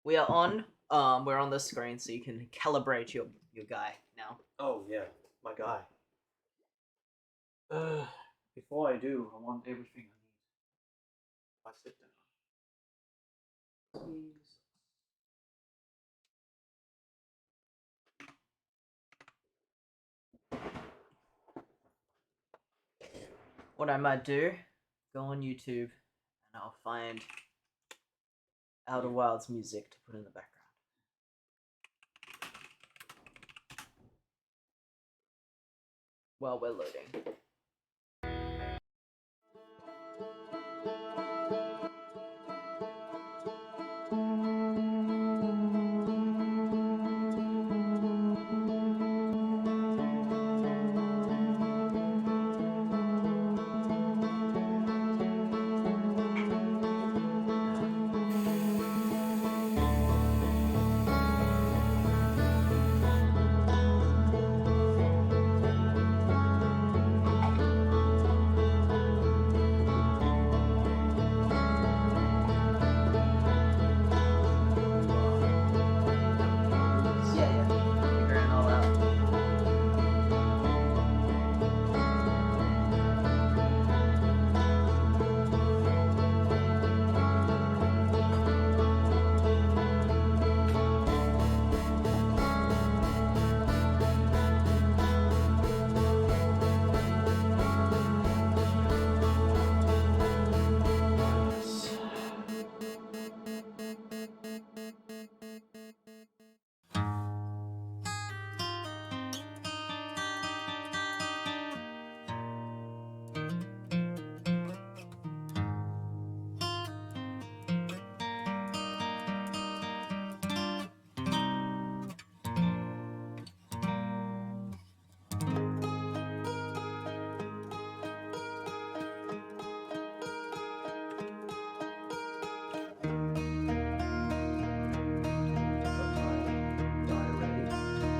We are on. We're on the screen, so you can calibrate your guy now. Oh yeah, my guy. Uh, Before I do, I want everything I need. If I sit down. Please. What I might do, go on YouTube, and I'll find Outer Wilds music to put in the background. While we're loading. Yeah, figuring it all out.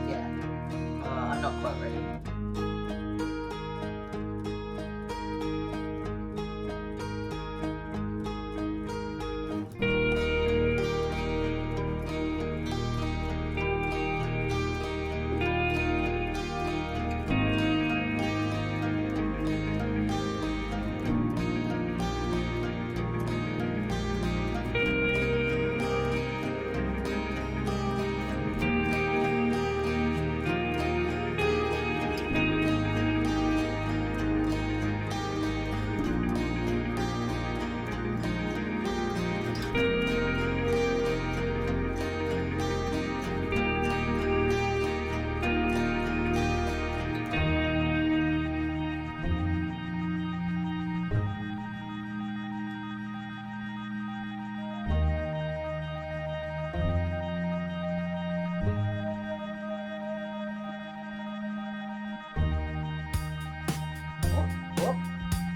Yeah. I'm not quite ready.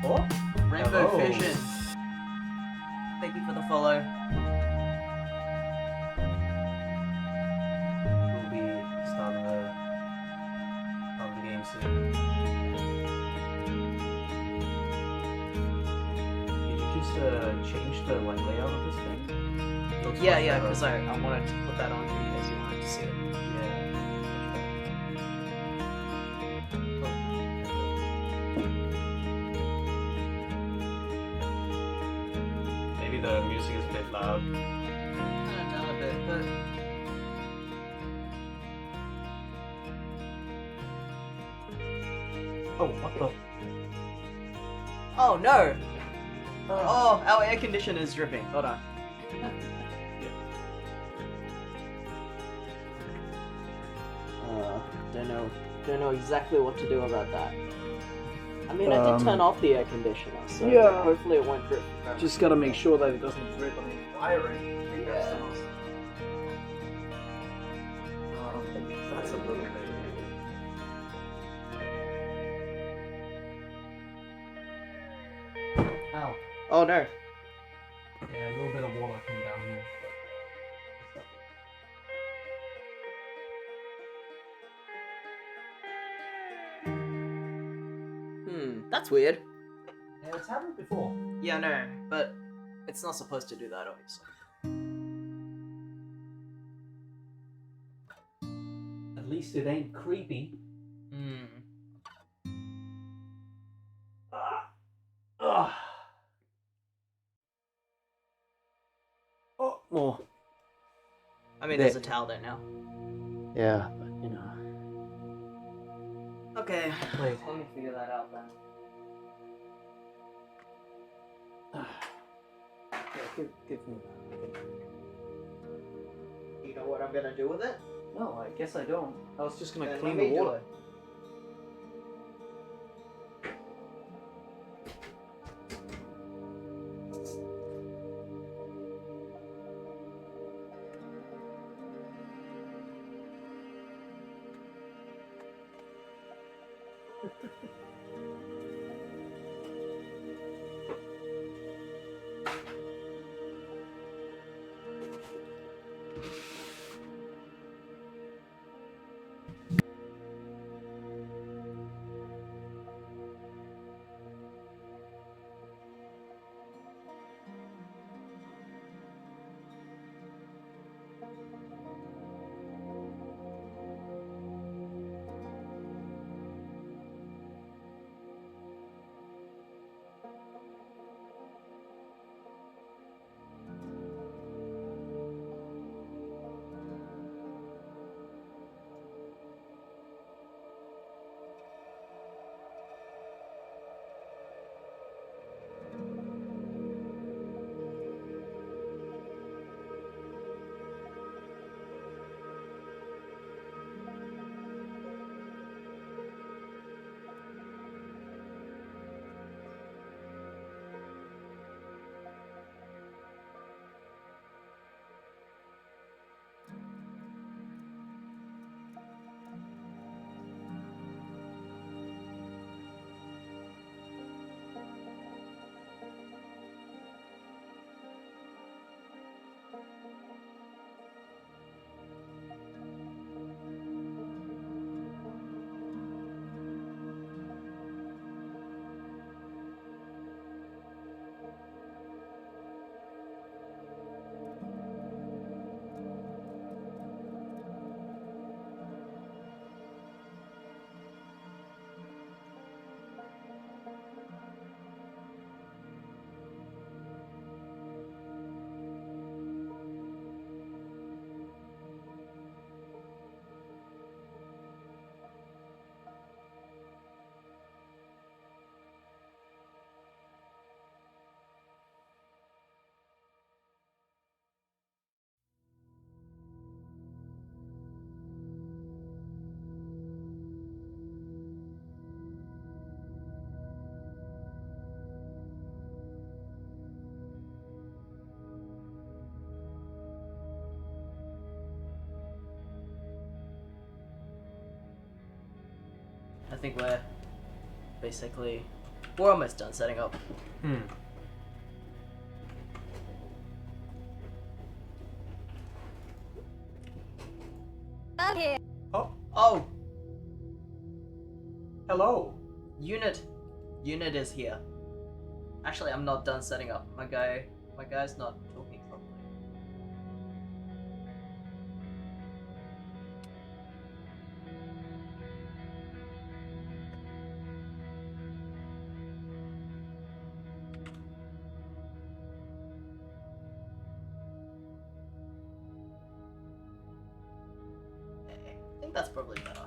Oh, Rainbow hello. Fission. Thank you for the follow. We'll be starting the game soon. Did you just change the layout of this thing? Looks Yeah, much better. because I wanted to put that on for you guys. You wanted to see it. Yeah. Maybe the music is a bit loud. Down a bit, but Oh, what the? oh no! Oh, our air conditioner is dripping. Hold on. Don't know exactly what to do about that. I mean, I did turn off the air conditioner, so yeah. hopefully it won't drip. Just gotta make sure that it doesn't drip on the wiring. Yeah. That's a little bit. Ow. Oh no. Yeah, a little bit of water came down here. That's weird. Yeah, it's happened before. Yeah, no, but it's not supposed to do that, obviously. At least it ain't creepy. Hmm. Ugh. Oh, more. I mean, there's a towel there now. Yeah, but you know. Okay. Wait. Let me figure that out then. Yeah, give me that. You know what I'm gonna do with it? No, I guess I don't. I was just gonna Then clean let the me do water. it. I think we're almost done setting up. Okay. Oh, Oh, hello. unit is here. Actually, I'm not done setting up. My guy's not talking properly. I think that's probably better.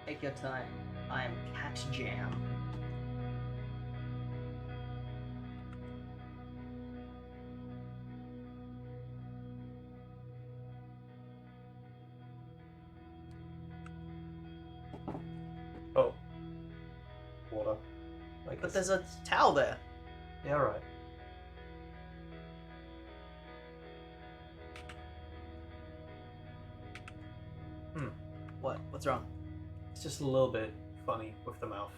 Take your time. I am Cat Jam. Oh. Water. Like But there's a towel there. Yeah, right. What? What's wrong? It's just a little bit funny with the mouth.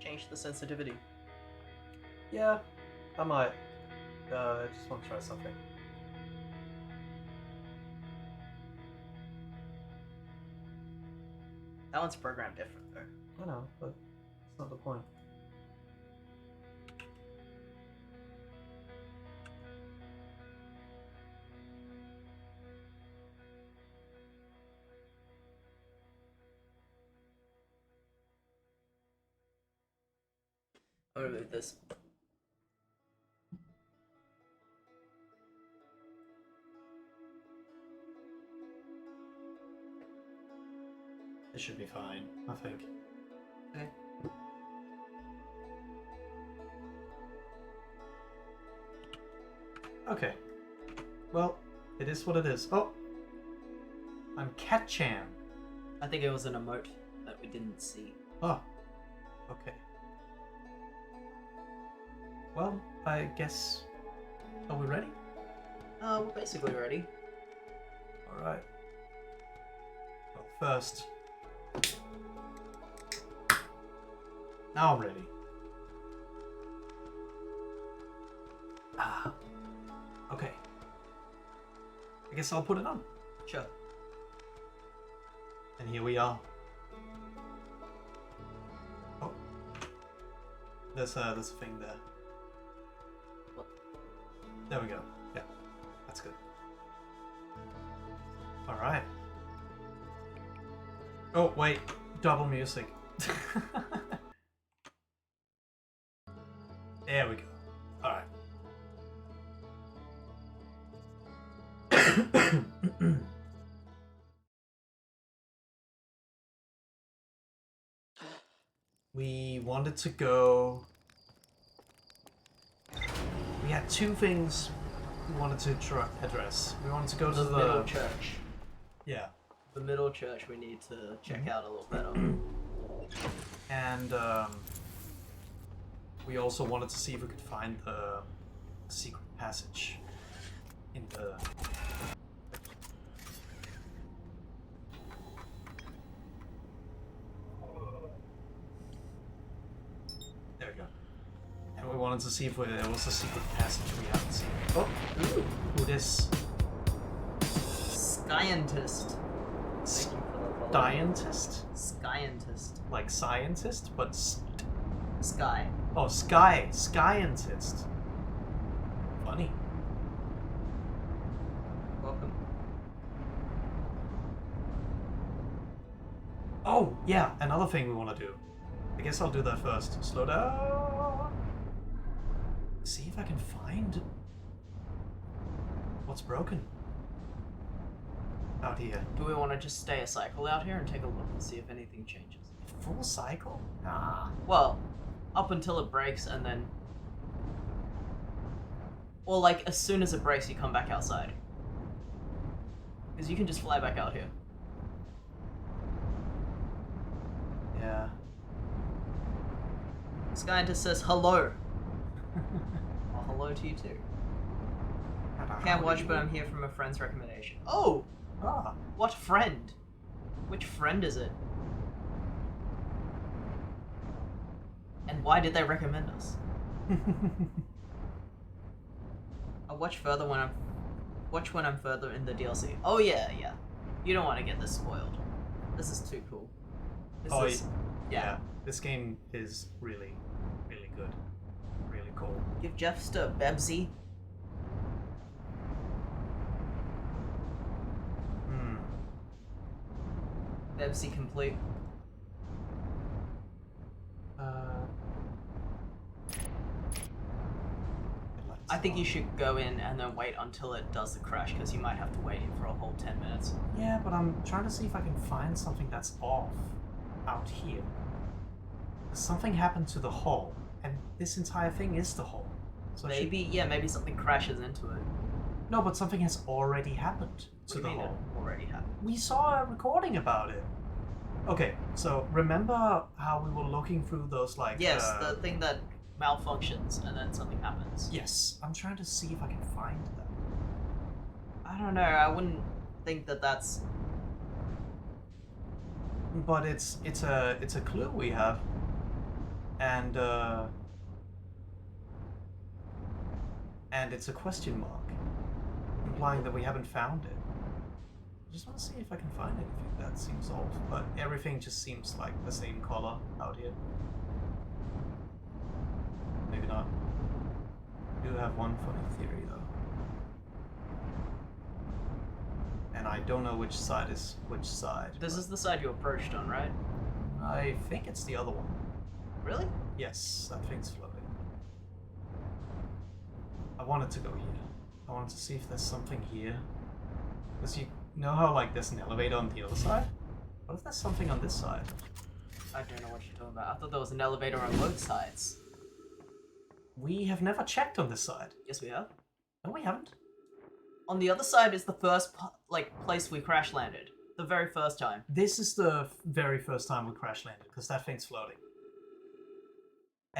Change the sensitivity. Yeah, I might. I just want to try something. That one's programmed different though. I know, but it's not the point. I'll remove this. It should be fine, I think. Okay. Okay. Well, it is what it is. Oh! I'm Cat-chan. I think it was an emote that we didn't see. Oh. Okay. Well, I guess... Are we ready? We're basically ready. Alright. Well, first... Now I'm ready. Ah. Okay. I guess I'll put it on. Sure. And here we are. Oh. There's a thing there. What? There we go. Yeah. That's good. Alright. Oh, wait. Double music. There we go. Alright. We wanted to go... We had two things we wanted to address. We wanted to go to The middle church. Yeah. The middle church we need to check out a little better. And we also wanted to see if we could find the secret passage in the... There we go. And we wanted to see if there was a secret passage we haven't seen. Oh! Ooh, this... Scientist. Thank you for the follow. Scientist? Scientist. Like scientist, but... Sky. Oh, sky. Scientist. Funny. Welcome. Oh, yeah, another thing we want to do. I guess I'll do that first. Slow down. See if I can find what's broken out here. Do we want to just stay a cycle out here and take a look and see if anything changes? Full cycle? Nah. Well, up until it breaks and then... Or like, as soon as it breaks, you come back outside. Because you can just fly back out here. Yeah. Scientist says hello. Well, hello to you too. Can't watch, but I'm here from a friend's recommendation. Oh! Ah. What friend? Which friend is it? And why did they recommend us? I'll watch when I'm further in the DLC. Oh yeah, yeah. You don't want to get this spoiled. This is too cool. This is, yeah. This game is really, really good. Really cool. Give Jeffster Bebsy. Bebsy complete. I think you should go in and then wait until it does the crash, because you might have to wait for a whole 10 minutes. Yeah, but I'm trying to see if I can find something that's off out here. Something happened to the hull, and this entire thing is the hull. So Maybe, yeah, maybe something crashes into it. No, but something has already happened What to do the you mean hull. it already happened? We saw a recording about it. Okay, so remember how we were looking through those, like... Yes, the thing that malfunctions and then something happens. Yes, I'm trying to see if I can find that. I don't know, I wouldn't think that that's... But it's a clue we have. And it's a question mark, implying that we haven't found it. I just want to see if I can find anything that seems off, but everything just seems like the same color out here. Maybe not. I do have one funny theory though. And I don't know which side is which side. This but is the side you approached on, right? I think it's the other one. Really? Yes, that thing's floating. I wanted to go here. I wanted to see if there's something here. Because you know how, like, there's an elevator on the other side? What if there's something on this side? I don't know what you're talking about. I thought there was an elevator on both sides. We have never checked on this side. Yes, we have. No, we haven't. On the other side is the first, place we crash landed. The very first time. This is the very first time we crash landed, because that thing's floating.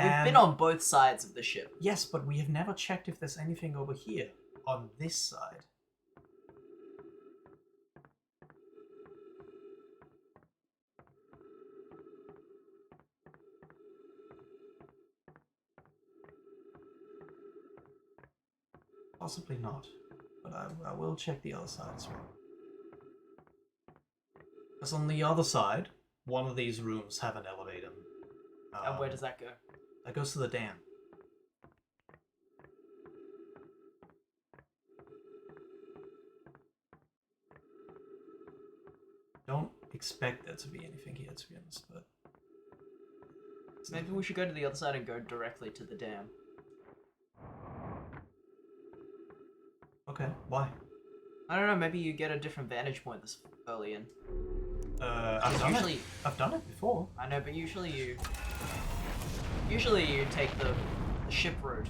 We've been on both sides of the ship. Yes, but we have never checked if there's anything over here, on this side. Possibly not, but I will check the other side as well. Because on the other side, one of these rooms have an elevator. And where does that go? That goes to the dam. Don't expect there to be anything here, to be honest, but... Maybe we should go to the other side and go directly to the dam. Okay, why? I don't know, maybe you get a different vantage point this early in. I've done it before. I know, but usually you take the ship route.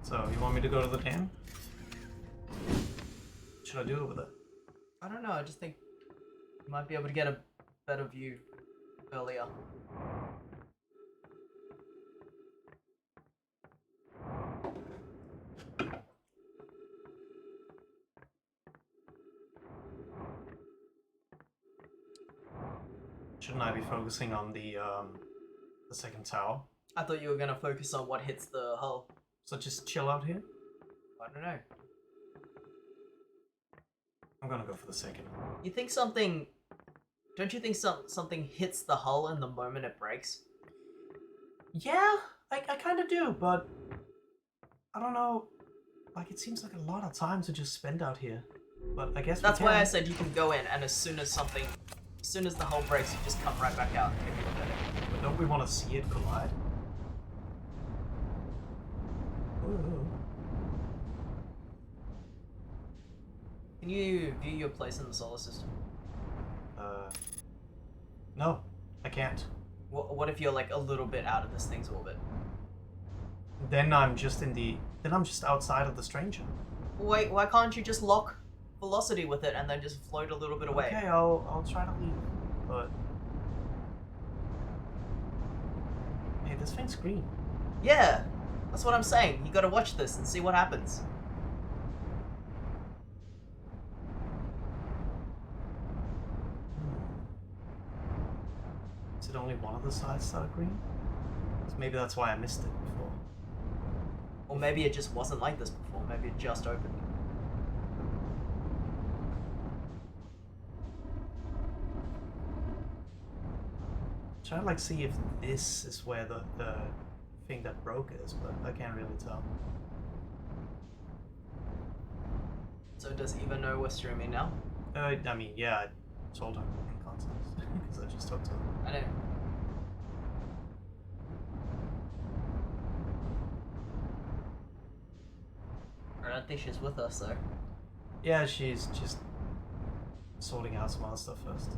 So, you want me to go to the dam? What should I do over there? I don't know, I just think you might be able to get a better view earlier. Shouldn't I be focusing on the second tower? I thought you were gonna focus on what hits the hull. So just chill out here? I don't know. I'm gonna go for the second. You think something... Don't you think something hits the hull in the moment it breaks? Yeah, I kind of do, but I don't know. Like, it seems like a lot of time to just spend out here. But I guess that's why I said you can go in, and as soon as the hull breaks, you just come right back out and take a look at it. But don't we want to see it collide? Ooh. Can you view your place in the solar system? No, I can't. What if you're like a little bit out of this thing's orbit? Then I'm just outside of the stranger. Wait, why can't you just lock velocity with it and then just float a little bit away? Okay, I'll try to leave, but hey, this thing's green. Yeah, that's what I'm saying. You gotta watch this and see what happens. Is it only one of the sides that are green? So maybe that's why I missed it before. Or maybe it just wasn't like this before. Maybe it just opened. Trying to like see if this is where the thing that broke is, but I can't really tell. So does Eva know we're streaming now? I mean, yeah, I told her in context because I just talked to her. I know. I don't think she's with us though. Yeah, she's just sorting out some other stuff first.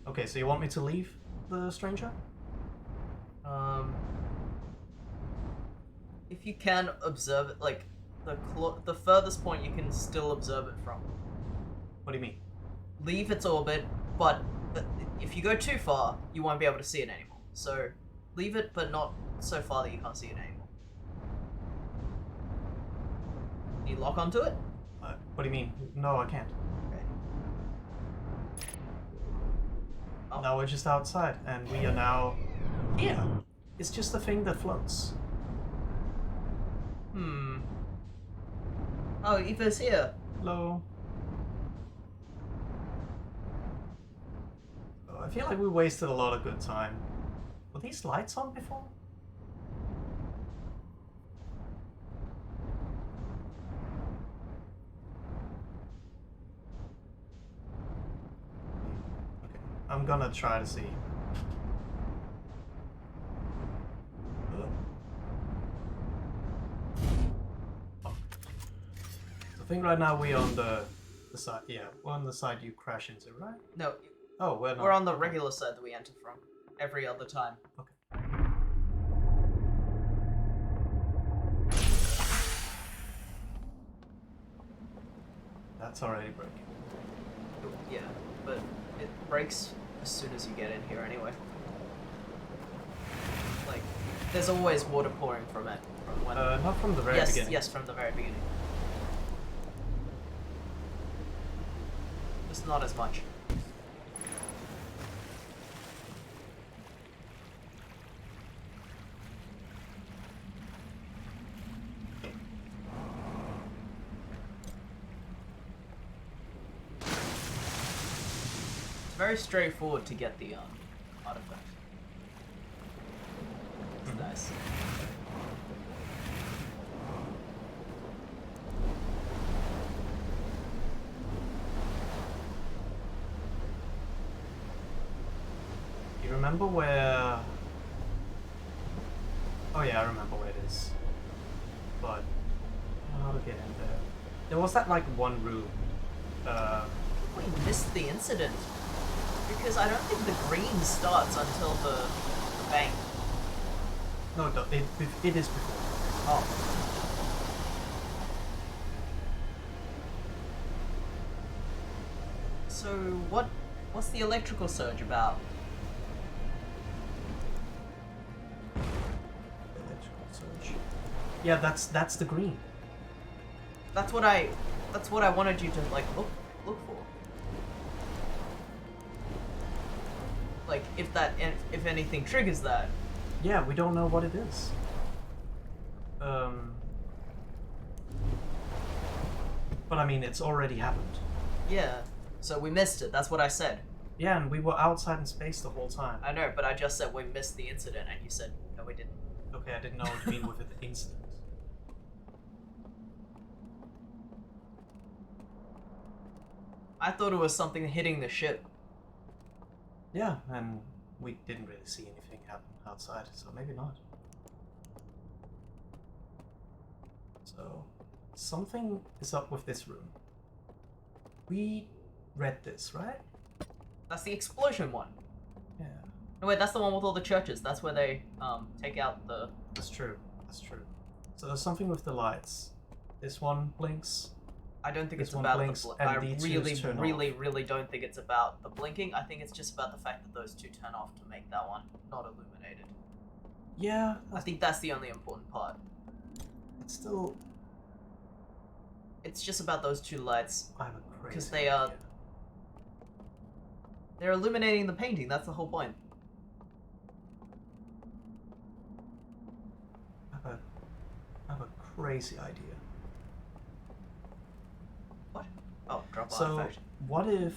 Okay, so you want me to leave the stranger? If you can observe it, like the furthest point you can still observe it from. What do you mean? Leave its orbit, but if you go too far, you won't be able to see it anymore. So leave it, but not so far that you can't see it anymore. Can you lock onto it? What do you mean? No, I can't. Okay. Oh. Now we're just outside, and we are now here. It's just a thing that floats. Hmm. Oh, Eva's here. Hello. Oh, I feel like we wasted a lot of good time. Were these lights on before? Okay, I'm gonna try to see. Oh. I think right now we're on the side. Yeah, we're on the side you crash into, right? No, Oh, we're not. we're on the regular side that we enter from. Every other time. Okay. That's already broken. Yeah, but it breaks as soon as you get in here anyway. Like, there's always water pouring from it. From when... Not from the very beginning. Yes, from the very beginning. Just not as much. It's very straightforward to get the artifact. It's nice. You remember where... Oh yeah, I remember where it is. But how to get in there? There was that like one room. We missed the incident. Because I don't think the green starts until the bank. No, it is before. Oh. So what's the electrical surge about? Electrical surge. Yeah, that's the green. That's what I wanted you to like look for. Like if anything triggers that. Yeah, we don't know what it is. But I mean, it's already happened. Yeah. So we missed it. That's what I said. Yeah, and we were outside in space the whole time. I know, but I just said we missed the incident, and you said no, we didn't. Okay, I didn't know what you mean with the incident. I thought it was something hitting the ship. Yeah, and we didn't really see anything happen outside, so maybe not. So, something is up with this room. We read this, right? That's the explosion one. Yeah. No, wait, that's the one with all the churches. That's where they take out the. That's true. That's true. So there's something with the lights. This one blinks. I don't think This it's one about blinks, the. and I these really, twos turn really, really don't think it's about the blinking. I think it's just about the fact that those two turn off to make that one not illuminated. Yeah, I think that's the only important part. it's still. It's just about those two lights. I have a crazy. Because they are- idea. They're illuminating the painting. That's the whole point. I have a crazy idea. What? Oh, drop So, artifact. what if?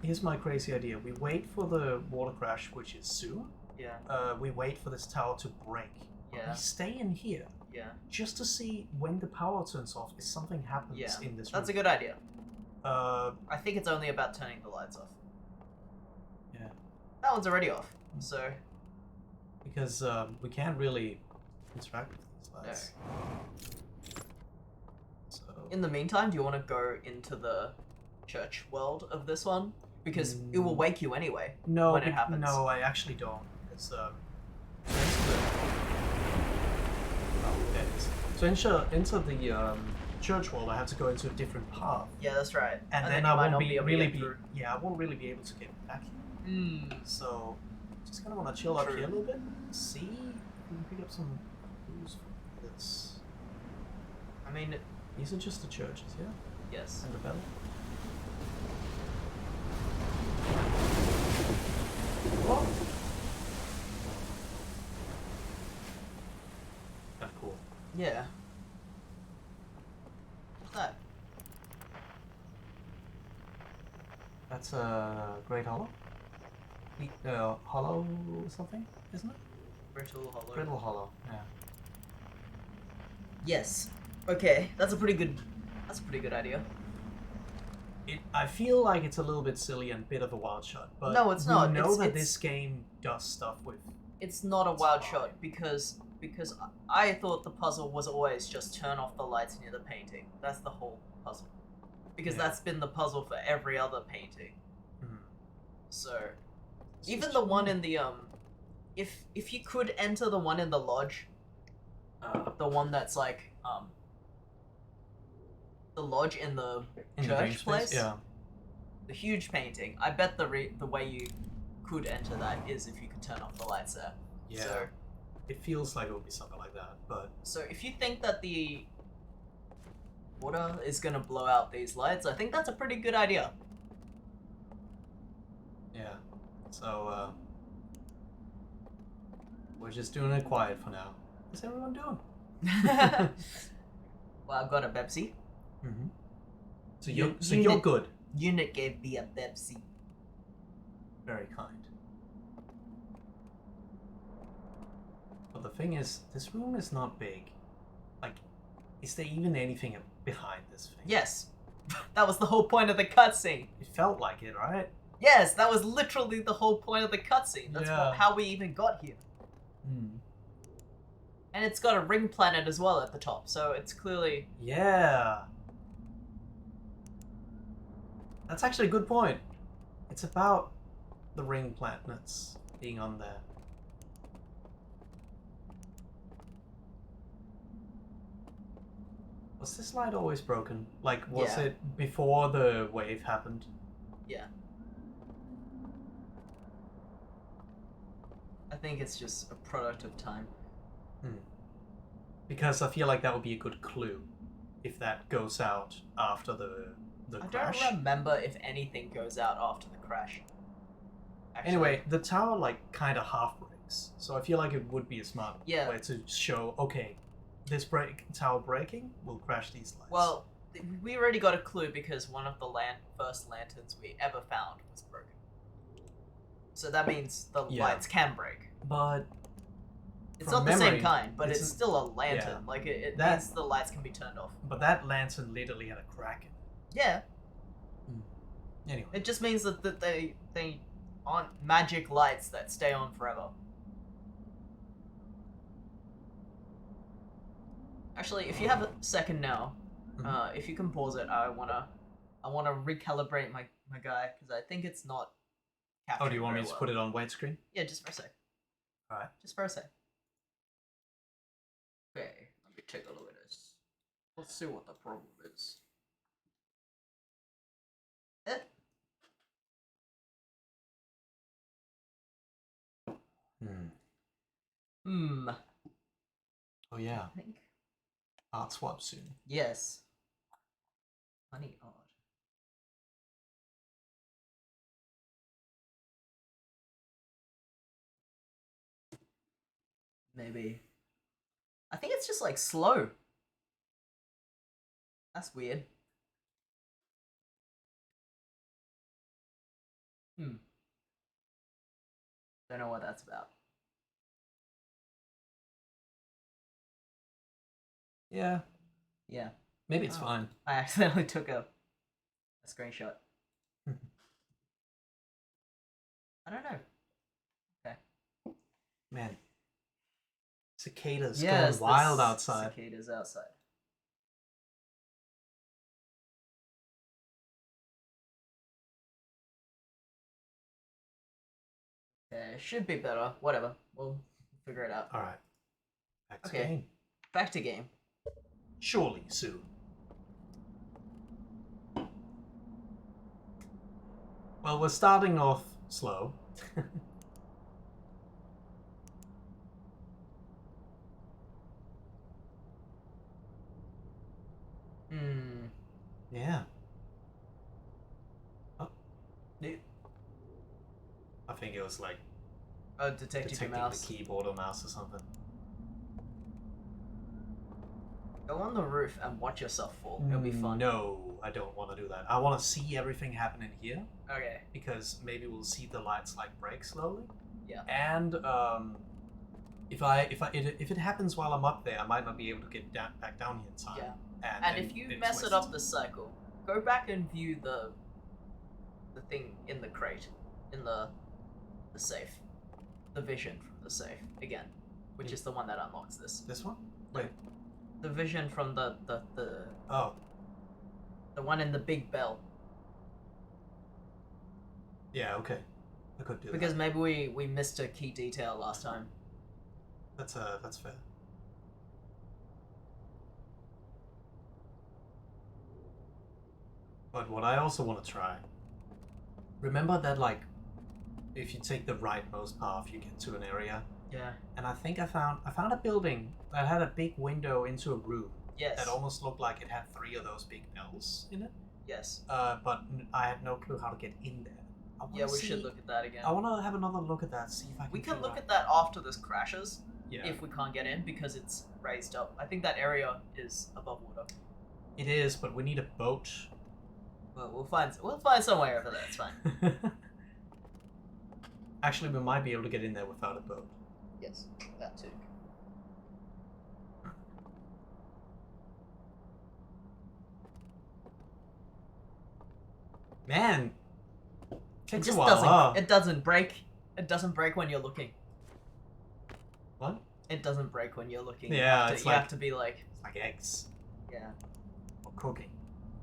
Here's my crazy idea. We wait for the water crash, which is soon. Yeah. We wait for this tower to break. Yeah. We stay in here Yeah. just to see when the power turns off if something happens Yeah. in this That's a room. good idea. I I think it's only about turning the lights off. yeah, That one's already off. So because we can't really interact with these lights. So in the meantime, do you want to go into the church world of this one? Because it will wake you anyway. no, when it happens. no, I actually don't. It's oh, there it is. So into the church world, I have to go into a different path, Yeah, that's right. and then you I might won't not be able to really get be through. yeah, I won't really be able to get back here. Mm. So just kind of want to chill up True. here a little bit, see if we can pick up some clues from this. I mean, These are just the churches, yeah, yes. and the bell. That's a Great Hollow? Hollow something, isn't it? Brittle Hollow. Brittle Hollow, yeah. Yes. Okay, that's a pretty good idea. I feel like it's a little bit silly and a bit of a wild shot, but No, it's not. we know that It's- this game does stuff with... It's not a It's wild fine. shot because I thought the puzzle was always just turn off the lights near the painting. That's the whole puzzle. Because Yeah. that's been the puzzle for every other painting. Mhm. So It's even just- the one in the if you could enter the one in the lodge, the one that's like the lodge in the in the church green space? place, Yeah. the huge painting. I bet the way you could enter that is if you could turn off the lights there. Yeah. So, It feels like it would be something like that, but... so if you think that the water is gonna blow out these lights, I think that's a pretty good idea. Yeah. So, we're just doing it quiet for now. What's everyone doing? Well, I got a Pepsi. Mm-hmm. So You- you're you need- good. Unit gave me a Pepsi. Very kind. But the thing is, this room is not big. Like, is there even anything behind this thing? Yes, that was the whole point of the cutscene. It felt like it, right? Yes, that was literally the whole point of the cutscene. That's Yeah. how we even got here. Hmm. And it's got a ring planet as well at the top, so it's clearly... Yeah. That's actually a good point. It's about the ring planets being on there. Was this light always broken? Like, was Yeah. it before the wave happened? Yeah. I think it's just a product of time. Because I feel like that would be a good clue if that goes out after the I crash. don't remember if anything goes out after the crash. Actually, Anyway, the tower like kind of half breaks, so I feel like it would be a smart Yeah. way to show, okay, this tower breaking will crash these lights. well, we already got a clue because one of the first lanterns we ever found was broken. So that means the Yeah. lights can break. but It's From not the memory, same kind, but it's it's an- still a lantern. yeah. Like it That- means the lights can be turned off. that lantern literally had a crack in it. Yeah, Anyway, it just means that they aren't magic lights that stay on forever. Actually, if you have a second now, Mhm. if you can pause it, I wanna recalibrate my guy because I think it's not. oh, do you want me to put it on widescreen? Yeah, just for a sec. Alright. Just for a sec. Okay, let me take a look at this. Let's see what the problem is. Hmm. Oh yeah, I think. art swap soon. Yes. Funny odd. Maybe. I think it's just like slow. That's weird. Don't know what that's about. Yeah, Yeah. maybe it's Oh. fine. I accidentally took a screenshot. I don't know. Okay. Man, cicadas Yes, going wild there's outside. Cicadas outside. Okay, should be better. Whatever. We'll figure it out. All right, back to Okay. game. Back to game. Surely soon. Well, we're starting off slow. Hmm. Yeah. Oh. Yeah. I think it was like Oh, detecting detecting your mouse. the keyboard or mouse or something. Go on the roof and watch yourself fall. It'll be fun. No. I don't want to do that. I want to see everything happen in here Okay. because maybe we'll see the lights like break slowly. Yeah. And if it happens while I'm up there, I might not be able to get back down here in time. Yeah. And And if you then it's mess it wasted. up this cycle, go back and view the thing in the crate, in the safe, the vision from the safe again, which is the one that unlocks this. This one? Wait. The vision from the Oh. the one in the big bell. Yeah. Okay. I could do Because that. maybe we missed a key detail last time. That's fair. But what I also want to try. Remember that like, if you take the rightmost path, you get to an area. Yeah. And I think I found a building that had a big window into a room Yes. that almost looked like it had 3 of those big bells in it. Yes. But I had no clue how to get in there. I wanna Yeah, we see- should look at that again. I want to have another look at that. See if I can. We can figure look out- at that after this crashes, Yeah. if we can't get in, because it's raised up. I think that area is above water. It is, but we need a boat. Well, we'll find some way over there. It's fine. Actually, we might be able to get in there without a boat. Yes, that too. Man, It takes just a while. doesn't. huh? It doesn't break. It doesn't break when you're looking. What? It doesn't break when you're looking. Yeah, you it's have like- to be like, It's like eggs yeah. or cooking.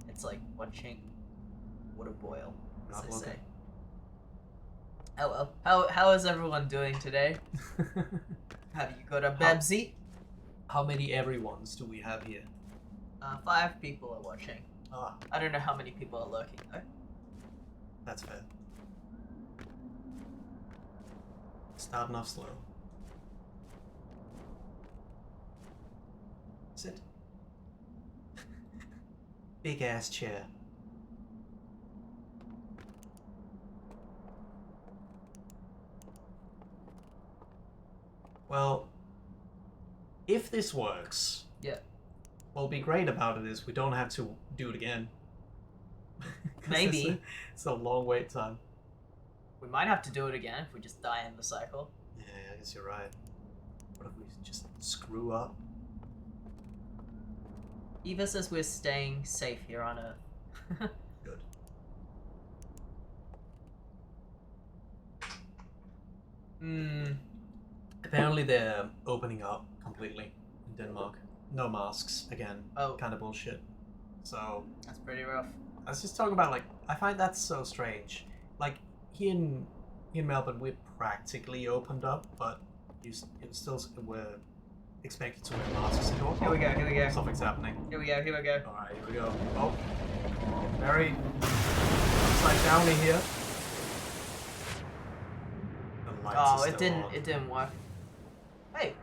It's like watching water boil, as Not they looking. say. Oh well. How is everyone doing today? Have you got a Bebsy? How many everyones do we have here? 5 people are watching. Ah, I don't know how many people are lurking though. that's fair. Starting off slow. Sit. Big ass chair. Well, if this works, Yeah. what'll be great about it is we don't have to do it again. 'Cause Maybe. it's a long wait time. We might have to do it again if we just die in the cycle. Yeah, I guess you're right. What if we just screw up? Eva says we're staying safe here on Earth. Good. Hmm. Apparently they're opening up completely in Denmark. No masks again. Oh. Kind of bullshit. So That's pretty rough. I was just talking about like I find that so strange. Like here in Melbourne we're practically opened up, but it still we're expected to wear masks indoors. Here we go, here we go. Something's happening. Here we go, here we go. Alright, here we go. Oh. Very upside downy here. The lights Oh, are it still on. didn't work. Hey.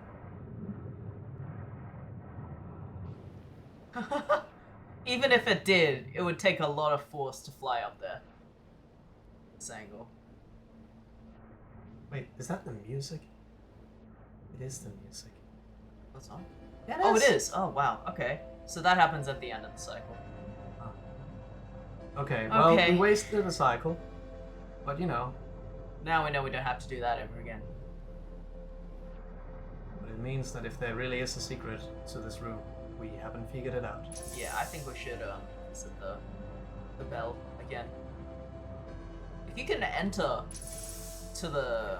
Even if it did, it would take a lot of force to fly up there. This angle. Wait, is that the music? It is the music. What's on? Yeah, Oh, it is. Oh, wow. Okay. So that happens at the end of the cycle. Okay, well, Okay. we wasted a cycle. But you know, Now we know we don't have to do that ever again. but it means that if there really is a secret to this room, we haven't figured it out. Yeah, I think we should visit the bell again. If you can enter to the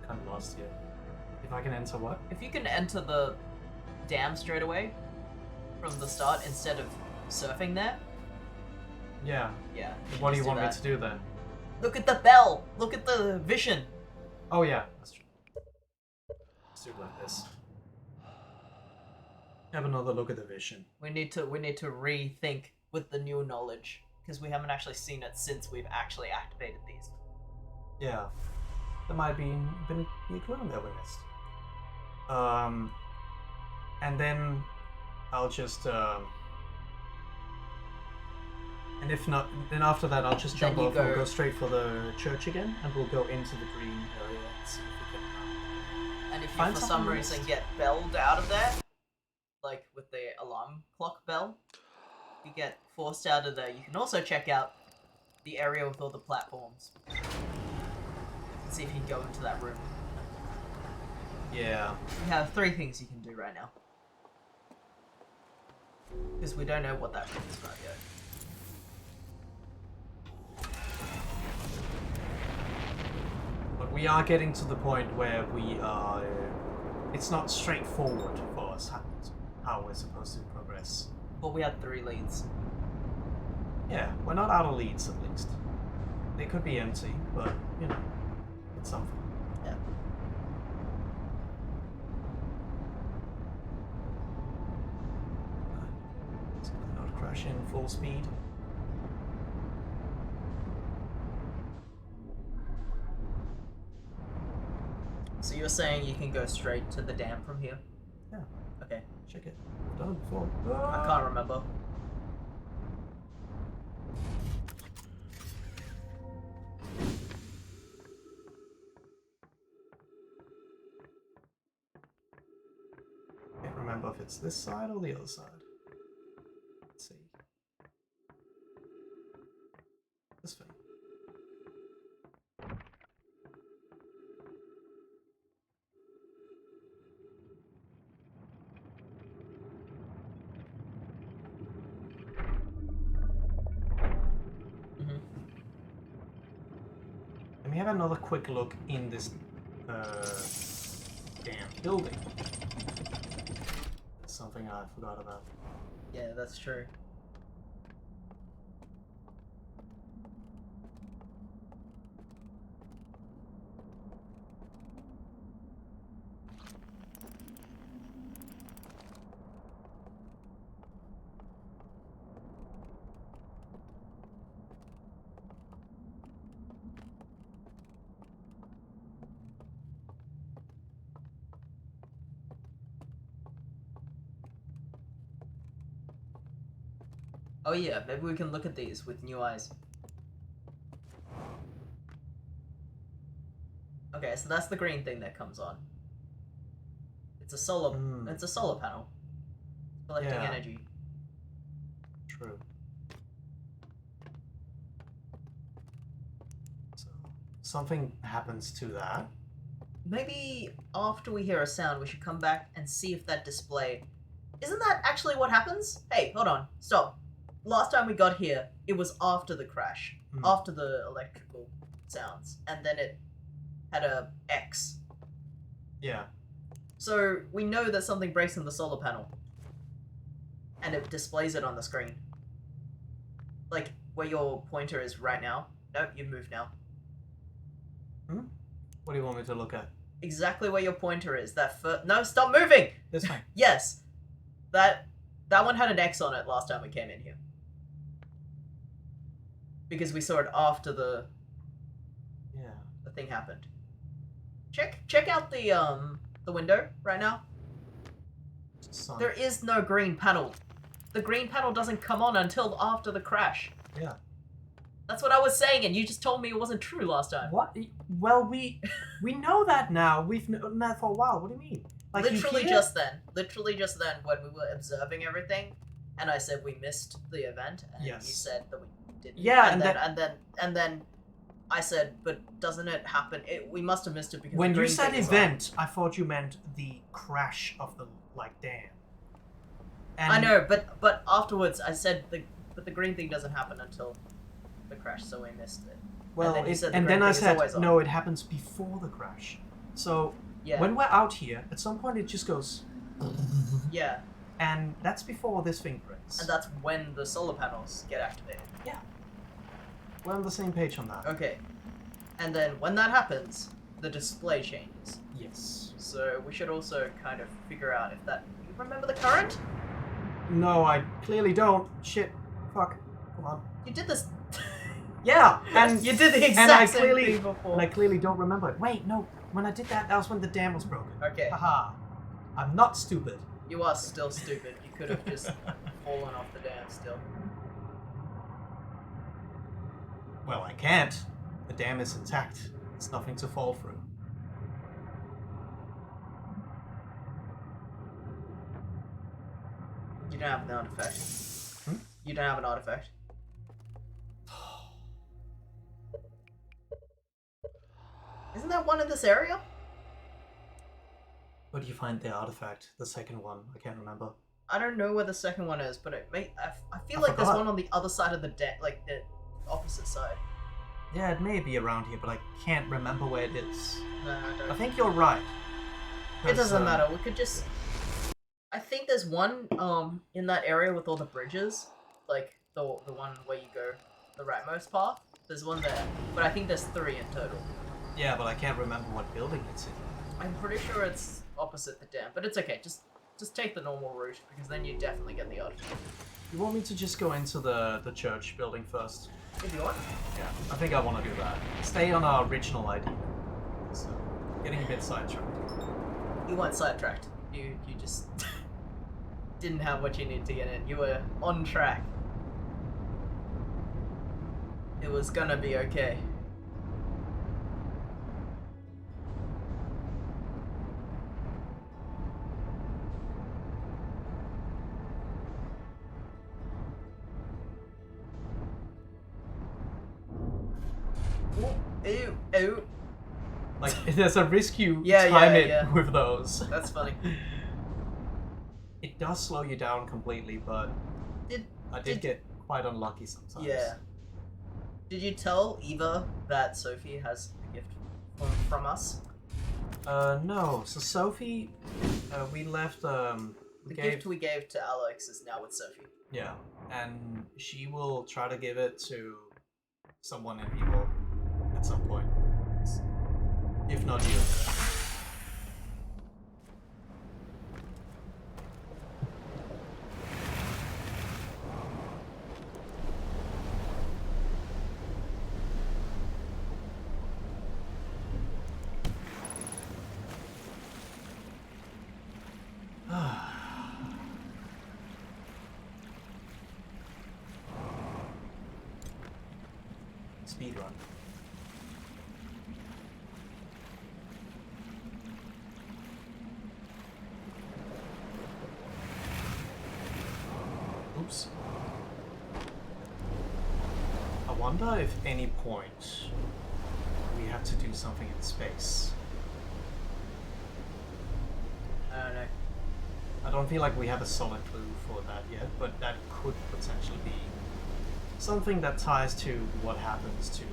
Kind of lost here. If I can enter what? if you can enter the dam straight away from the start instead of surfing there, Yeah. yeah. What do you just want me that. to do then? Look at the bell. Look at the vision. Oh yeah, that's true. Let's do it like this. Have another look at the vision. We need to rethink with the new knowledge because we haven't actually seen it since we've actually activated these. Yeah. There might be been a clue that we missed. And then I'll just and if not, then after that I'll just Then jump you off and go- go straight for the church again, and we'll go into the green area and see if we can. And if you Find for some something reason missed. get belled out of there, like with the alarm clock bell, you get forced out of there, you can also check out the area with all the platforms. And see if you can go into that room. Yeah. You have 3 things you can do right now. Because we don't know what that room is about yet. But we are getting to the point where we are... it's not straightforward for us how we're supposed to progress. But we had 3 leads. Yeah, we're not out of leads at least. They could be empty, but, you know, it's something. Yeah. It's gonna not crash in full speed. So you're saying you can go straight to the dam from here? Yeah. Okay. Check it. I've done it before. I can't remember. Can't remember if it's this side or the other side. Let's see. This thing. Mm-hmm. Let me have another quick look in this damn building. That's something I forgot about. Yeah, that's true. Oh yeah, maybe we can look at these with new eyes. Okay, so that's the green thing that comes on. It's a solar. It's a solar panel, collecting Yeah. energy. True. So something happens to that. Maybe after we hear a sound, we should come back and see if that display. Isn't that actually what happens? Hey, hold on, stop. Last time we got here, it was after the crash, after the electrical sounds, and then it had a X. Yeah. So we know that something breaks in the solar panel, and it displays it on the screen. Like where your pointer is right now. Nope, you've moved now. What do you want me to look at? Exactly where your pointer is. That no, stop moving. This way. Yes, that one had an X on it last time we came in here. Because we saw it after the thing happened. Check out the window right now. Sun. There is no green panel. The green panel doesn't come on until after the crash. Yeah. That's what I was saying, and you just told me it wasn't true last time. What? Well, we know that now. We've known that for a while. What do you mean? Like literally just then when we were observing everything, and I said we missed the event, and Yes. you said that we didn't. Yeah, and then I said, but doesn't it happen? We must have missed it because when the you green said thing was event, I thought you meant the crash of the dam. And on. I know, but afterwards I said the green thing doesn't happen until the crash, so we missed it. Well, and then, you said the and green then I thing is always said on. no, it happens before the crash. So Yeah. when we're out here, at some point it just goes, Yeah, and that's before this thing breaks. and that's when the solar panels get activated. We're on the same page on that. Okay, and then when that happens, the display changes. Yes. So we should also kind of figure out if that. You remember the current? No, I clearly don't. Shit. Fuck. Come on. You did this. Yeah, and you did the and I exact same clearly, thing before. and I clearly don't remember it. Wait, no. When I did that, that was when the dam was broken. Okay, Haha. I'm not stupid. you are still stupid. You could have just fallen off the dam still. Well, I can't. The dam is intact. There's nothing to fall through. You don't have the effect. Hmm? You don't have an artifact. Isn't there one in this area? Where do you find the artifact? The second one? I can't remember. I don't know where the second one is, but it may. I feel I like there's forgot. one on the other side of the like the opposite side. Yeah, it may be around here, but I can't remember where it is. No, I I don't. think you're right. It 'Cause, doesn't matter. We could just. I think there's one in that area with all the bridges, like the one where you go the rightmost path. There's one there, but I think there's 3 in total. Yeah, but I can't remember what building it's in. I'm pretty sure it's opposite the dam, but it's okay. Just take the normal route because then you definitely get the artifact. You want me to just go into the church building first? If you want. Yeah, I think I want to do that. Stay on our original idea. So, getting a bit sidetracked. You weren't sidetracked. You just didn't have what you needed to get in. You were on track. It was gonna be okay. Ew, ew. Like, there's a risk you Yeah, time yeah, it yeah. with those. That's funny. It does slow you down completely, but I did get quite unlucky sometimes. Yeah. Did you tell Eva that Sophie has a gift from us? No. So Sophie, we left. We The gave, gift we gave to Alex is now with Sophie. Yeah, and she will try to give it to someone in Evil at some point. If not you. Speedrun. Oops. I wonder if any point we have to do something in space. I don't know. I don't feel like we have a solid clue for that yet, but that could potentially be something that ties to what happens to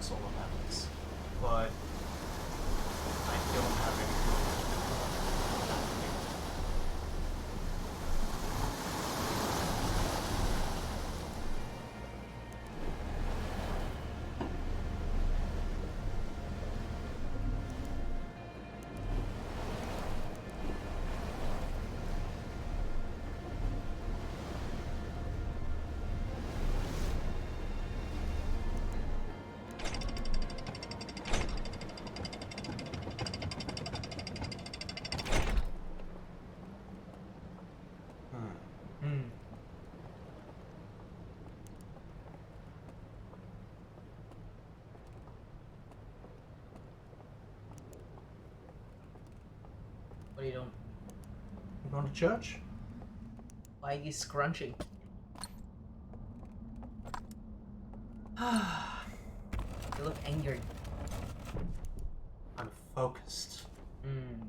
solar panels. But I don't have any clue. Hmm. What are you doing? You going to church? Why are you scrunching? You look angry. I'm focused. Hmm.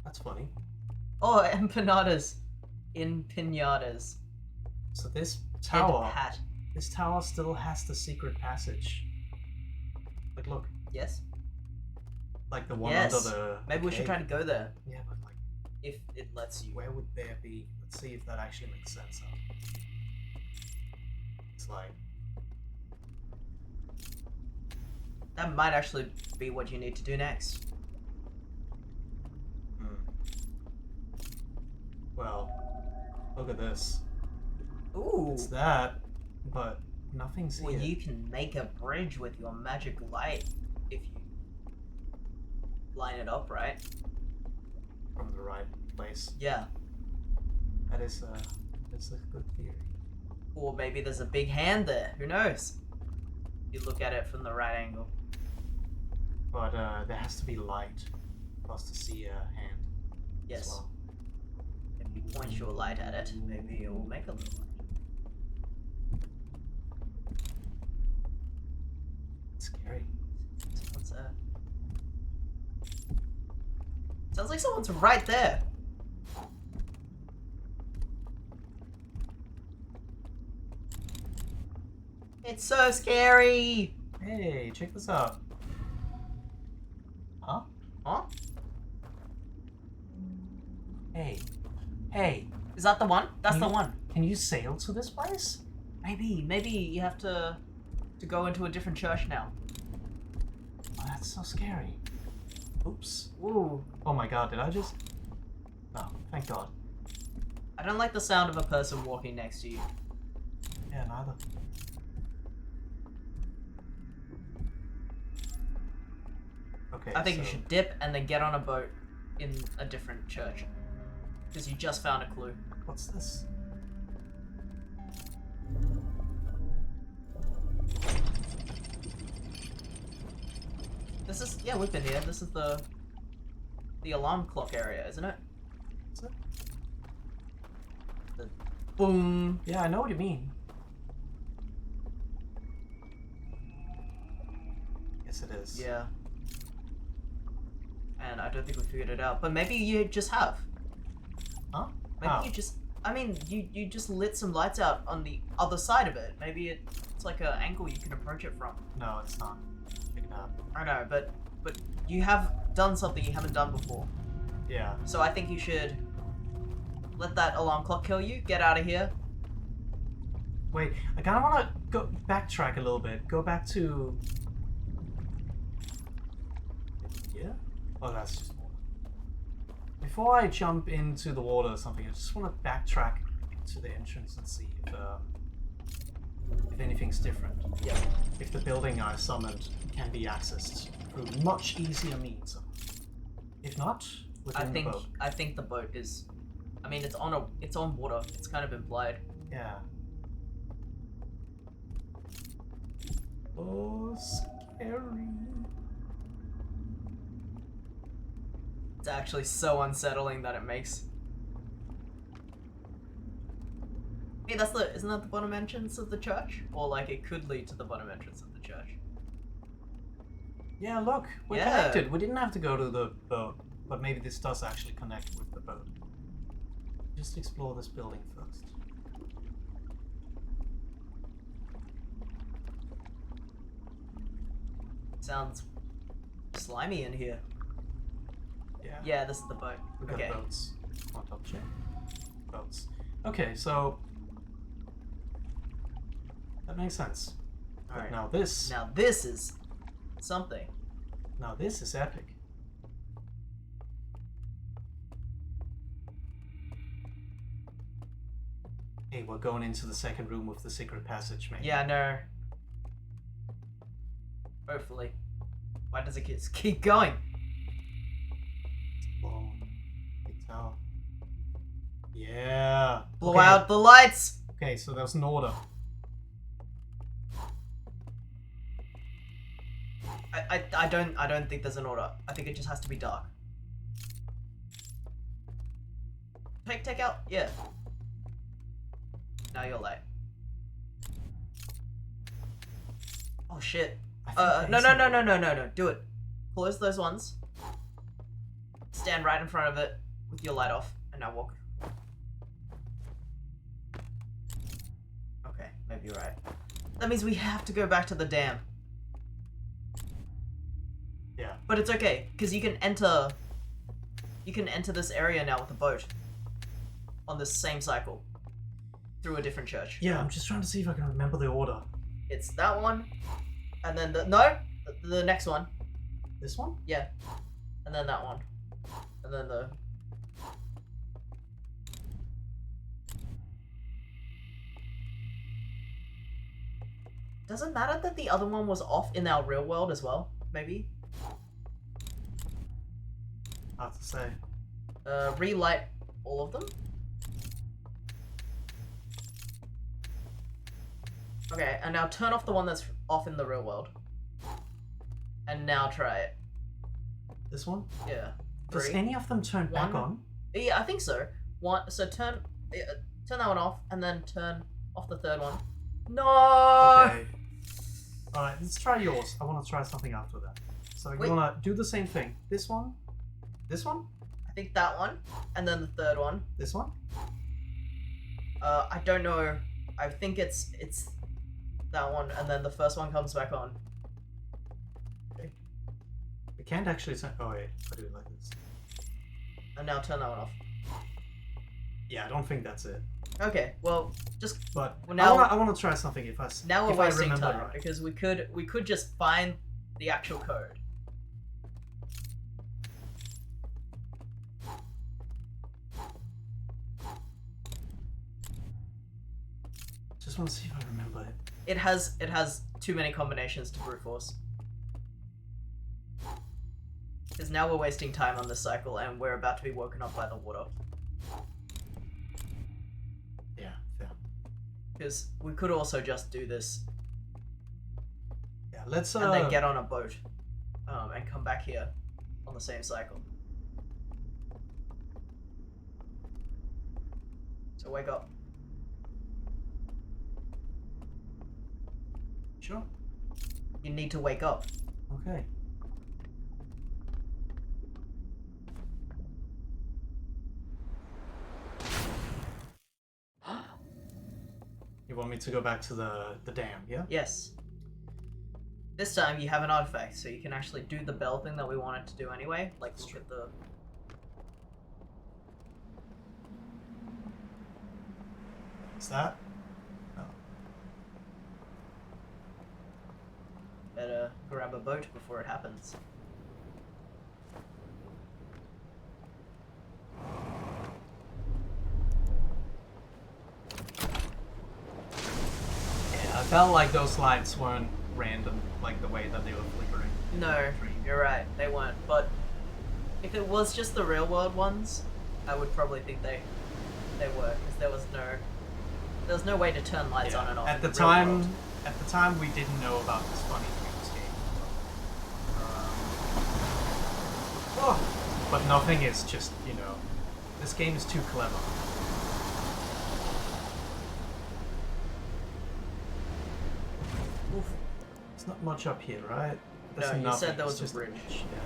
That's funny. Oh, empanadas. Empanadas. So this Head tower, hat. this tower still has the secret passage. Like, look, Yes. like the one Yes. under the. Maybe we should try to go there Yeah, but like, if it lets you. where would there be? Let's see if that actually makes sense. It's like, That might actually be what you need to do next. well, look at this. Ooh. It's that, but nothing's Well, here. you can make a bridge with your magic light if you line it up, right? From the right place. Yeah. That's a good theory. Or maybe there's a big hand there. Who knows? You look at it from the right angle. But there has to be light for us to see a hand. Yes. As well. If you point your light at it, maybe it will make a little light. It's scary. Someone's Sounds like someone's right there. It's so scary. Hey, check this out. Huh? Huh? Hey. Is that the one? That's the one. Can you sail to this place? Maybe you have to go into a different church now. Oh, that's so scary. Oops. Ooh. Oh my god, did I just... No, thank god. I don't like the sound of a person walking next to you. Yeah, neither. Okay, I think so... you should dip and then get on a boat in a different church. Because you just found a clue. What's this? This is, yeah, we've been here. This is the alarm clock area, isn't it? Is it? The boom. Yeah, I know what you mean. Yes, it is. Yeah. And I don't think we figured it out. But maybe you just have. Huh? Maybe How? you just... I mean, you just lit some lights out on the other side of it. Maybe it's like an angle you can approach it from. No, it's not. Check it out. I know, but you have done something you haven't done before. Yeah. So I think you should let that alarm clock kill you. Get out of here. Wait, I kind of want to go backtrack a little bit. Go back to... Yeah? Oh, that's just water. Before I jump into the water or something, I just want to backtrack to the entrance and see if anything's different. Yeah. If the building I summoned can be accessed through much easier means. If not, within the boat. I think the boat is... I mean, it's on water. It's kind of implied. Yeah. Oh, scary. It's actually so unsettling that it makes... Hey, isn't that the bottom entrance of the church? Or like it could lead to the bottom entrance of the church. Yeah, look, we're Yeah. connected. We didn't have to go to the boat, but maybe this does actually connect with the boat. Just explore this building first. Sounds slimy in here. Yeah. Yeah, this is the boat. We got Okay. boats. Want to double check? Boats. Okay, so that makes sense. But Alright. now this. Now this is something. Now this is epic. Hey, we're going into the second room with the secret passage, maybe. Yeah, I know. Hopefully. Why does it keep going? Long. Big tower. Yeah. Blow Okay. out the lights! Okay, so there's an order. I don't think there's an order. I think it just has to be dark. Take out, yeah. Now you're late. Oh shit. No. Do it. Close those ones. Stand right in front of it with your light off, and now walk. Okay, maybe you're right. That means we have to go back to the dam. Yeah. But it's okay, because you can enter this area now with a boat. On this same cycle. Through a different church. Yeah, I'm just trying to see if I can remember the order. It's that one, and then the next one. This one? Yeah. And then that one. And then the... Does it matter that the other one was off in our real world as well? Maybe? Say. Relight all of them. Okay, and now turn off the one that's off in the real world. And now try it. This one? Yeah. Does 3. any of them turn back One. on? Yeah, I think so. So turn that one off, and then turn off the third one. No. Okay. Alright, let's try yours. I want to try something after that. So you Wait. want to do the same thing. This one? This one? I think that one, and then the third one. This one? I don't know. I think it's that one, and then the first one comes back on. We can't actually turn... Oh wait, I do it like this. And now turn that one off. Yeah, I don't think that's it. Okay, well, just But Well, now- I want to try something if I now we're if I wasting remember time right. because we could just find the actual code. Just want to see if I remember it. It has too many combinations to brute force. Because now we're wasting time on this cycle, and we're about to be woken up by the water. Yeah, fair. Because we could also just do this Yeah, let's and then get on a boat, and come back here on the same cycle. So wake up. Sure. You need to wake up. Okay. You want me to go back to the dam, yeah? Yes. This time you have an artifact, so you can actually do the bell thing that we wanted to do anyway. Like look at the. Is that? No. Better grab a boat before it happens. Yeah, I felt like those lights weren't random, like the way that they were flickering. No, you're right. They weren't. But if it was just the real world ones, I would probably think they were, because there was no way to turn lights Yeah. on and off. At in the real time, world. we didn't know about this funny dreams game. But nothing is just, this game is too clever. Oof. There's not much up here, right? No, you nothing, said there it's was a just bridge. Yeah.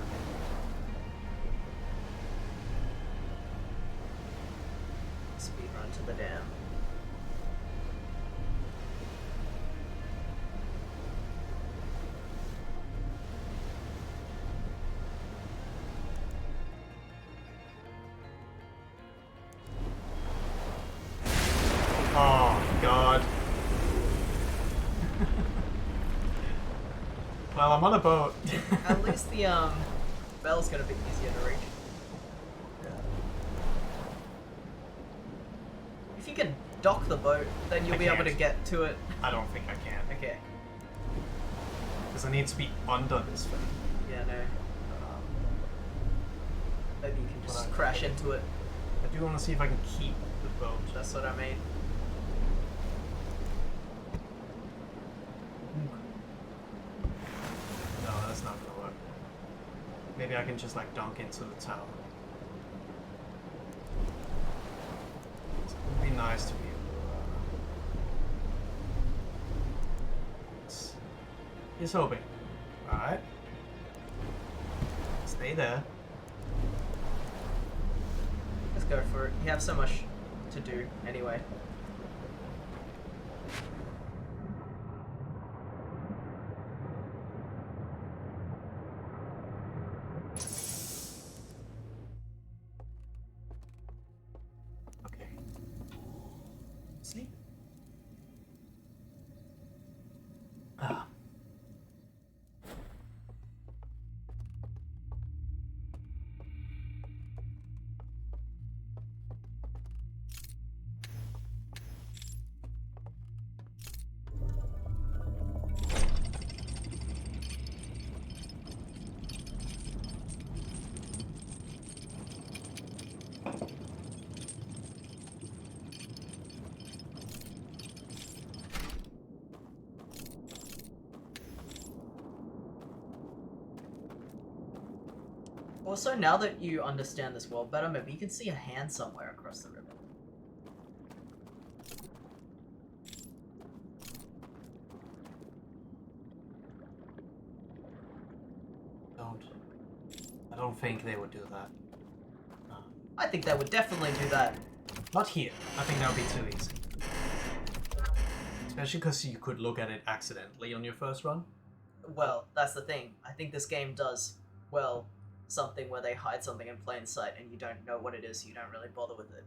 Speed run to the dam. Oh, God. Well, I'm on a boat. At least the bell's gonna be easier to reach. If you can dock the boat, then you'll I be able to can't. get to it. I don't think I can. Okay. Because I need to be under this thing. Yeah, no. Maybe you can just Well, crash into it. I do want to see if I can keep the boat. That's what I mean. No, that's not gonna work. Maybe I can just like dunk into the tower. It would be nice to be able to. He's hoping. Alright. Stay there. Let's go for it. You have so much to do anyway. Okay. Sleep. Ah. Also, now that you understand this world better, maybe you can see a hand somewhere across the river. I don't think they would do that. No. I think they would definitely do that. Not here. I think that would be too easy. Especially because you could look at it accidentally on your first run. Well, that's the thing. I think this game does, well, something where they hide something in plain sight and you don't know what it is, so you don't really bother with it.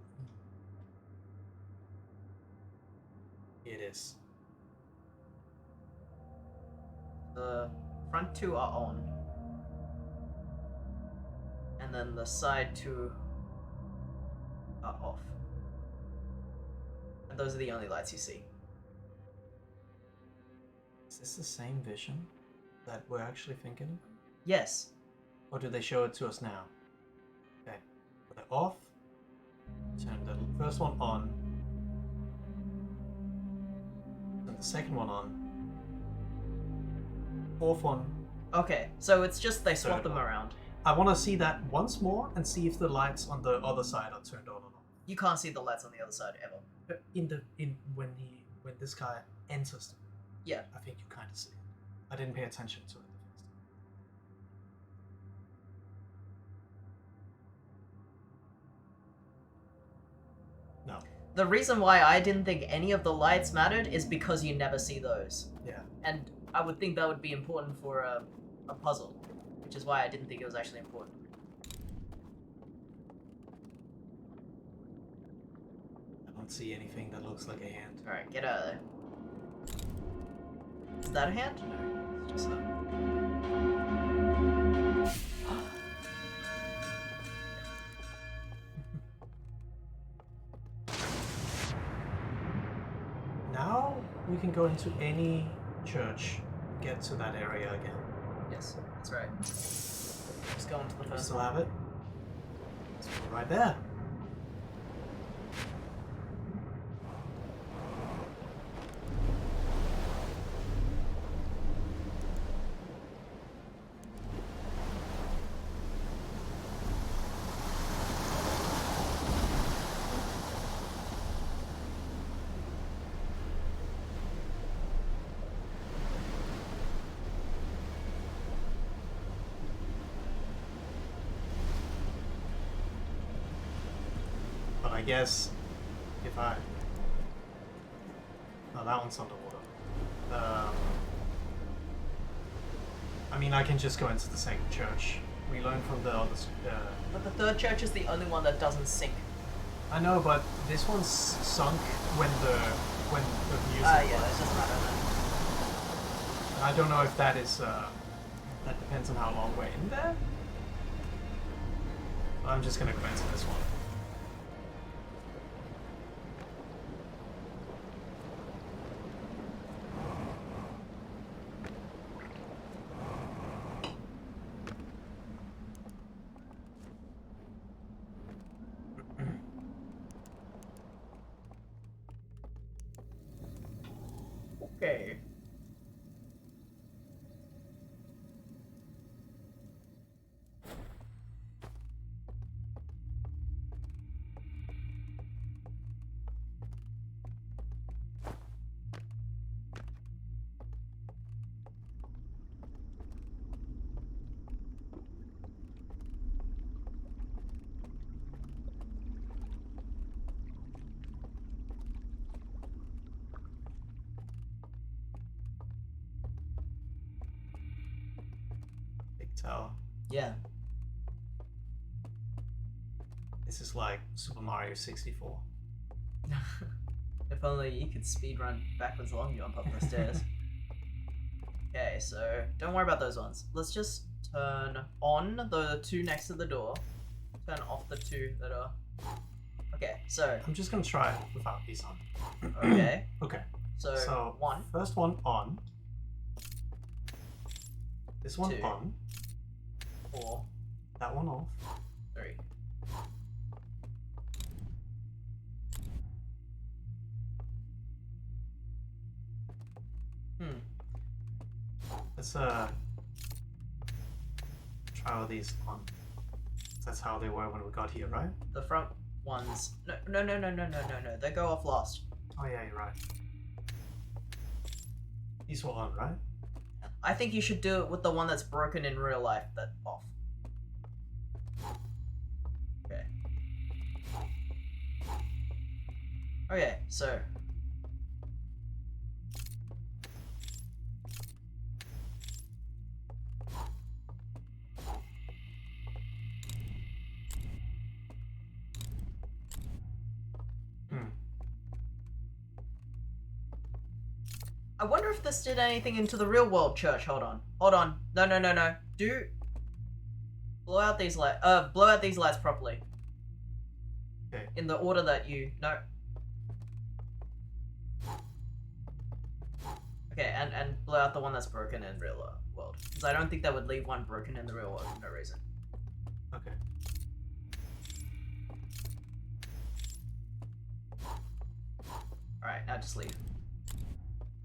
It is. The front two are on. And then the side two are off. And those are the only lights you see. Is this the same vision that we're actually thinking of? Yes. Or do they show it to us now? Okay. Put it off. Turn the first one on. Turn the second one on. Fourth one. Okay, so it's just they swap Third them one. around. I want to see that once more and see if the lights on the other side are turned on or not. You can't see the lights on the other side ever. But when this guy enters them, Yeah. I think you kind of see it. I didn't pay attention to it the first time. No. The reason why I didn't think any of the lights mattered is because you never see those. Yeah. And I would think that would be important for a puzzle, which is why I didn't think it was actually important. I don't see anything that looks like a hand. Alright, get out of there. Is that a hand? No, it's just a... Now we can go into any church, get to that area again. Yes, that's right. Just go into the We first still one. have it. It's right there. But I guess if I... No, that one's underwater. I mean, I can just go into the second church. We learned from the others. But the third church is the only one that doesn't sink. I know, but this one's sunk when the music. Yeah, was. that doesn't matter then. I don't know if that is. That depends on how long we're in there. I'm just gonna go into this one. Okay. Big tower. Yeah. This is like Super Mario 64. If only you could speedrun backwards long jump up the stairs. Okay, so don't worry about those ones. Let's just turn on the two next to the door. Turn off the two that are... Okay, so... I'm just gonna try without these on. Okay. Okay. So, So one, first one on. This one Two. on. 4, That one off. 3. Let's try all these on. That's how they were when we got here, right? The front ones. No. They go off last. Oh yeah, you're right. These were on, right? I think you should do it with the one that's broken in real life. That off. Okay. Okay, so. I wonder if this did anything into the real world church. Hold on. No. Blow out these lights properly. Okay. In the order that you... No. Okay, and blow out the one that's broken in real world. Because I don't think that would leave one broken in the real world for no reason. Okay. Alright, now just leave.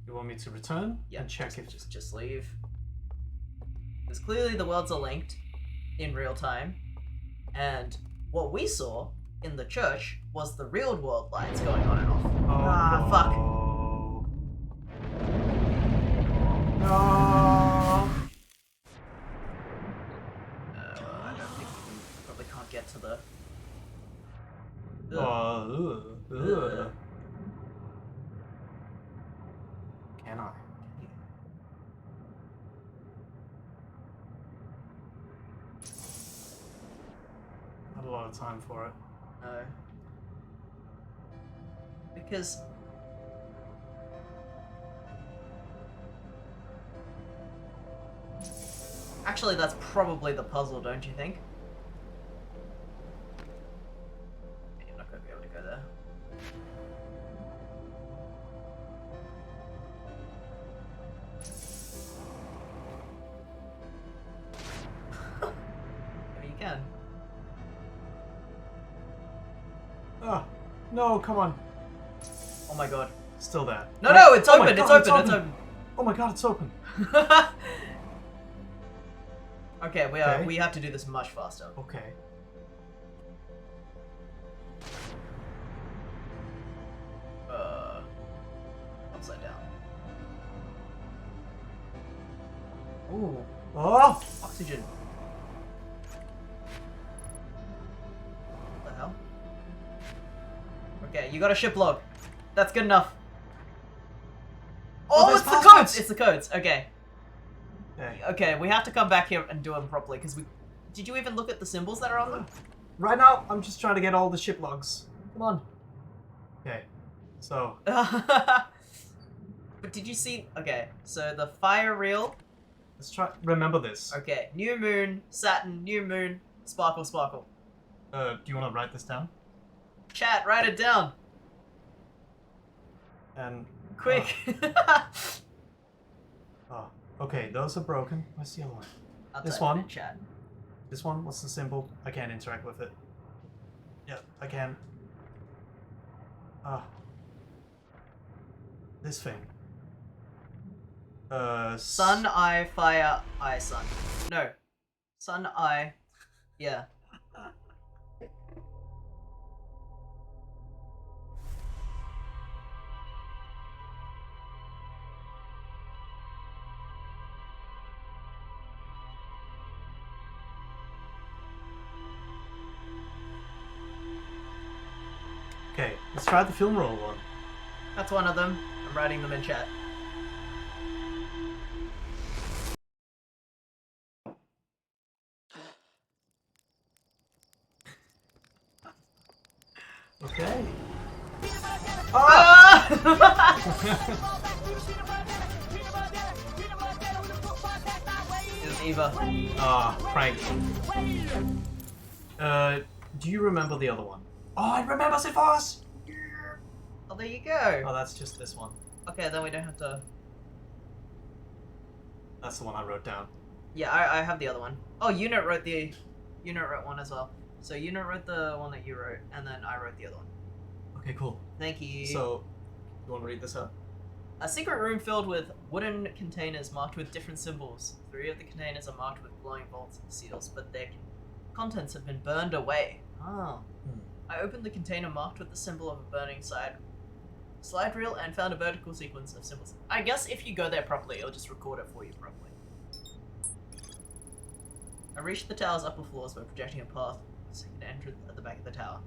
You want me to return? Yeah, And check if... just leave. Because clearly the worlds are linked in real time. And what we saw in the church was the real world lights going on and off. Oh, Fuck. No. I don't think we probably can't get to the... Ugh. Can I? Not a lot of time for it. No. Because... Actually, that's probably the puzzle, don't you think? You're not going to be able to go there. Maybe you can. Ah, no, come on. Oh my god. Still there. No, no, it's Oh my open, God, it's open. Oh my god, it's open. Okay, Okay. we have to do this much faster. Okay. Upside down. Ooh, Oh! oxygen. What the hell? Okay, you got a ship log. That's good enough. Oh, there's it's the passwords! codes! It's the codes. Okay. Okay. Okay, we have to come back here and do them properly because we. Did you even look at the symbols that are on them? Right now, I'm just trying to get all the ship logs. Come on. Okay. So, But did you see? Okay, so the fire reel. let's try. Remember this. Okay, new moon, Saturn, new moon, sparkle, sparkle. Do you want to write this down? Chat, write it down, And quick. oh, okay. Those are broken. Where's the other one? I'll This type it one? in chat. This one. What's the symbol? I can't interact with it. Yeah, I can. Ah. This thing. Sun, eye, fire, eye, sun. No, sun, eye. Yeah. Okay, let's try the film roll one. That's one of them. I'm writing them in chat. Okay. Ah! It's Eva. Ah, Frank. Do you remember the other one? Oh, I remember it was! Oh, there you go. Oh, that's just this one. Okay, then we don't have to. That's the one I wrote down. Yeah, I have the other one. Oh, Unit wrote one as well. So Unit wrote the one that you wrote, and then I wrote the other one. Okay, cool. Thank you. So, you want to read this out? A secret room filled with wooden containers marked with different symbols. 3 of the containers are marked with glowing bolts and seals, but they're contents have been burned away. Oh. Hmm. I opened the container marked with the symbol of a burning slide reel and found a vertical sequence of symbols. I guess if you go there properly, it'll just record it for you properly. I reached the tower's upper floors by projecting a path. Second entrance at the back of the tower.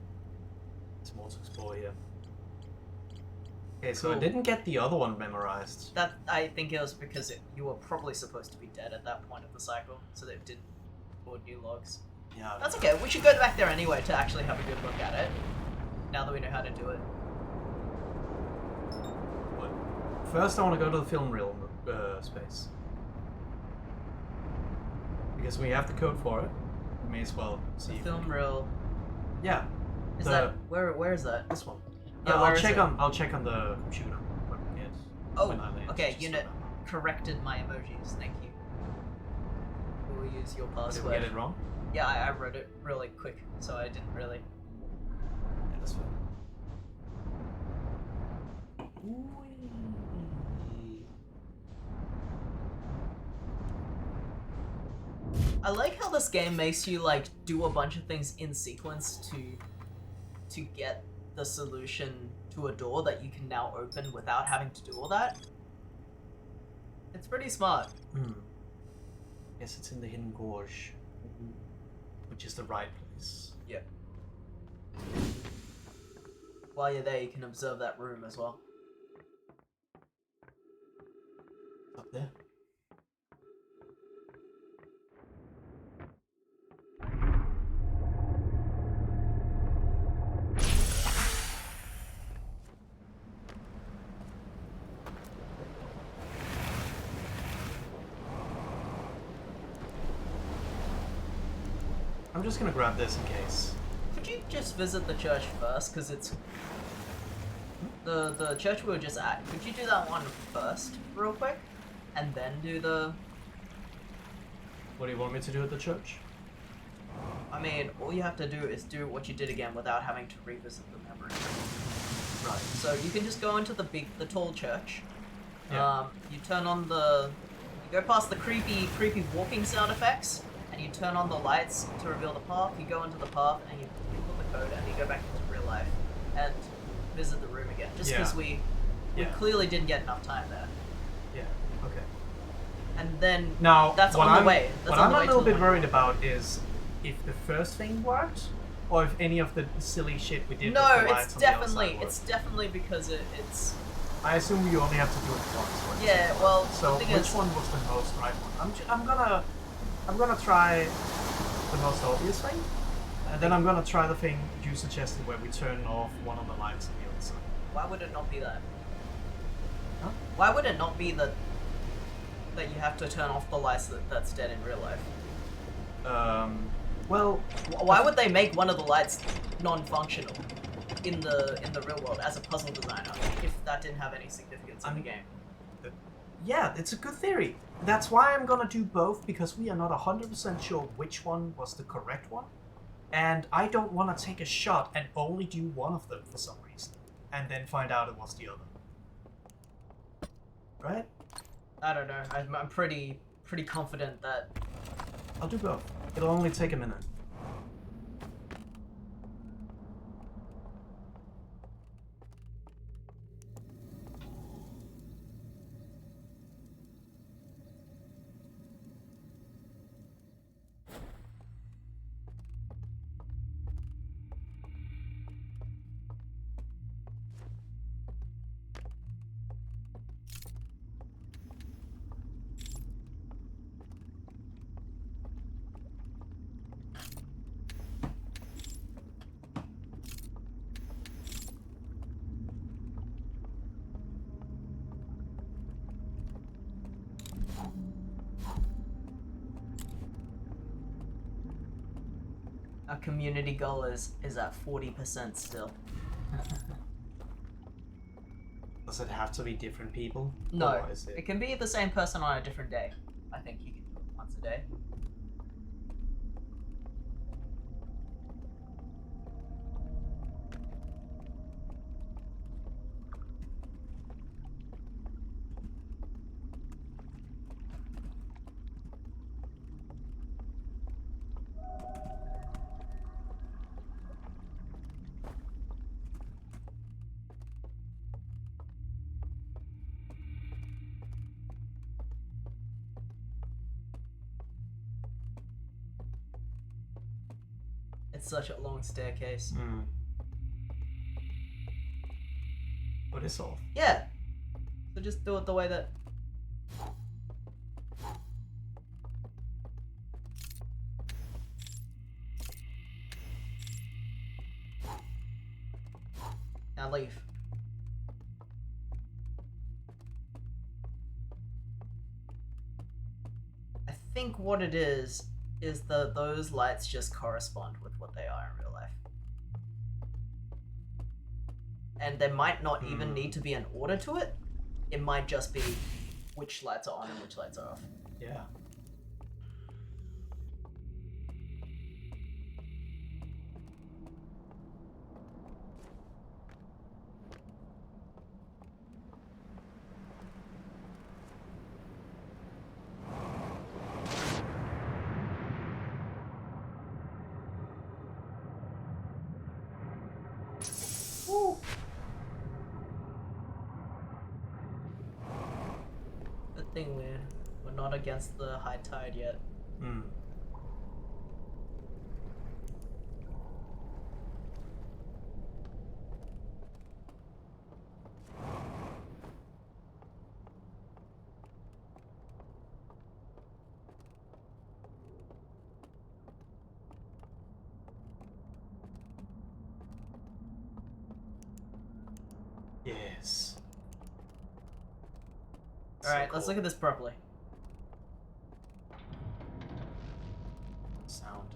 There's more to explore here. Okay, so I Cool. didn't get the other one memorized. That I think it was because you were probably supposed to be dead at that point of the cycle, so they didn't record new logs. Yeah. That's okay. We should go back there anyway to actually have a good look at it. Now that we know how to do it. But first, I want to go to the film reel space. Because we have the code for it. We may as well see. The if film we can- reel. Yeah. Is The- that where is that? This one. Yeah, where I'll is check it? on the computer when we get. Oh, when I land, okay. just Unit so that- corrected my emojis. Thank you. We will use your Did we password. get it wrong? Yeah, I wrote it really quick, so I didn't really. Yeah, that's fine. I like how this game makes you like do a bunch of things in sequence to get the solution to a door that you can now open without having to do all that. It's pretty smart. Hmm. Yes, it's in the Hidden Gorge, which is the right place. Yep. While you're there, you can observe that room as well. Up there. I'm just gonna grab this in case. Could you just visit the church first? Because it's... The church we were just at. Could you do that one first, real quick? And then do the... What do you want me to do at the church? I mean, all you have to do is do what you did again without having to revisit the memory. Right. So you can just go into the tall church. Yeah. You turn on the... You go past the creepy walking sound effects, and you turn on the lights to reveal the path. You go into the path, and you put the code, and you go back into real life, and visit the room again. Just because Yeah. we Yeah. clearly didn't get enough time there. Yeah. Okay. And then Now, that's what on the I'm, way. That's what on I'm the a way to little the bit one. worried about is if the first thing worked, or if any of the silly shit we did. No, with the lights it's on the other definitely side worked. it's definitely because it's I assume you only have to do it once. Right? yeah. Well, So the thing which is, one was the most right one? I'm gonna try the most obvious thing, and then I'm gonna try the thing you suggested where we turn off one of the lights on the other side. why would it not be that? Huh? Why would it not be that you have to turn off the lights that's dead in real life? Well, Why would they make one of the lights non-functional in the real world as a puzzle designer if that didn't have any significance in the game? yeah, it's a good theory. That's why I'm gonna do both, because we are not 100% sure which one was the correct one. And I don't want to take a shot and only do one of them for some reason, and then find out it was the other. Right? I don't know. I'm pretty confident that I'll do both. It'll only take a minute. our community goal is at 40% still. Does it have to be different people? No, Or is it can be the same person on a different day. I think you can do it once a day. It's such a long staircase. Hmm. Put this off. Yeah. So just do it the way that. Now leave. I think what it is those lights just correspond with what they are in real life. And there might not even need to be an order to it. It might just be which lights are on and which lights are off. Yeah. Woo. Good thing we're not against the high tide yet. Hmm. Yes. Alright, let's look at this properly. Sound.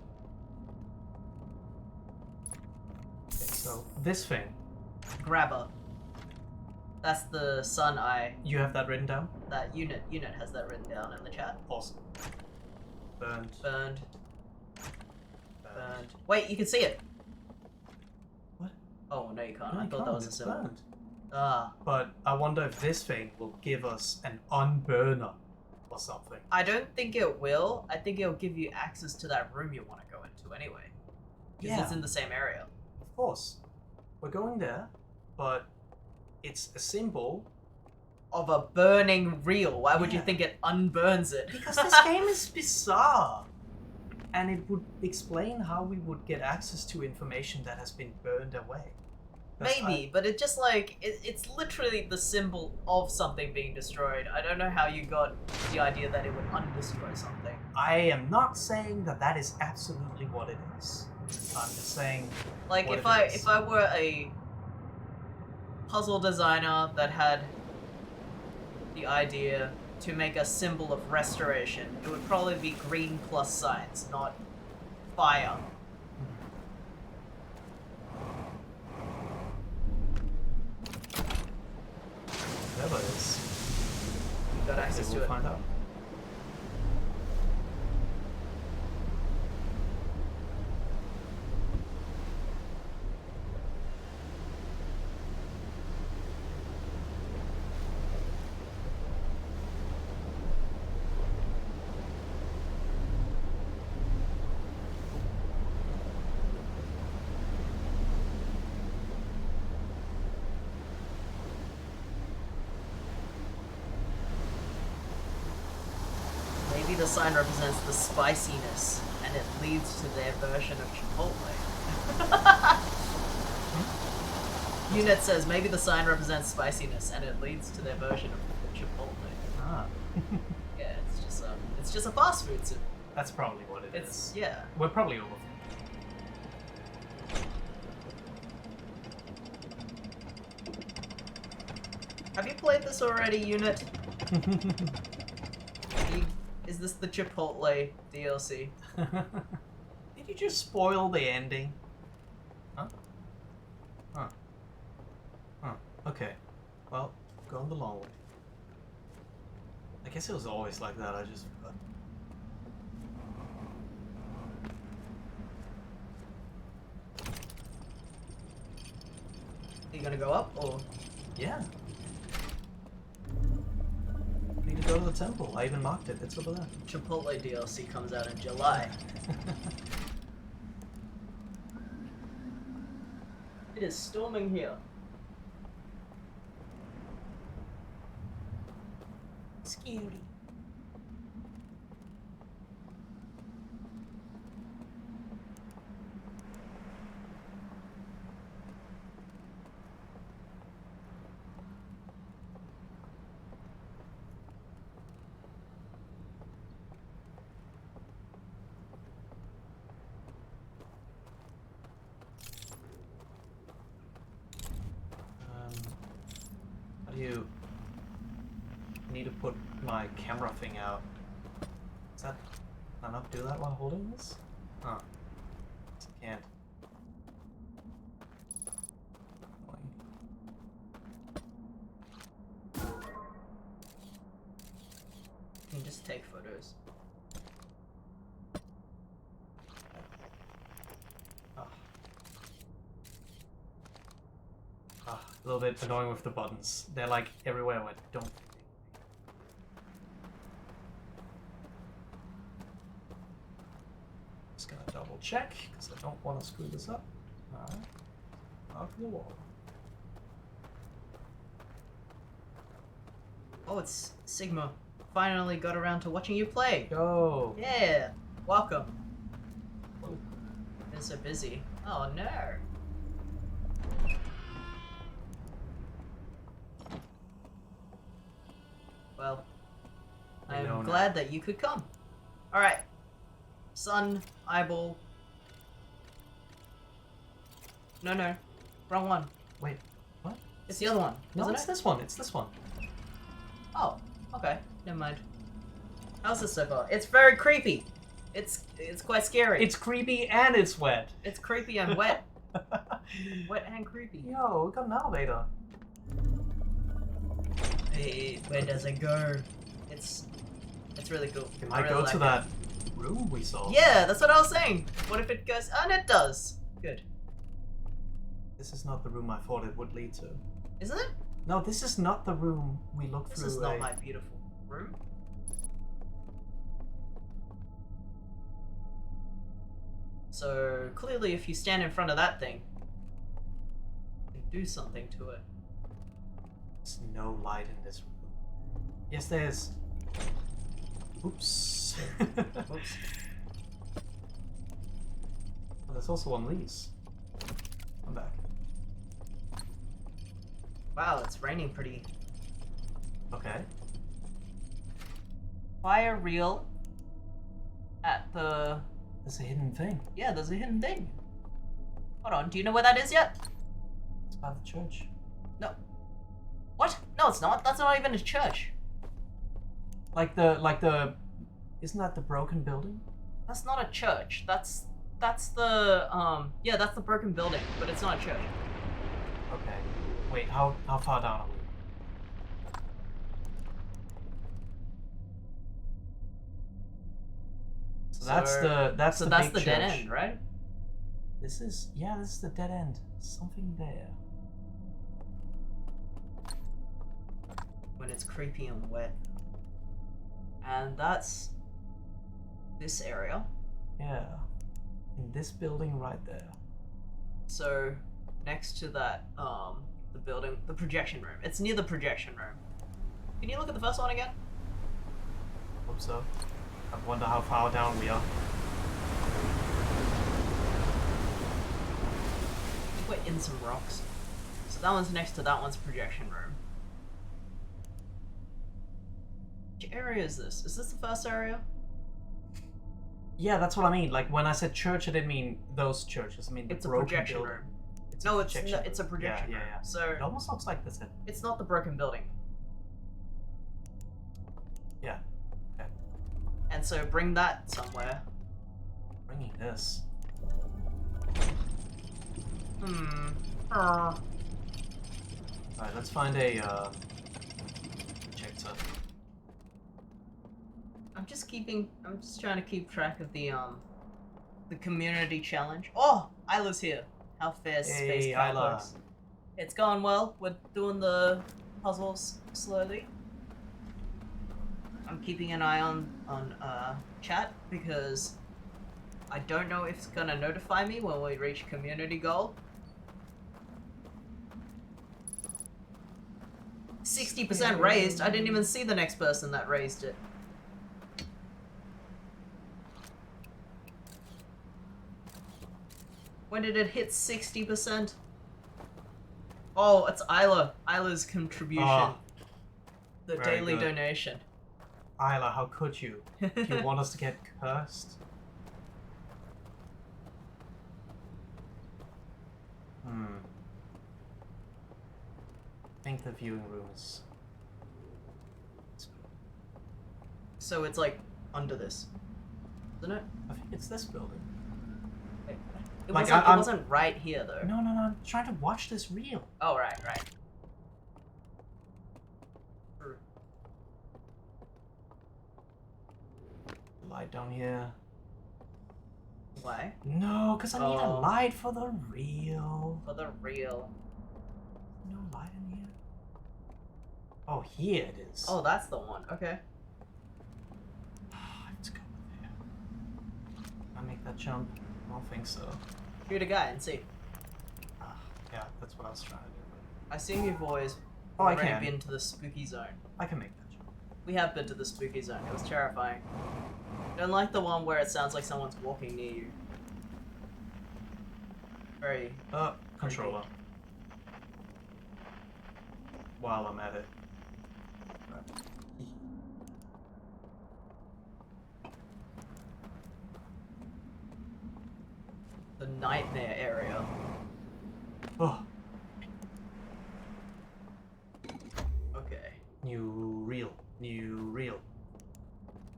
Okay, so this thing, Grabber. That's the sun eye. you have that written down? That unit has that written down in the chat. Awesome. Burned. Burned. Burned. Burned. Wait, you can see it. What? Oh no, you can't. No, I you thought that can't, was a it's symbol. burned. Ah, But I wonder if this thing will give us an unburner or something. I don't think it will. I think it'll give you access to that room you want to go into anyway. Because it's in the same area. Of course. We're going there, but it's a symbol. Of a burning reel. Why would you Yeah. think it unburns it? Because this game is bizarre. And it would explain how we would get access to information that has been burned away. 'Cause Maybe, but it just like it's literally the symbol of something being destroyed. I don't know how you got the idea that it would undestroy something. I am not saying that that is absolutely what it is. I'm just saying, Like What if it is. I were a puzzle designer that had the idea to make a symbol of restoration, it would probably be green plus signs, not fire. whatever it is, You got access we'll to it. find out. Maybe the sign represents the spiciness, and it leads to their version of Chipotle. Unit says maybe the sign represents spiciness, and it leads to their version of Chipotle. Ah. Yeah, it's just a fast food symbol. That's probably what it is. It's yeah. We're probably over. Have you played this already, Unit? Is this the Chipotle DLC? Did you just spoil the ending? Huh? Huh. Huh. Okay. Well, going the long way. I guess it was always like that, I just forgot. Are you gonna go up or? Yeah. Need to go to the temple. I even marked it. It's over there. Chipotle DLC comes out in July. It is storming here. Scary. do you... I need to put my camera thing out. Is that... Can I not do that while holding this? Huh. I can't. You can just take photos. A little bit annoying with the buttons. They're like everywhere where I don't... Just gonna double check, because I don't want to screw this up. Alright. Off the wall. Oh, it's Sigma. Finally got around to watching you play. Go! Yeah, welcome. Oh. Been so busy. Oh no. Well, I know I'm now. glad that you could come. Alright. Sun, eyeball. No. Wrong one. Wait, what? It's the other one, No, isn't it's it? this one. It's this one. Oh, okay. Never mind. How's this so far? It's very creepy. It's quite scary. It's creepy and it's wet. It's creepy and wet. Wet and creepy. Yo, we got an elevator. Hey, where does it go? It's really cool. Can I I really go like to it. that room we saw? Yeah, that's what I was saying. What if it goes? And it does. Good. This is not the room I thought it would lead to. Isn't it? No, this is not the room we looked This through. is not my beautiful room. So clearly, if you stand in front of that thing, you can do something to it. There's no light in this room. Yes, there is. Oops. Oops. Oh, there's also one of these. I'm back. Wow, it's raining pretty. Okay. Fire real at the... There's a hidden thing. Yeah, there's a hidden thing. Hold on, do you know where that is yet? It's by the church. No. What? No, it's not. That's not even a church. Like the... Isn't that the broken building? That's not a church. That's the, yeah, that's the broken building, but it's not a church. Okay. Wait, how far down are we? So that's the that's big the dead church. end, right? This is the dead end. Something there. When it's creepy and wet. And that's this area. Yeah. In this building right there. So next to that, the building, the projection room. It's near the projection room. Can you look at the first one again? Hope so. I wonder how far down we are. I think we're in some rocks. So that one's next to that one's projection room. Which area is this? Is this the first area? Yeah, that's what I mean. Like when I said church, I didn't mean those churches. I mean the It's a broken projection building. room. It's No, a it's projection a room. projection Yeah, room. yeah, yeah. So It almost looks like this. it's not the broken building. Yeah. Okay. And so bring that somewhere. Bringing this. Hmm. Alright, let's find a projector. I'm just trying to keep track of the community challenge. Oh, Isla's here. How fast Hey, space cat Isla. works. It's going well. We're doing the puzzles slowly. I'm keeping an eye on chat because I don't know if it's gonna notify me when we reach community goal. 60% raised. I didn't even see the next person that raised it. When did it hit 60%? Oh, it's Isla. Isla's contribution. Oh, the very daily good. donation. Isla, how could you? You want us to get cursed? think the viewing room is. So it's like under this, isn't it? I think it's this building. It Like, wasn't. I'm- It wasn't right here though. No, I'm trying to watch this reel. Oh right. True. Light down here. Why? No, because I need a Oh. light for the reel. For the real. No light in here. Oh, here it is. Oh, that's the one. Okay. Let's go there. Can I make that jump? I don't think so. Shoot a guy and see. Yeah, that's what I was trying to do. I assume you've always Oh, I already can. been to the spooky zone. I can make that jump. We have been to the spooky zone. It was terrifying. Don't like the one where it sounds like someone's walking near you. Very. Controller. While I'm at it. The nightmare area. Oh, Okay. new reel.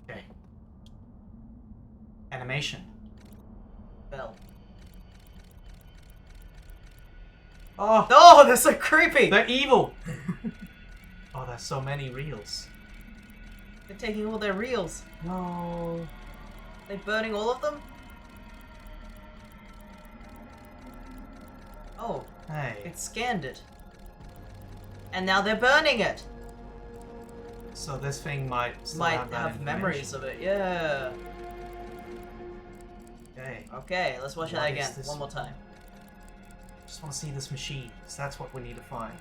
Okay. Animation. Bell. Oh, Oh, they're so creepy! they're evil. Oh, there's so many reels. They're taking all their reels. No. They're burning all of them? Oh, Hey. it scanned it. And now they're burning it! So this thing might still Might have, that have memories information. of it, yeah. Okay. Okay, let's watch What that is again. this? One more time. Just want to see this machine, 'cause that's what we need to find.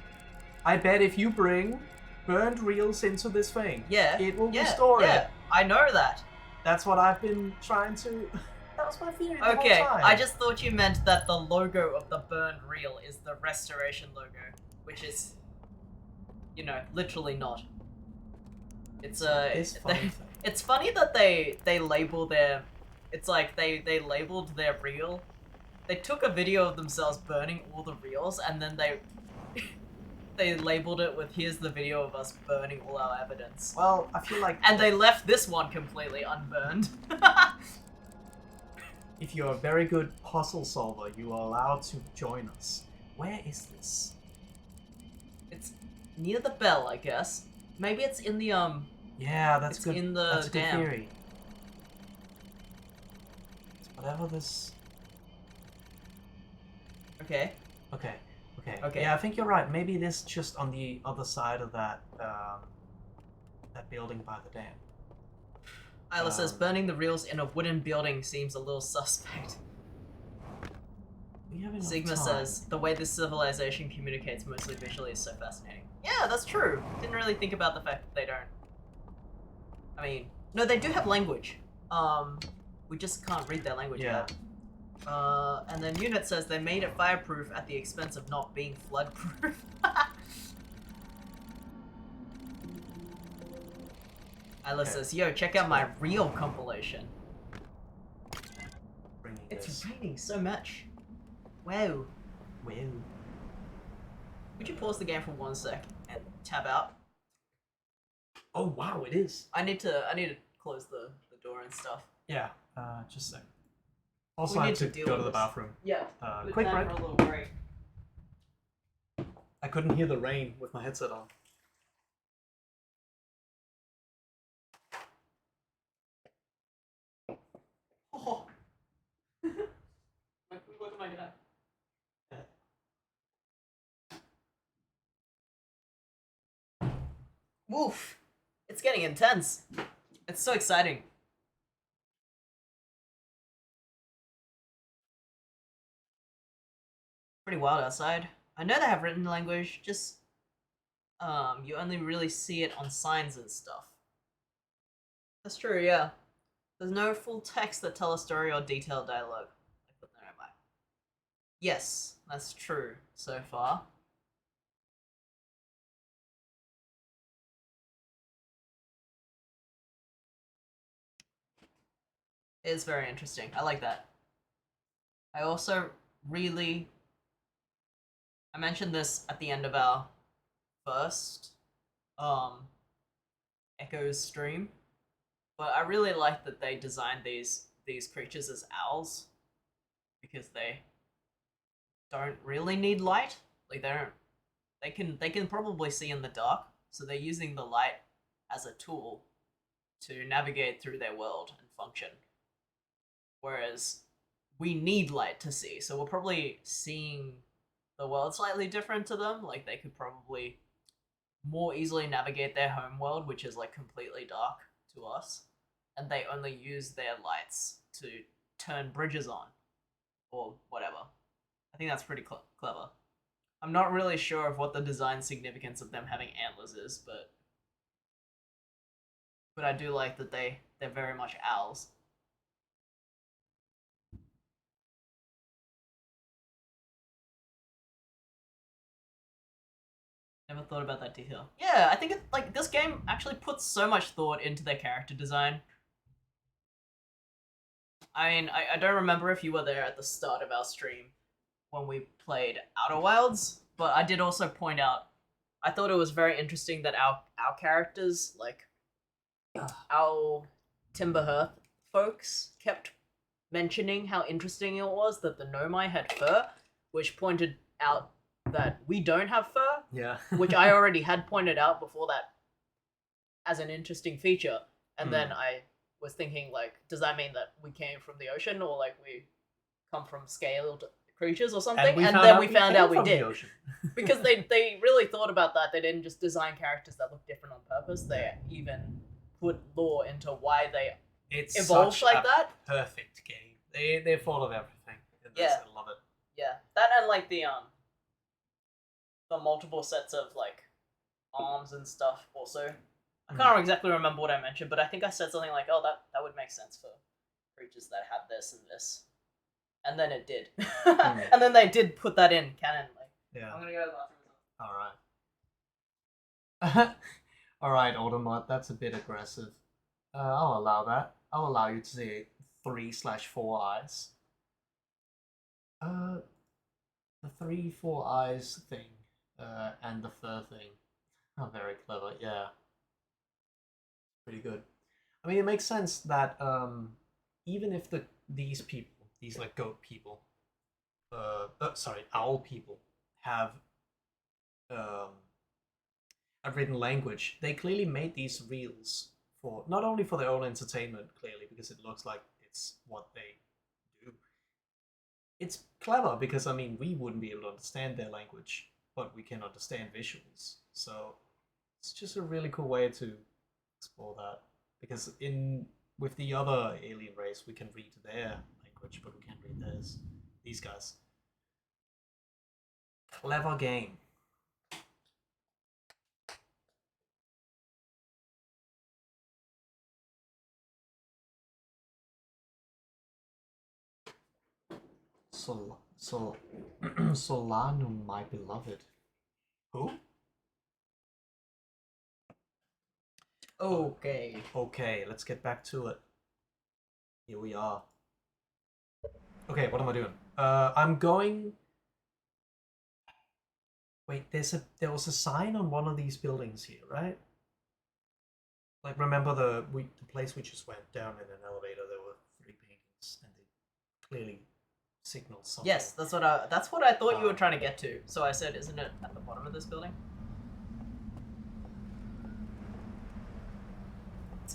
I bet if you bring burned reels into this thing, Yeah. it will yeah, restore yeah. it. I know that. That's what I've been trying to. That was my theory. The Okay, whole time. I just thought you meant that the logo of the burned reel is the restoration logo, which is, you know, literally not. It's This funny thing. it's funny that they label their, it's like they labeled their reel. They took a video of themselves burning all the reels and then they they labeled it with here's the video of us burning all our evidence. Well, I feel like And they left this one completely unburned. if you're a very good puzzle solver, you are allowed to join us. Where is this? It's near the bell, I guess. Maybe it's in the Yeah, that's It's good. in the that's a good dam. theory. Whatever this. Okay. Okay. Okay. Yeah, I think you're right. Maybe this just on the other side of that that building by the dam. Isla says burning the reels in a wooden building seems a little suspect. We have enough Sigma time. says the way this civilization communicates mostly visually is so fascinating. Yeah, that's true. Didn't really think about the fact that they don't. I mean, no, they do have language. We just can't read their language Yeah. yet. And then Unit says they made it fireproof at the expense of not being floodproof. Isla Okay. says, yo, check out my real compilation. Bringing It's this. raining so much. Wow. Well. Would you pause the game for 1 sec and tab out? Oh wow, it is. I need to close the door and stuff. Yeah. Just a second. Also, We I need have to to deal go to with the this. bathroom. Yeah. Quick break. For a little break. I couldn't hear the rain with my headset on. Oh. What am I gonna? Woof! It's getting intense. It's so exciting. Pretty wild outside. I know they have written language, just you only really see it on signs and stuff. That's true, yeah. There's no full text that tell a story or detailed dialogue. I put that in my. Yes, that's true so far. It is very interesting. I like that. I also really. I mentioned this at the end of our first Echoes stream, but I really like that they designed these creatures as owls because they don't really need light. Like they can probably see in the dark, so they're using the light as a tool to navigate through their world and function. Whereas we need light to see, so we're probably seeing the world slightly different to them. Like they could probably more easily navigate their home world, which is like completely dark to us, and they only use their lights to turn bridges on or whatever. I think that's pretty clever. I'm not really sure of what the design significance of them having antlers is, but I do like that they're very much owls. Never thought about that detail. Yeah, I think it, like this game actually puts so much thought into their character design. I mean, I don't remember if you were there at the start of our stream when we played Outer Wilds, but I did also point out I thought it was very interesting that our characters, like our Timberhearth folks, kept mentioning how interesting it was that the Nomai had fur, which pointed out that we don't have fur, Yeah. which I already had pointed out before that as an interesting feature. And then I was thinking, like, does that mean that we came from the ocean, or like we come from scaled creatures or something? And then we found out we did. Because they really thought about that. They didn't just design characters that look different on purpose. They even put lore into why they evolved like that. Perfect game. They thought of everything. Yeah. I love it. Yeah, that and like the multiple sets of like arms and stuff. Also, I can't exactly remember what I mentioned, but I think I said something like, "Oh, that would make sense for creatures that have this and this," and then it did, and then they did put that in canon. Like, Yeah. I'm gonna go to the bathroom. All right. All right, Automat. That's a bit aggressive. I'll allow that. I'll allow you to say 3/4 eyes. The 3/4 eyes thing, and the fur thing are very clever. Yeah, pretty good. I mean, it makes sense that even if these people, these like goat people, owl people, have a written language, they clearly made these reels for not only for their own entertainment, clearly because it looks like it's what they do. It's clever because I mean we wouldn't be able to understand their language, but we can understand visuals. So it's just a really cool way to explore that. Because with the other alien race, we can read their language, but we can't read theirs. These guys. Clever game. Solanum, my beloved. Who? Okay. Okay, let's get back to it. Here we are. Okay, what am I doing? I'm going. Wait, there was a sign on one of these buildings here, right? Like, remember the place we just went down in an elevator? There were 3 paintings, and they clearly signaled something. Yes, that's what I thought you were trying to get to. So I said, isn't it at the bottom of this building?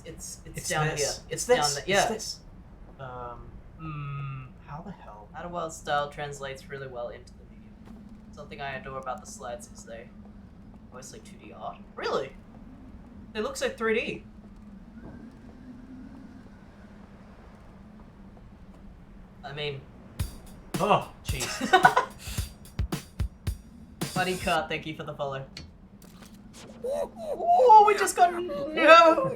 It's down this. here. It's down this. there. Yeah. It's this. How the hell? Outer Wilds style translates really well into the medium. Something I adore about the slides is they mostly 2D art. Really? They look so 3D. I mean... Oh, jeez. Buddy Cart, thank you for the follow. Oh, we just got... No!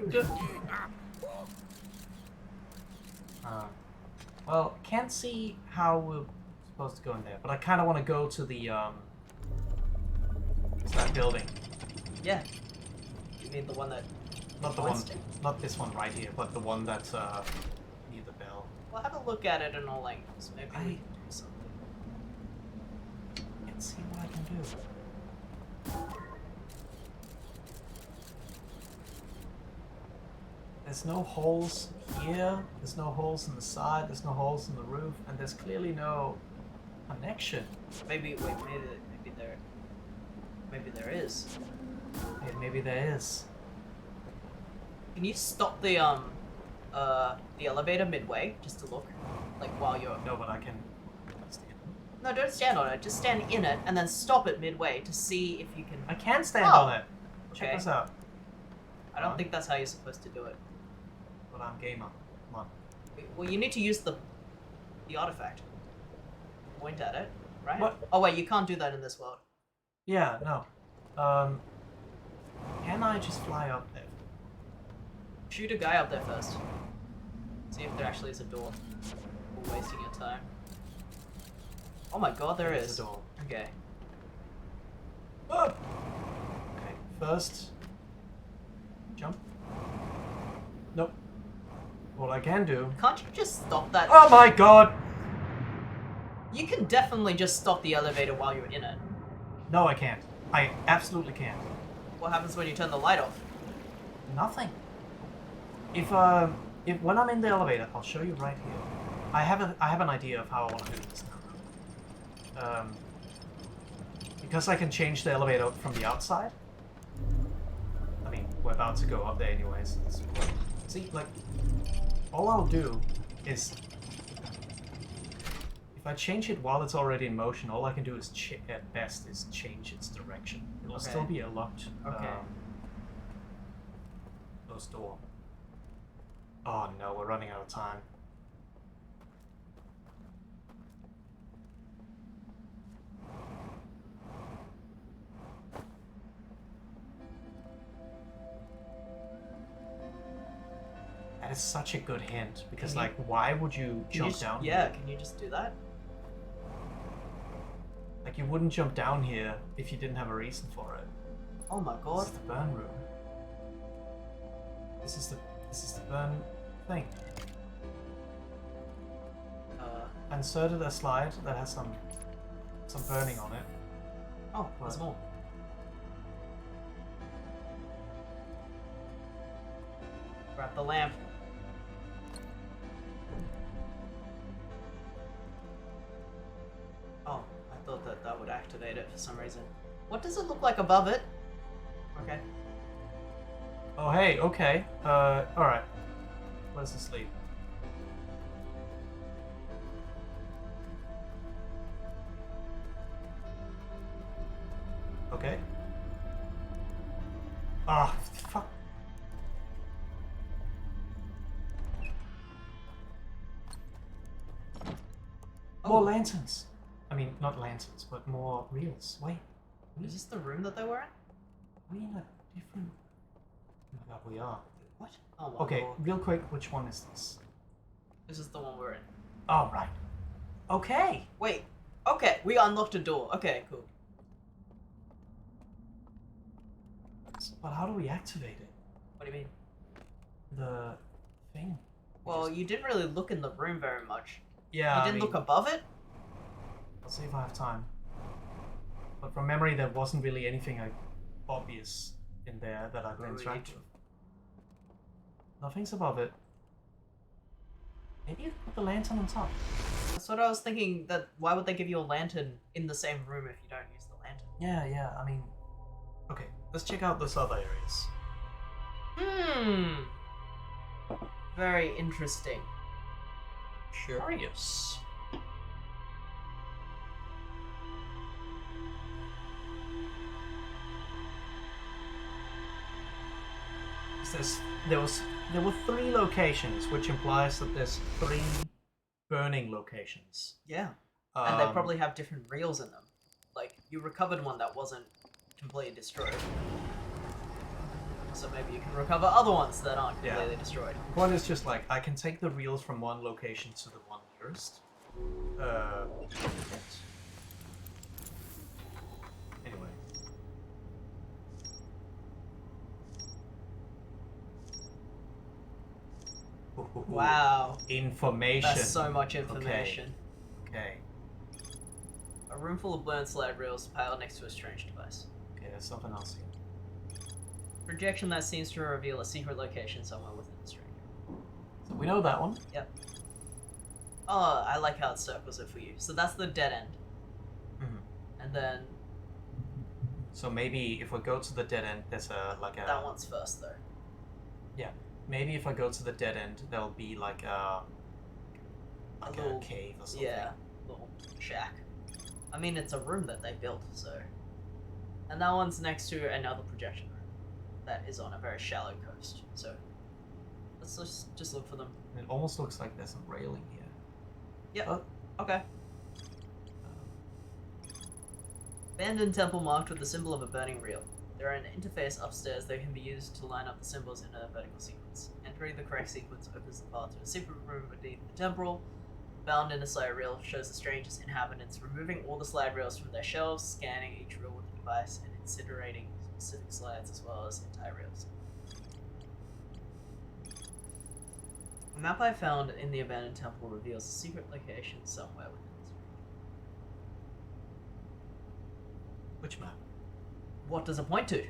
Well, can't see how we're supposed to go in there, but I kind of want to go to the, it's that building. Yeah. You mean the one that... Not the one, not this one right here, but the one that's, near the bell. We'll have a look at it in all angles. Maybe we can do something. Can't see what I can do. There's no holes here. There's no holes in the side. There's no holes in the roof, and there's clearly no connection. Maybe there is. Maybe there is. Can you stop the elevator midway just to look, like while you're? No, but I can stand. No, don't stand on it. Just stand in it and then stop it midway to see if you can. I can stand Oh, on it. Check okay. this out. I don't think that's how you're supposed to do it. But I'm gamer. Come on. Well, you need to use the artifact. Point at it, right? What? Oh wait, you can't do that in this world. Yeah, no. Can I just fly up there? Shoot a guy up there first. See if there actually is a door. We're wasting your time. Oh my god, there There's is. a door. Okay. Oh! Okay, first... Jump. Nope. What I can do... Can't you just stop that? Oh my god! You can definitely just stop the elevator while you're in it. No, I can't. I absolutely can't. What happens when you turn the light off? Nothing. If when I'm in the elevator, I'll show you right here. I have an idea of how I want to do this now. Because I can change the elevator from the outside. I mean, we're about to go up there anyways. See, like, all I'll do is if I change it while it's already in motion, all I can do is at best is change its direction. It'll Okay. still be a locked Okay. closed door. Oh no, we're running out of time. That is such a good hint because, Can you- like, why would you Can you jump just- down? Yeah, can you just do that? Like, you wouldn't jump down here if you didn't have a reason for it. Oh my This god. is the burn room. This is the burn thing. I inserted a slide that has some burning on it. Oh, there's more. Grab the lamp. Oh, I thought that would activate it for some reason. What does it look like above it? Okay. Oh hey, okay. Alright. Where's the sleep? Okay. Ah, fuck. More lanterns. I mean, not lanterns, but more reels. Wait, Is this the room that they were in? we in a different... Oh my god, we are. What? Oh my Okay, lord. real quick, which one is this? This is the one we're in. Oh, right. Okay. Wait. Okay, we unlocked a door. Okay, cool. But how do we activate it? What do you mean? The thing. Well, you didn't really look in the room very much. Yeah, You I didn't mean, look above it? I'll see if I have time. But from memory, there wasn't really anything obvious in there that I could Wait, interact wait. with. Nothing's above it. Maybe you could put the lantern on top. That's what I was thinking, that why would they give you a lantern in the same room if you don't use the lantern? Yeah, I mean... Okay, let's check out those other areas. Very interesting. Curious. There were 3 locations, which implies that there's 3 burning locations. Yeah. And they Um, probably have different reels in them. Like, you recovered one that wasn't completely destroyed. So maybe you can recover other ones that aren't Yeah. completely destroyed. One is just like, I can take the reels from one location to the one nearest. Anyway. Wow. Information. That's so much information. Okay. A room full of burned slide reels piled next to a strange device. Okay, there's something else here. Projection that seems to reveal a secret location somewhere within the stream. we know that one. Oh, I like how it circles it for you. So that's the dead end. Mhm. And then So maybe if we go to the dead end, there's a that one's first, though. maybe if I go to the dead end, there'll be like a little- cave or something. Yeah, little shack. I mean, it's a room that they built, so. And that one's next to another projection room that is on a very shallow coast. So let's just look for them. And it almost looks like there's some railing here. Yep. Oh. Okay. Abandoned temple marked with the symbol of a burning reel. There are an interface upstairs that can be used to line up the symbols in a vertical sequence. Entering the correct sequence opens the path to a secret room beneath the temple. Bound in a slide reel shows the strangest inhabitants removing all the slide rails from their shelves, scanning each reel with a device, and incinerating specific slides as well as entire reels. A map I found in the abandoned temple reveals a secret location somewhere within this room. Which map? What does it point to?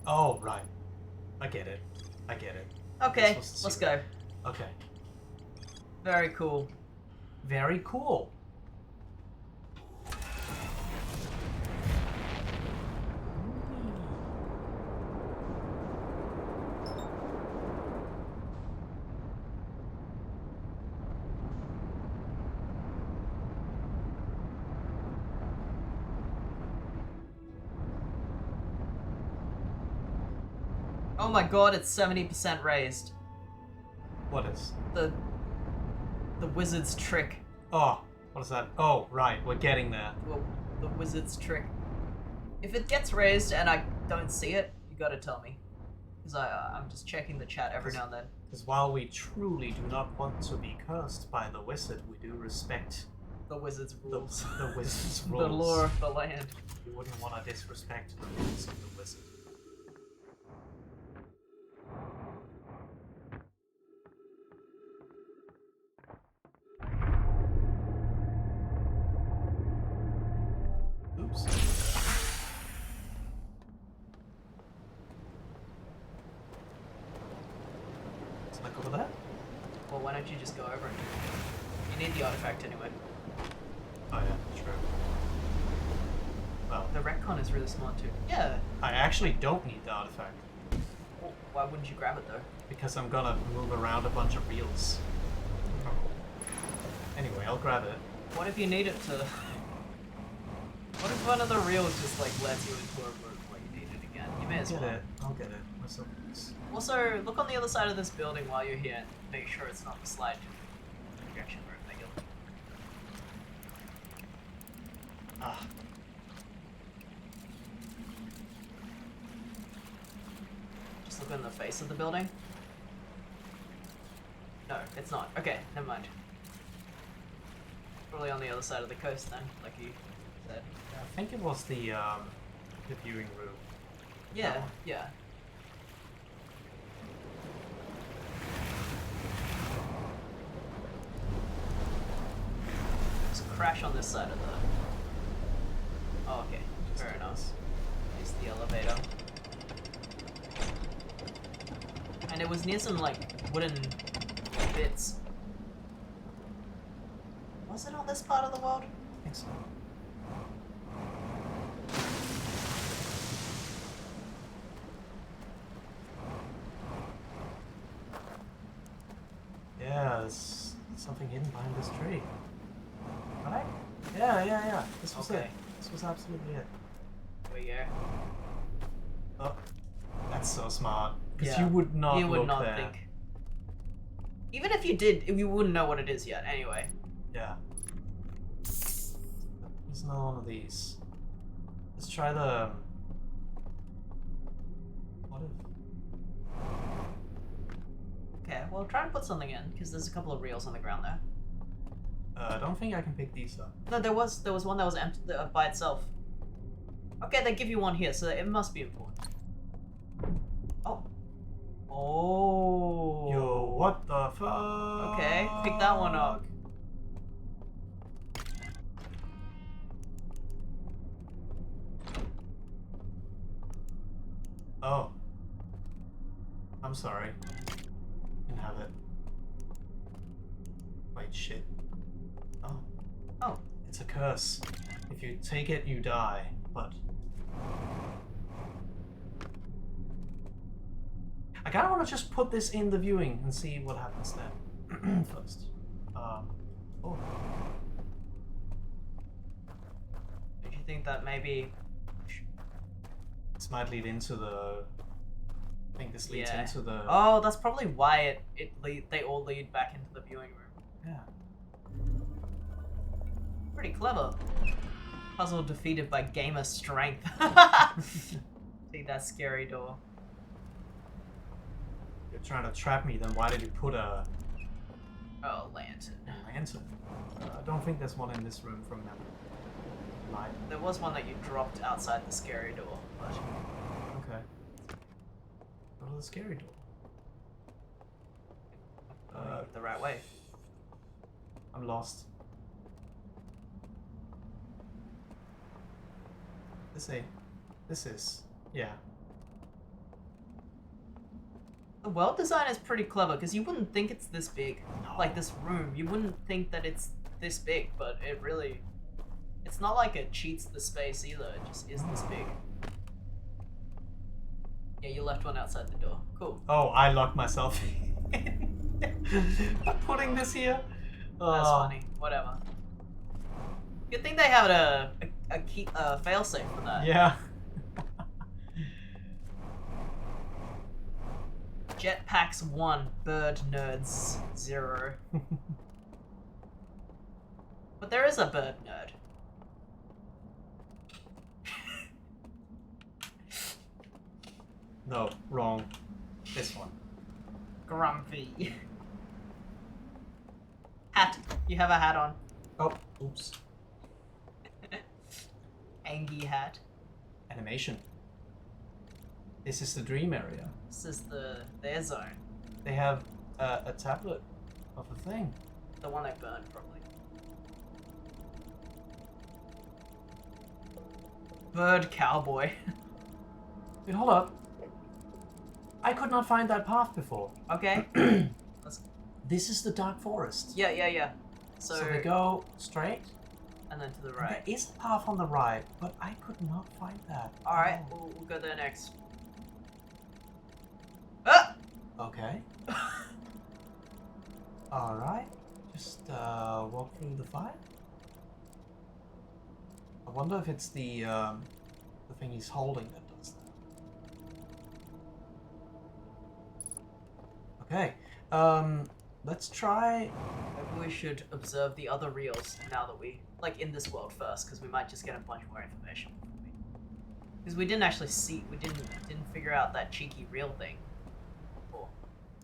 Oh, right. I get it. Okay, This was the let's secret. go. Okay. Very cool. Very cool. Oh my god, it's 70% raised. What is? The wizard's trick. Oh, what is that? Oh, right. We're getting there. Well, the wizard's trick. If it gets raised and I don't see it, you gotta tell me. Because I'm just checking the chat every now and then. Because while we truly do not want to be cursed by the wizard, we do respect The wizard's the, rules. the wizard's rules. The lore of the land. You wouldn't want to disrespect the rules of the wizard. Oops. Let's not go over there. Well, why don't you just go over it? You need the artifact anyway. Oh yeah, true. Well, The retcon is really smart too. Yeah. I actually don't need the artifact Well, why wouldn't you grab it though? because I'm gonna move around a bunch of reels. Anyway, I'll grab it. What if you need it to... What if one of the reels just like lets you into a room where you need it again? You may as Get well. it. I'll get it. What's up? Also, look on the other side of this building while you're here and make sure it's not the slide projection room that you're looking. Ah. Just look in the face of the building. No, it's not. Okay, never mind. Probably on the other side of the coast then, like you said. I think it was the viewing room. Yeah, one. yeah. There's a crash on this side of the... Oh, okay. Fair enough. It's the elevator. And it was near some, like, wooden bits. Was it on this part of the world? I think so. Yeah, there's something hidden behind this tree. Right? Yeah. This was Okay. it. This was absolutely it. Where you Oh, that's so smart. Because Yeah. you would not You would look not there. think. Even if you did, you wouldn't know what it is yet, anyway. Yeah. There's another one of these. Let's try the... What if... Okay, well, try and put something in, because there's a couple of reels on the ground there. I don't think I can pick these up. No, there was one that was empty by itself. Okay, they give you one here, so it must be important. Oh. Oh. Yo, what the fuck? Okay, pick that one up. sorry. You can have it. Wait, shit. Oh. Oh. It's a curse. If you take it, you die. But I kind of want to just put this in the viewing and see what happens then. First. Oh. Did you think that maybe? This might lead into the. I think this leads Yeah. into the. Oh, that's probably why they all lead back into the viewing room. Yeah. Pretty clever. Puzzle defeated by gamer strength. See that scary door. You're trying to trap me, then why did you put a Oh, lantern. lantern? I don't think there's one in this room from memory. Right. There was one that you dropped outside the scary door, but Okay. Go to the scary door. the right way. I'm lost. This is, yeah. The world design is pretty clever because you wouldn't think it's this big. No. Like this room, you wouldn't think that it's this big, but it really. It's not like it cheats the space either. It just is this big. Yeah, you left one outside the door. Cool. Oh, I locked myself in. I'm putting this here. That's funny. Whatever. Good thing they have a key failsafe for that. Yeah. Jetpacks 1, bird nerds 0. But there is a bird nerd. No, wrong. This one. Grumpy. Hat. You have a hat on. Oh, oops. Angie hat. Animation. This is the dream area. This is their zone. They have a tablet of a thing. The one they burned, probably. Bird cowboy. Wait, hold up. I could not find that path before. Okay. This is the dark forest. Yeah. So they go straight. And then to the And right. there is a path on the right, but I could not find that. Alright, Oh. we'll go there next. Ah! Okay. Alright. Just walk through the fire. I wonder if it's the thing he's holding that does that. Okay. Let's try. Maybe we should observe the other reels now that we like in this world first, because we might just get a bunch more information. Because we didn't actually see, we didn't figure out that cheeky reel thing before.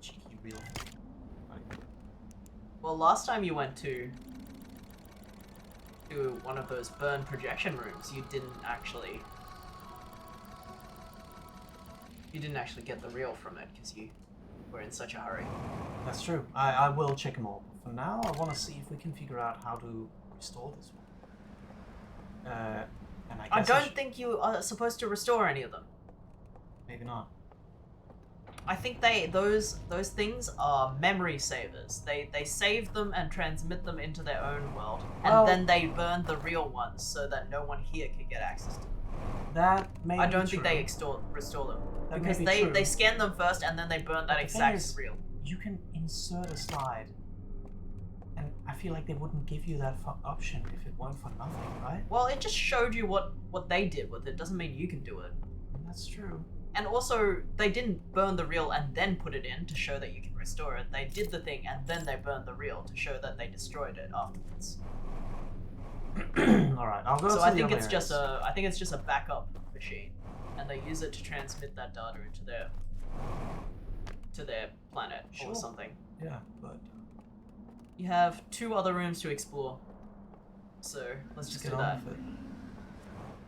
Cheeky reel. Right. Well, last time you went to one of those burn projection rooms, you didn't actually get the reel from it because you were in such a hurry. That's true. I will check them all. For now, I want to see if we can figure out how to restore this one. And I I guess don't think you are supposed to restore any of them. maybe not. I think those things are memory savers. They save them and transmit them into their own world, and Well- then they burn the real ones so that no one here can get access to them. That may I be don't think they true. restore them That may because be they true. scan them first and then they burn that But the thing exact is- reel. You can insert a slide, and I feel like they wouldn't give you that option if it weren't for nothing, right? Well, it just showed you what they did with it. Doesn't mean you can do it. That's true. And also, they didn't burn the reel and then put it in to show that you can restore it. They did the thing and then they burned the reel to show that they destroyed it afterwards. All right, I'll go. So to I the think other it's just areas. I think it's just a backup machine, and they use it to transmit that data into their planet Sure. or something. Yeah, but You have 2 other rooms to explore, so let's just get do on that. with it.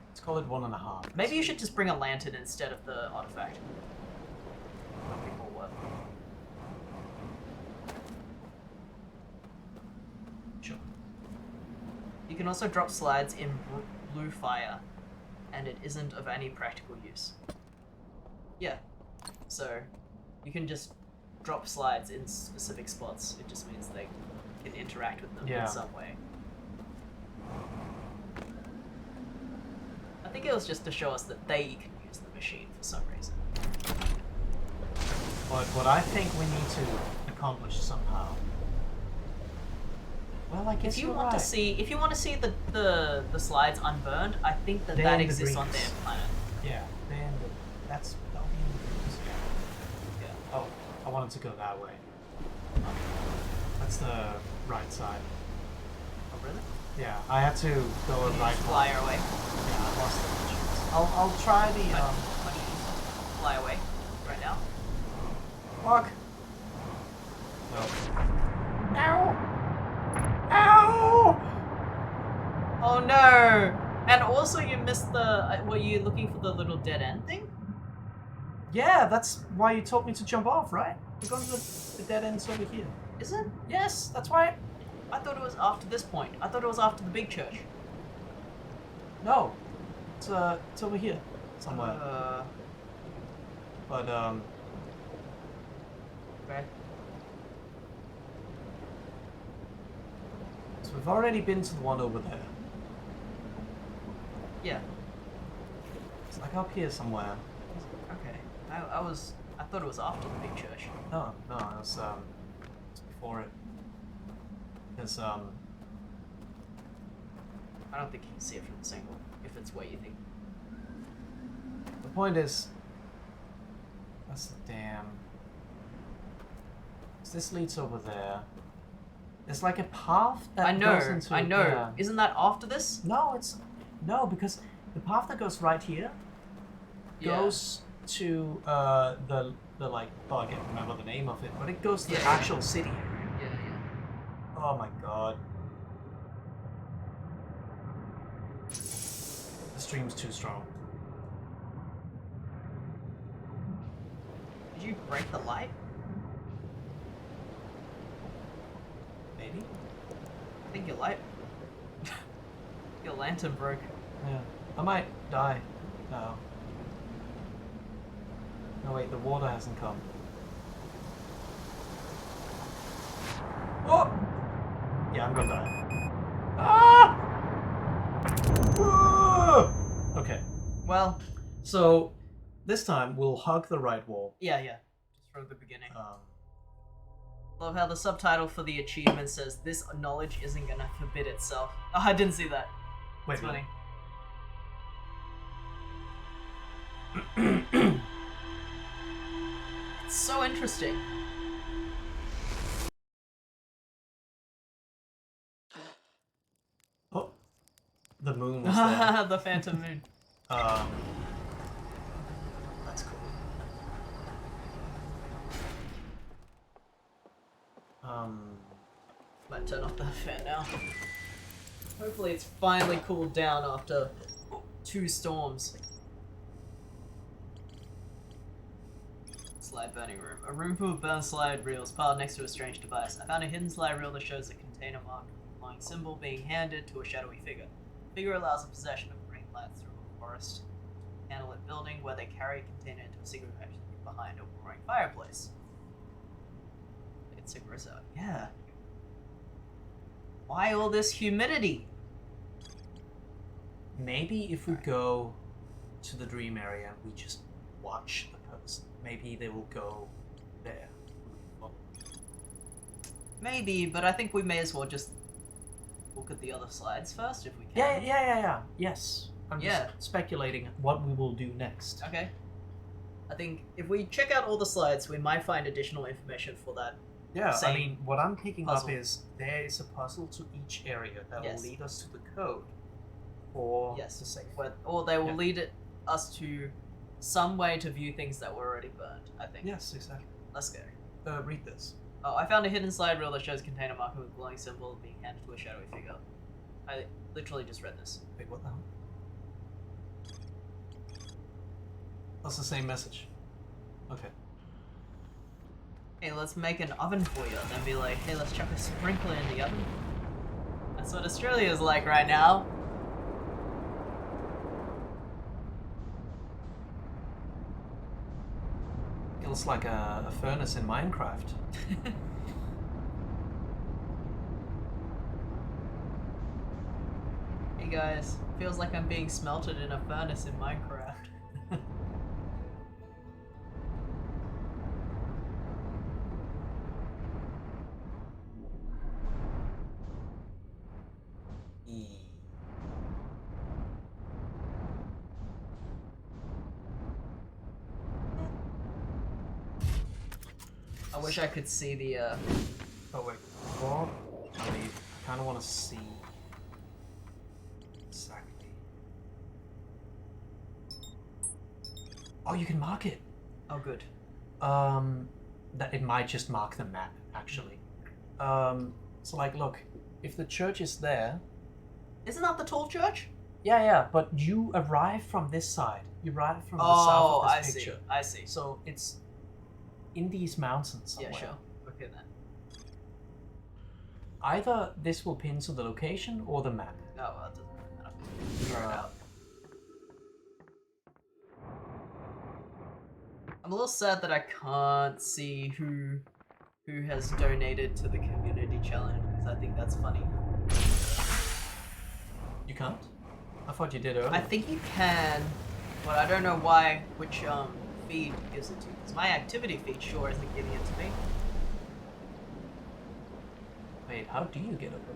Let's call it 1.5. Maybe you should just bring a lantern instead of the artifact. That'll be more worth it. Sure. You can also drop slides in blue fire, and it isn't of any practical use. Yeah, so You can just drop slides in specific spots. It just means they can interact with them Yeah. in some way. I think it was just to show us that they can use the machine for some reason. But what I think we need to accomplish somehow. Well, I guess If you you're want to right. see, the slides unburned, I think that They're that in the exists on dreams. their planet. Yeah, then that'll be in the dreams. Yeah. Oh, I wanted to go that way. That's the right side. Oh really? Yeah, I had to go a right Fly one. away. Yeah, I lost the pictures. I'll try the Fly away. Right now. fuck. No. Ow! Ow! Oh no! And also you missed the. Were you looking for the little dead end thing? Yeah, that's why you told me to jump off, right? Because the dead end's over here. Is it? Yes, that's why. I thought it was after this point. I thought it was after the big church. No, it's over here somewhere. But Okay. so we've already been to the one over there. Yeah. It's like up here somewhere. Okay. I thought it was after the big church. No, it was before it. There's I don't think you can see it from this angle. If it's where you think. the point is. That's the dam. So this leads over there. There's like a path that I know. goes into. I know. Yeah. Isn't that after this? No, because the path that goes right here Yeah. goes to the like I can't remember the name of it, but it goes to the Yeah. actual city area. Yeah. Oh my god. The stream's too strong. Did you break the light? Maybe? I think your light. Your lantern broke. Yeah. I might die now. No wait, the water hasn't come. Oh! Yeah, I'm gonna die. Ah! Ah! Okay. Well, So this time we'll hug the right wall. yeah. Just from the beginning. Um, Love how the subtitle for the achievement says, "This knowledge isn't gonna forbid itself." Oh, I didn't see that. wait, It's funny. It's so interesting. Oh, the moon was there. The Phantom Moon. That's cool. Might turn off the fan now. Hopefully it's finally cooled down after 2 storms. Slide burning room. A room full of burned slide reels piled next to a strange device. I found a hidden slide reel that shows a container marked with a glowing symbol being handed to a shadowy figure. The figure allows the possession of green lights through a forest candlelit building where they carry a container into a cigarette factory behind a roaring fireplace. Get cigarettes out. Yeah. Why all this humidity? Maybe if we go to the dream area, we just watch the person. Maybe they will go there. Maybe, but I think we may as well just look at the other slides first if we can. Yeah. Yes. I'm just Yeah. speculating what we will do next. Okay. I think if we check out all the slides, we might find additional information for that. Yeah, I Same mean, what I'm picking puzzle. up is there is a puzzle to each area that Yes. will lead us to the code for Yes. the safe. Or they will Yeah. lead us to some way to view things that were already burned, I think. Yes, exactly. Let's go. Read this. Oh, I found a hidden slide reel that shows a container marker with a glowing symbol being handed to a shadowy figure. I literally just read this. Wait, what the hell? That's the same message. Okay. Hey, let's make an oven for you. Then be like, hey, let's chuck a sprinkler in the oven. That's what Australia's like right now. feels like a furnace in Minecraft. Hey guys, feels like I'm being smelted in a furnace in Minecraft. I wish I could see the Oh wait, what? I mean, I kind of want to see exactly. Oh, you can mark it. Oh good. That it might just mark the map actually. So like, look, if the church is there. Isn't that the tall church? Yeah, but you arrive from this side. You arrive from the Oh, south of I this see. picture. I see. So it's in these mountains somewhere. Yeah, sure. Okay then. Either this will pin to the location or the map. Oh, well, that doesn't really matter. Figure it out. I'm a little sad that I can't see who has donated to the community challenge because I think that's funny. You can't? I thought you did earlier. I think you can, but I don't know which feed gives it to you. Because my activity feed sure isn't giving it to me. Wait, how do you get over there?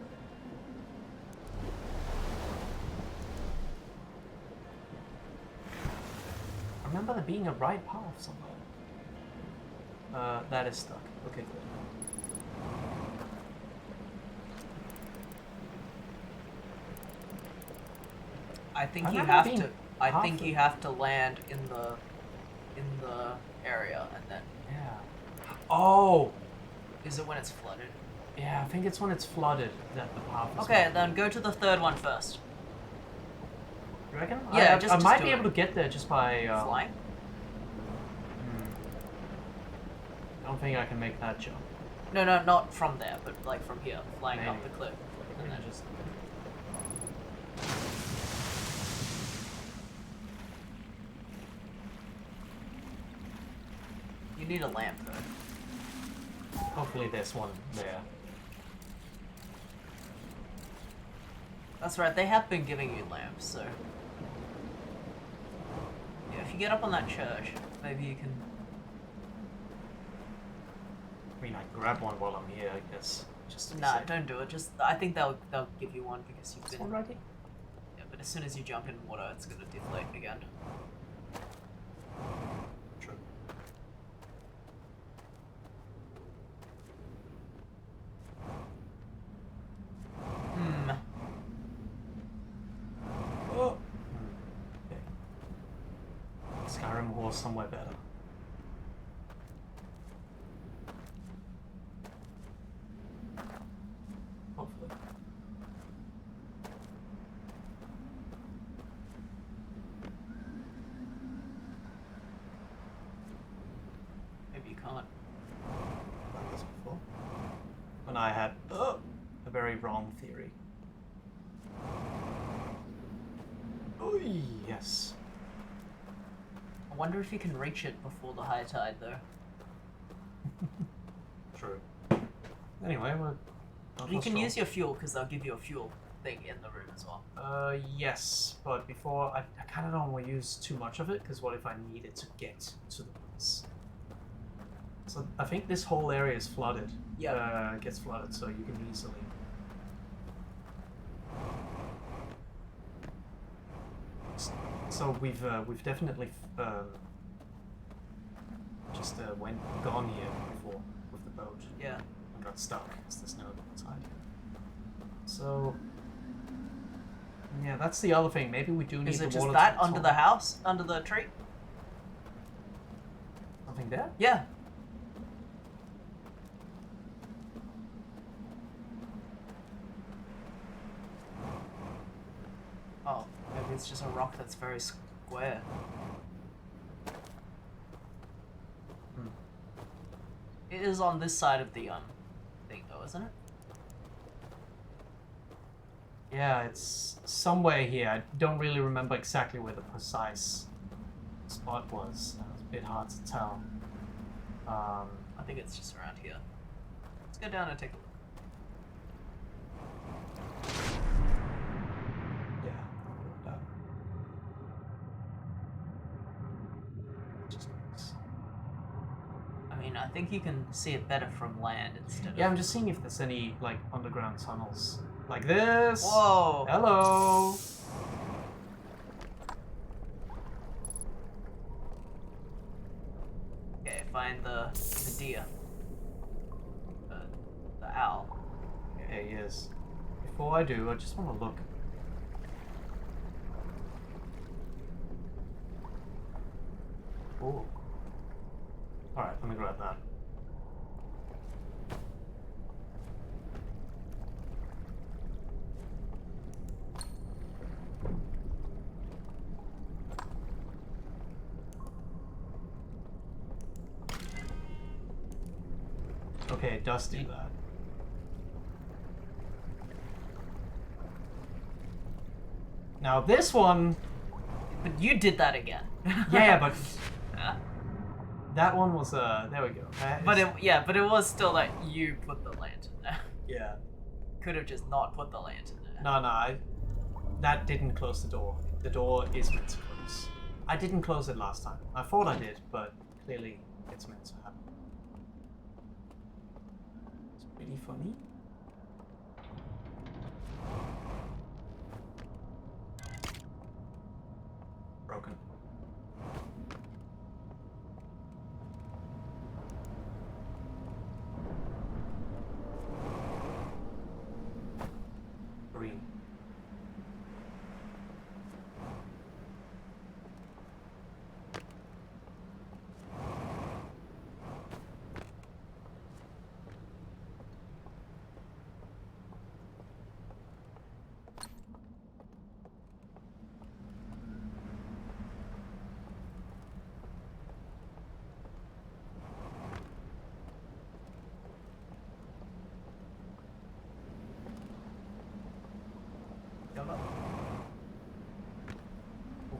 I remember there being a right path somewhere. That is stuck. Okay, good. I think I you remember have being to. I think halfway. you have to land in the area, and then Yeah. Oh! is it when it's flooded? Yeah, I think it's when it's flooded that the path is Okay, not- then go to the third one first. You reckon? Yeah, I just might do be it. able to get there just by... Flying? I don't think I can make that jump. No, not from there, but like from here, flying up Maybe. the cliff, and then just. You need a lamp though. Hopefully there's one there. That's right, they have been giving you lamps, so. Yeah, if you get up on that church, maybe you can. I mean, I can grab one while I'm here, I guess. Just to be Nah, safe. don't do it. Just, I think they'll give you one because you've This been. one right here? Yeah, but as soon as you jump in water, it's gonna deflate again. True. Hmm. Oh! Okay. Skyrim was somewhere better. Hopefully. Maybe you can't. Done this before. When I had a very wrong theory. Oh yes. I wonder if you can reach it before the high tide, though. True. Anyway, we're. You can use your fuel because they'll give you a fuel thing in the room as well. Yes, but before I kind of don't want to use too much of it because what if I need it to get to the place? So I think this whole area is flooded. Yeah. It gets flooded, so you can easily. So we've definitely just gone here before with the boat Yeah. and got stuck because there's no tide here. So yeah, that's the other thing. Maybe we do need Is the it just water that to under the house, under the tree? Something there? Yeah. Oh, maybe it's just a rock that's very square. It is on this side of the thing, though, isn't it? Yeah, it's somewhere here. I don't really remember exactly where the precise spot was. It was a bit hard to tell. I think it's just around here. Let's go down and take a look. Yeah. That. Just nice. I mean, I think you can see it better from land instead Yeah, of... I'm just seeing if there's any like underground tunnels like this. Whoa! Hello. Okay, find the deer. The owl. Yeah, he is. Before I do, I just want to look. Oh. Alright, let me grab that. Okay, it does do that. Now this one, But you did that again. yeah, but that one was there we go. But it was still like you put the lantern there. yeah. Could have just not put the lantern there. No, that didn't close the door. The door is meant to close. I didn't close it last time. I thought I did, but clearly it's meant to happen. It's pretty funny. Broken. Green.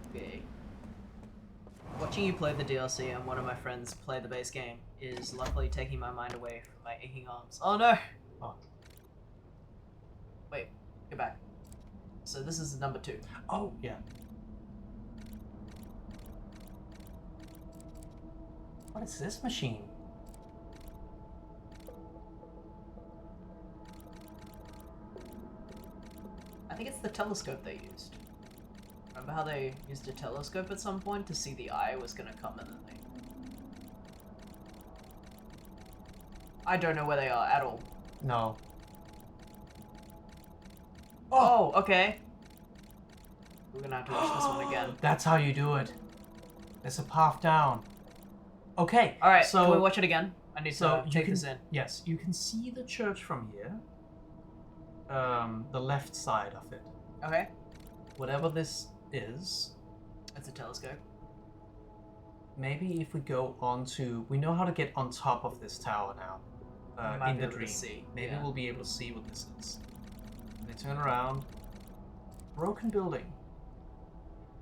Okay. Watching you play the DLC and one of my friends play the base game is luckily taking my mind away from my aching arms. Oh no! Oh. Wait, go back. So this is number 2. Oh, yeah. What is this machine? I think it's the telescope they used. Remember how they used a telescope at some point to see the eye was gonna come and then they... I don't know where they are at all. No. Oh, okay. We're gonna have to watch this one again. That's how you do it. There's a path down. Okay. Alright, so can we watch it again? I need so to you take can, this in. Yes, you can see the church from here. The left side of it. Okay. Whatever this is, It's a telescope. maybe if we go onto, we know how to get on top of this tower now. We might In be the able to dream. see, Maybe yeah. we'll be able to see what this is. They turn around. Broken building.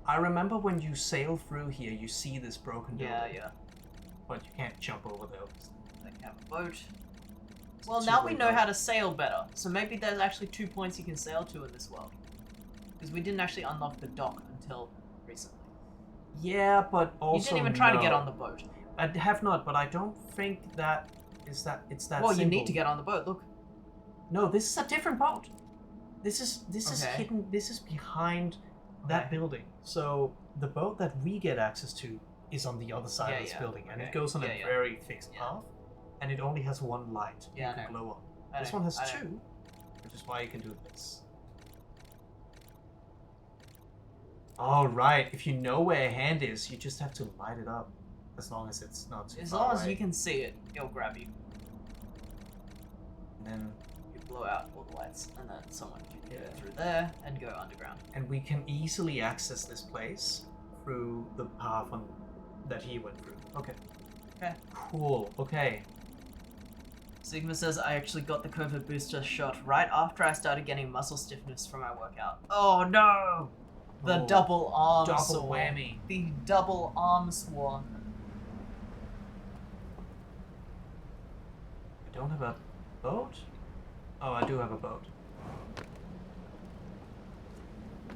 I remember when you sail through here, you see this broken building. Yeah. But you can't jump over those. They can have a boat. Well, now we two-way know boat. how to sail better. So maybe there's actually 2 points you can sail to in this world. Because we didn't actually unlock the dock until recently. Yeah, but also You didn't even try to get no. on the boat. I have not, but I don't think that it's that Well, you simple. need to get on the boat. Look. No, this is a different boat. This is Okay. hidden. This is behind that Okay. building. So the boat that we get access to is on the other side Yeah, of this yeah. building, and Okay. it goes on Yeah, a yeah. very fixed Yeah. path, and it only has one light Yeah, you I can know. glow on. I This know, one has I know. 2, which is why you can do this. All right, if you know where a hand is, you just have to light it up, as long as it's not too As far long as away. you can see it, it'll grab you. And then, You blow out all the lights, and then someone can get Yeah. through there and go underground. and we can easily access this place through the path that he went through. Okay. Okay. Cool. Okay. Sigma says I actually got the COVID booster shot right after I started getting muscle stiffness from my workout. Oh no! The Oh, double arm double swarm. whammy. The double arm swarm. don't have a boat? Oh, I do have a boat.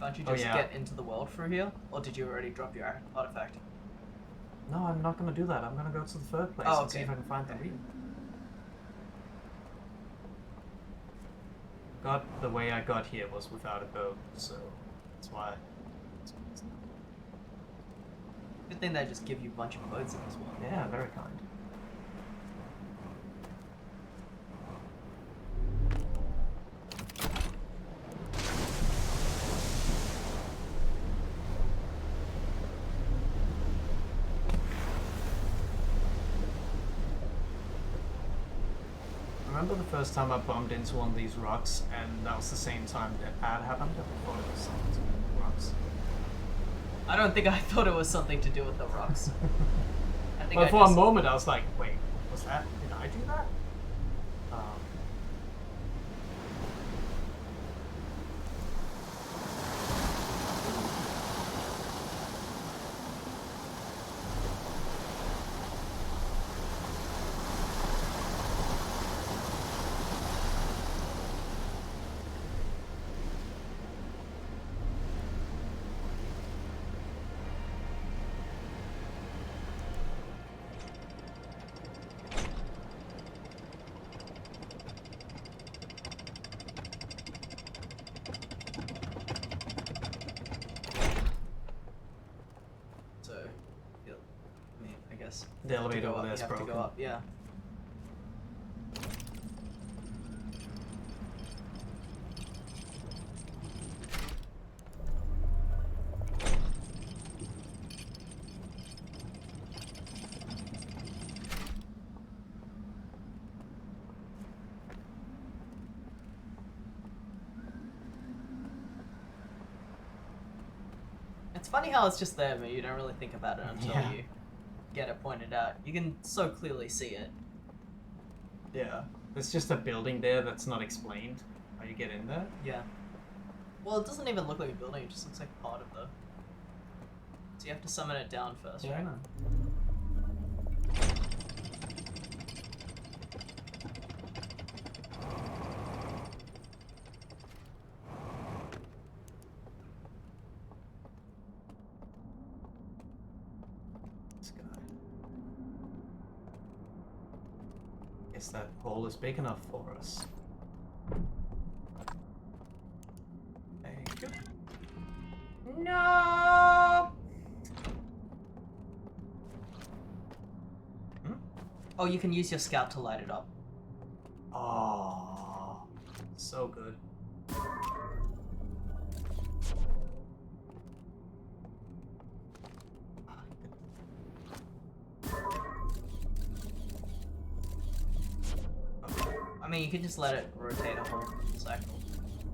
Can't you Oh, just yeah. get into the world through here? Or did you already drop your artifact? No, I'm not gonna do that. I'm gonna go to the third place Oh, and see okay. if I can find the Okay. wheel. The way I got here was without a boat, so that's why. Good thing they just give you a bunch of boats in this one. Yeah, very kind. Remember the first time I bumped into one of these rocks, and that was the same time that ad happened? I thought it was something to do with the rocks. I don't think I thought it was something to do with the rocks. I think But I for just... a moment, I was like, wait, was that? Did I do that? So, yeah, I mean, I guess... The elevator go over up, there is you have to broken. go up, yeah. It's funny how it's just there, but you don't really think about it until Yeah. you get it pointed out. You can so clearly see it. Yeah. There's just a building there that's not explained. How you get in there? Yeah. Well, it doesn't even look like a building, it just looks like part of the... So you have to summon it down first, Yeah, I right? know. This guy. Guess that hole is big enough for us. Thank you. No! Hmm? Oh, you can use your scout to light it up. Oh, so good. I mean, you can just let it rotate a whole cycle.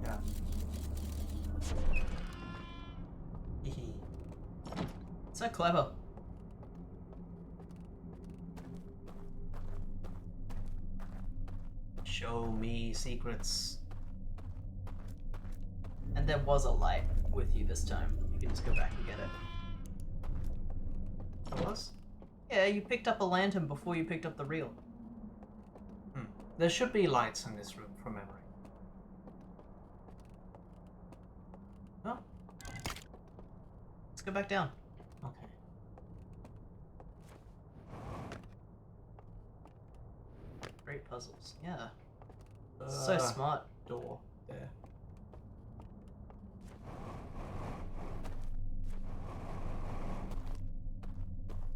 Yeah. Hehe. So clever. Show me secrets. And there was a light with you this time. You can just go back and get it. There was? Yeah, you picked up a lantern before you picked up the reel. There should be lights in this room from memory. Oh, Let's go back down. okay. Great puzzles. Yeah. So smart. Door there.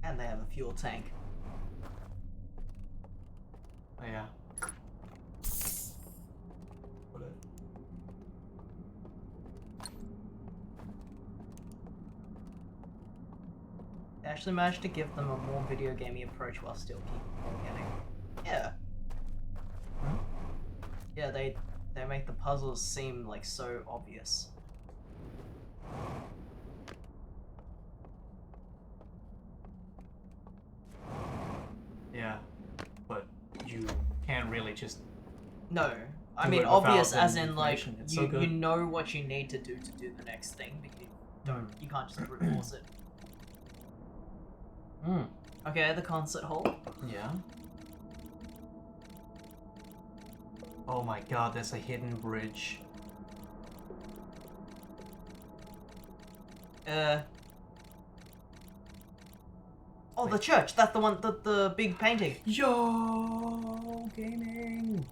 And they have a fuel tank. Oh yeah. Put it. They actually managed to give them a more video gamey approach while still keeping organic. Yeah. Huh? Yeah, they make the puzzles seem like so obvious. Yeah, but you can't really just. No, I Do mean it without obvious the as in like information. It's so good. you know what you need to do the next thing, but you can't just brute force it. Hmm. Okay, the concert hall. Yeah. Oh my god, there's a hidden bridge. Oh, the church. That's the one. The big painting. Yo, gaming.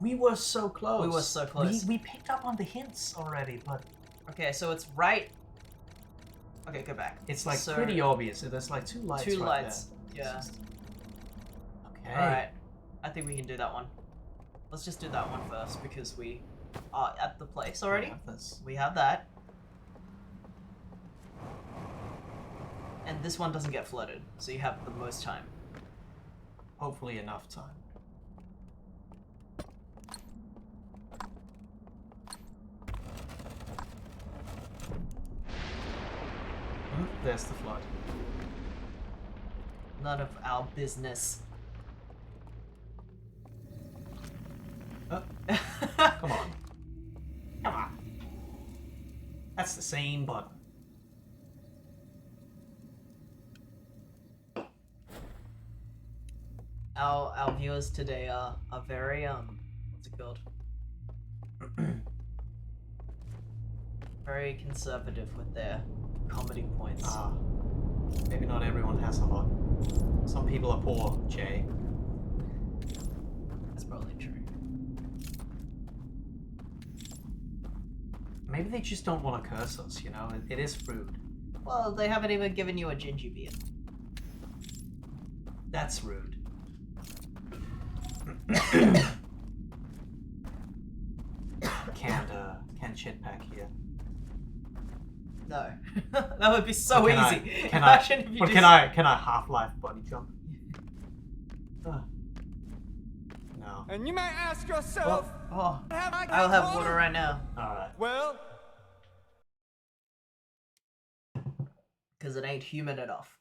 We were so close. We were so close. We picked up on the hints already, but Okay, so it's right. Okay, go back. it's like So- pretty obvious. There's like two lights. Two right lights. there. Yeah. It's just- Okay. Alright. I think we can do that one. Let's just do that one first because we are at the place already. We have this. We have that. And this one doesn't get flooded, so you have the most time. Hopefully enough time. There's the flood. None of our business. Oh, come on. Come on. That's the same button. Our viewers today are very what's it called? Very conservative with their comedy points. Ah, maybe not everyone has a lot. Some people are poor, Jay. That's probably true. Maybe they just don't want to curse us, you know? It is rude. Well, they haven't even given you a ginger beer. That's rude. Can't shit pack here. No, that would be so Can I- easy. can I- Imagine if you But just... can I Half-Life bunny jump? No. And you may ask yourself, Oh, have I I'll got have water right now Alright. Well, because it ain't humid enough.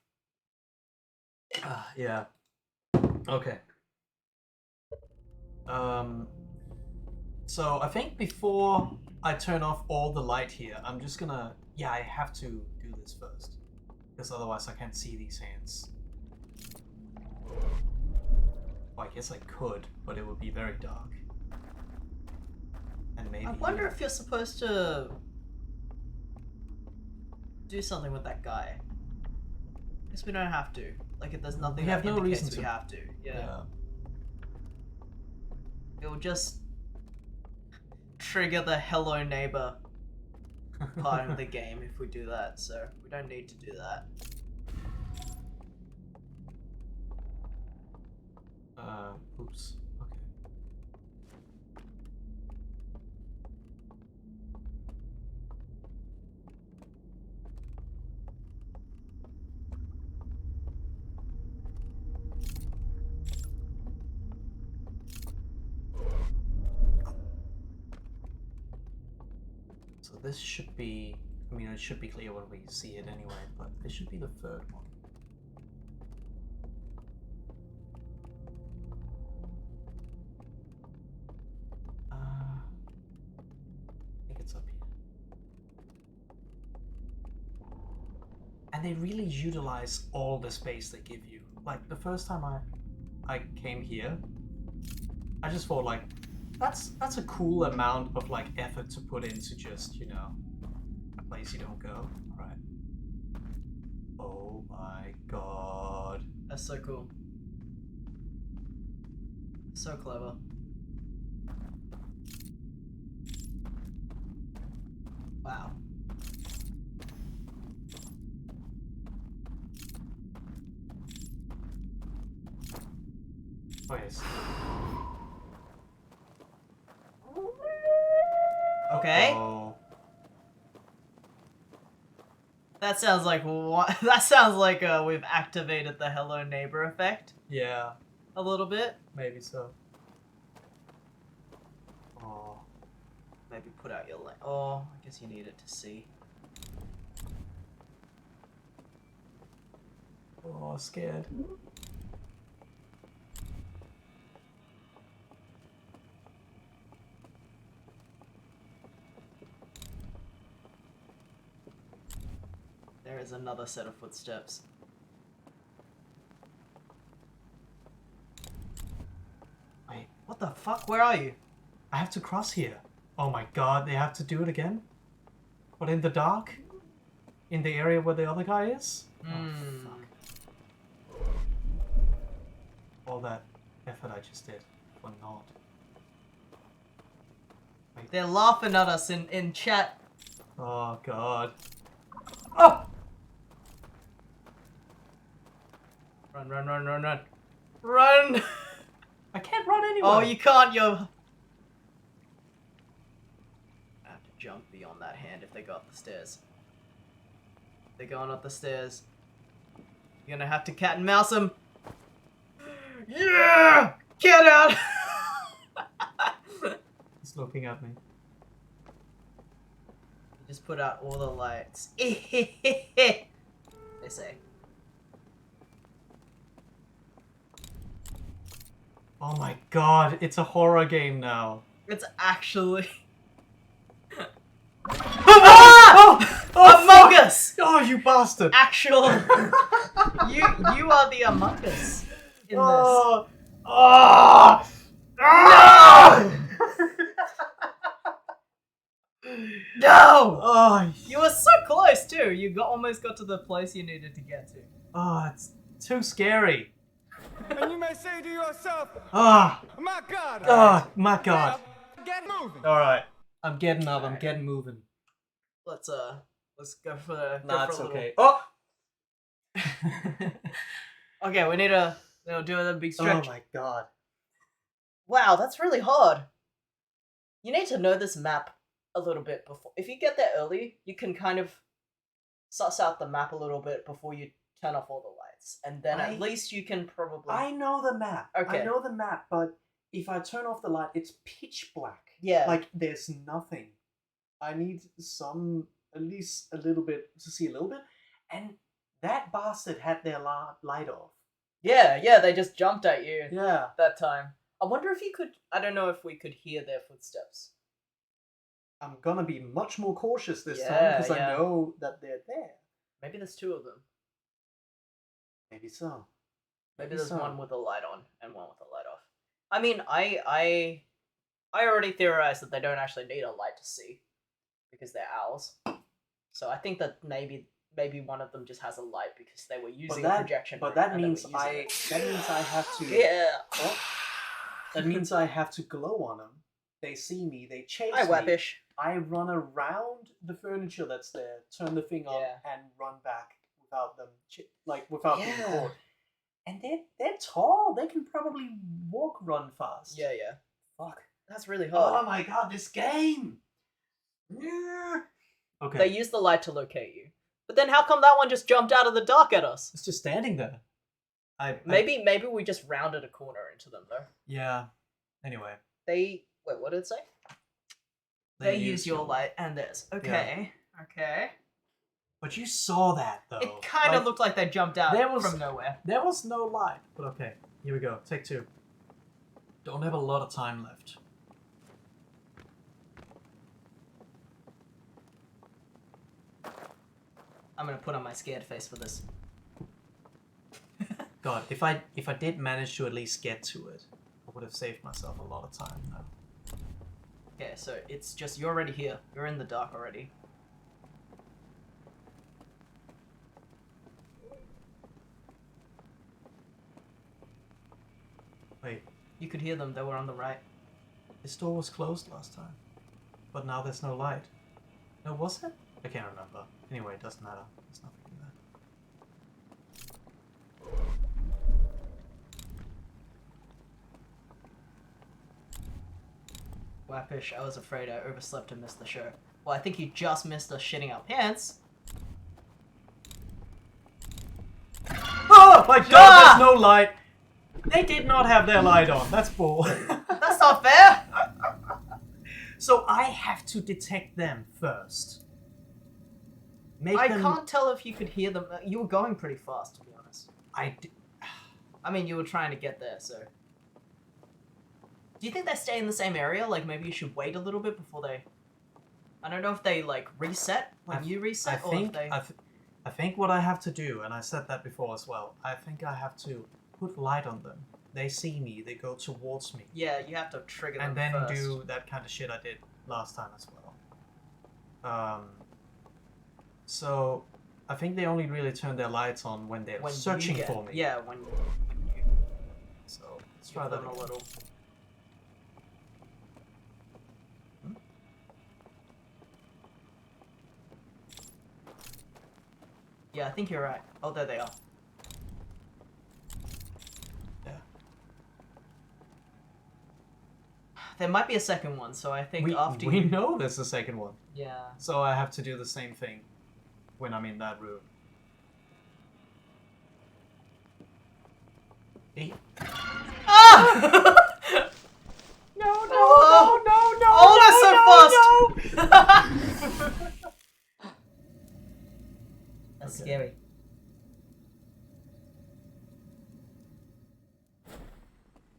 Yeah. Okay. So I think before I turn off all the light here, I'm just gonna... Yeah, I have to do this first. Because otherwise I can't see these hands. Well, I guess I could, but it would be very dark. And maybe... I wonder if you're supposed to do something with that guy. Guess we don't have to. Like, if there's nothing We have that no indicates reason we to. have to. Yeah. Yeah. It will just trigger the hello neighbor part of the game if we do that, so we don't need to do that. Oops. Okay. So this should be, I mean, it should be clear when we see it anyway, but this should be the third one. I think it's up here. And they really utilize all the space they give you. Like, the first time I came here, I just thought, like, that's a cool amount of, like, effort to put into just, you know, a place you don't go. Right. Oh my god. That's so cool. So clever. Wow. Oh, yes. Okay. Oh. That sounds like what? That sounds like we've activated the hello neighbor effect Yeah, a little bit. maybe so. Oh. Maybe put out your light. Oh, I guess you need it to see. Oh, scared. There is another set of footsteps. Wait. What the the fuck? Where are you? I have to cross here. Oh my god, they have to do it again? But in the dark? In the area where the other guy is? Oh, fuck. All that effort I just did for naught. They're laughing at us in chat. Oh god. Oh! Run, run, run, run, run. Run! I can't run anywhere. Oh, you can't, yo. I have to jump beyond that hand if they go up the stairs. They're going up the stairs. You're gonna have to cat and mouse them. Yeah! Get out! He's looking at me. Just put out all the lights. They say. Oh my god, it's a horror game now. It's actually... Oh! Among Us! Oh, you bastard! Actual... you are the Among Us in Oh! Oh! this. No! Oh, You were so close too. You almost got to the place you needed to get to. oh, it's too scary. And you may say to yourself, Ah, my God. oh, my god. Get moving. All right, I'm getting up. I'm getting moving. Let's go for the. Nah, go it's for a okay. Oh! little- Okay, we need to do a big Oh stretch. my god. Wow, that's really hard. You need to know this map a little bit before. If you get there early, you can kind of suss out the map a little bit before you turn off all the lights, and then I- at least you can probably. I know the map. Okay. I know the map, but if I turn off the light, it's pitch black. Yeah. Like there's nothing. I need at least a little bit to see a little bit, and that bastard had their light off. Yeah, they just jumped at you Yeah. that time. I wonder if you could. I don't know if we could hear their footsteps. I'm gonna be much more cautious this time Yeah, because yeah. I know that they're there. Maybe there's two of them. Maybe so. Maybe Maybe there's so. one with a light on and one with a light off. I mean, I already theorized that they don't actually need a light to see because they're owls. So I think that maybe one of them just has a light because they were using a projection. But room that and they means were using it. that means I have to. Yeah. Oh, that means I have to glow on them. They see me. They chase Hi, me. Wappish. I run around the furniture that's there, turn the thing on, Yeah. and run back without them, without being Yeah. caught. And they're tall. They can probably run fast. Yeah. Fuck. That's really Oh hard. my god, this game. Yeah. Okay. They use the light to locate you. But then how come that one just jumped out of the dark at us? It's just standing there. Maybe we just rounded a corner into them though. Yeah. Anyway. Wait, what did it say? They use your light and theirs. Okay. Okay. But you saw that though. It kind of looked like they jumped out there was- from nowhere. There was no light. But okay. Here we go. Take two. Don't have a lot of time left. I'm gonna put on my scared face for this. God, if I did manage to at least get to it, I would have saved myself a lot of time now. Okay, so it's just you're already here. You're in the dark already. Wait, You could hear them. They were on the right. this door was closed last time. But now there's no light. No, was it? I can't remember. Anyway, it doesn't matter. There's nothing in there. Wappish, I was afraid I overslept and missed the show. Well, I think you just missed us shitting our pants. Oh my god, Ah! there's no light! They did not have their light on. That's bull. That's not fair! So I have to detect them first. Make I them... can't tell if you could hear them. You were going pretty fast, to be honest. I mean, you were trying to get there, so... Do you think they stay in the same area? Like, maybe you should wait a little bit before they... I don't know if they, like, reset when you reset, or if they... I think what I have to do, and I said that before as well, I think I have to put light on them they see me, they go towards me, Yeah, you have to trigger them and then first. do that kind of shit I did last time as well. So I think they only really turn their lights on when they're When you searching get- for me. Yeah, when you So let's try give that them a again. little. Yeah, I think you're right. Oh, there they are. Yeah. There might be a second one, so I think after we you. know there's a second one, Yeah. so I have to do the same thing when I'm in that room. Hey. Ah! No, no, Oh! no, no, Oh, no, they're so no, fast! That's Okay. scary.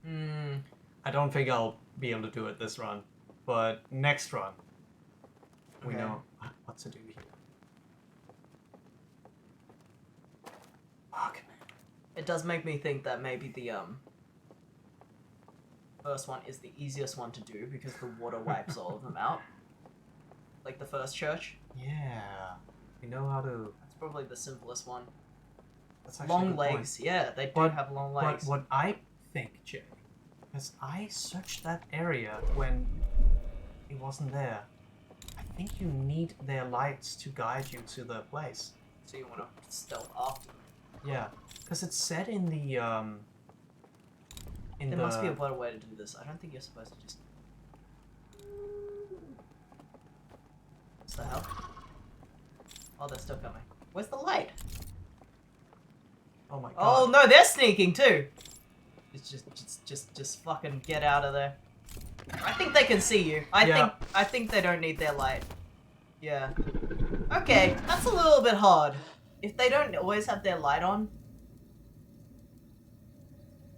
Hmm. I don't think I'll be able to do it this run, but next run, we Okay. know what to do here. Fuck, man. It does make me think that maybe the first one is the easiest one to do because the water wipes all of them out. Like the first church. Yeah, we know how to. That's probably the simplest one. That's actually a Long good point. legs, yeah, they do But- have long But legs. what I think, Jerry, is I searched that area when it wasn't there. I think you need their lights to guide you to the place. So you want to stealth after them. Yeah, because it's said in the There must be a better way to do this. I don't think you're supposed to just. What's the hell? Oh, they're still coming. Where's the light? Oh my god. Oh no, they're sneaking too. It's just fucking get out of there. I think they can see you. Yeah. I think they don't need their light. Yeah. Okay, that's a little bit hard. If they don't always have their light on,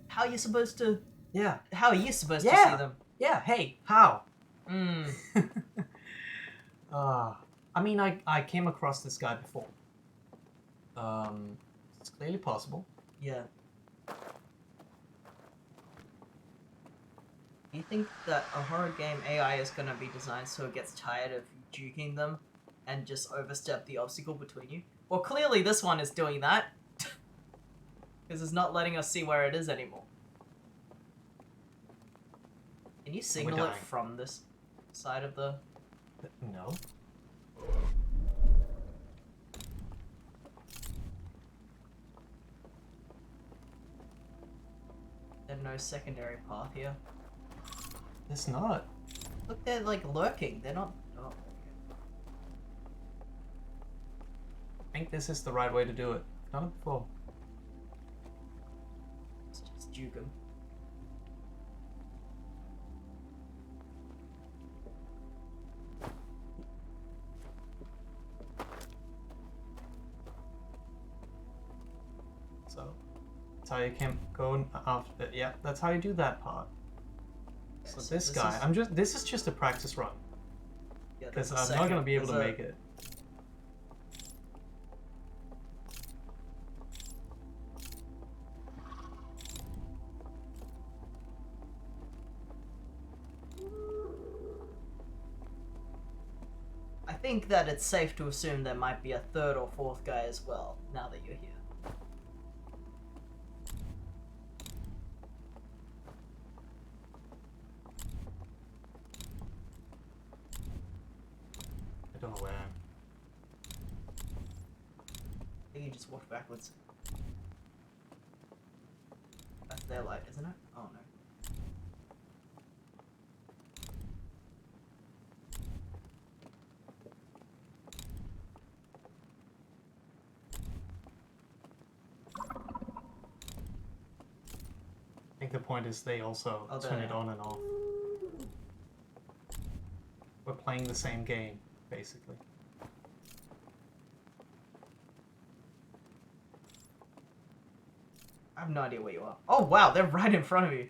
how are you supposed to? Yeah, How are you supposed to Yeah. see them? yeah. Hey, how? Hmm. I mean, I came across this guy before. It's clearly possible. Yeah. Do you think that a horror game AI is gonna be designed so it gets tired of juking them and just overstep the obstacle between you? Well, clearly this one is doing that. Because it's not letting us see where it is anymore. Can you signal it dying. from this side of the... No. There's no secondary path here. It's not. Look, they're like lurking. They're not... Oh. I think this is the right way to do it. I've done it before. Let's just juke them. So that's how you can go after. Yeah, that's how you do that part. So so this this guy, is- this is just a practice run Yeah, because there's a I'm not gonna second- be able to there's a- make it. I think that it's safe to assume there might be a third or fourth guy as well, now that you're here. I don't know where I am. I think you just walk backwards. That's their light, isn't it? Oh no. I think the point is they also Oh, turn there. it on and off. We're playing the same game, basically. I have no idea where you are. Oh wow, they're right in front of you.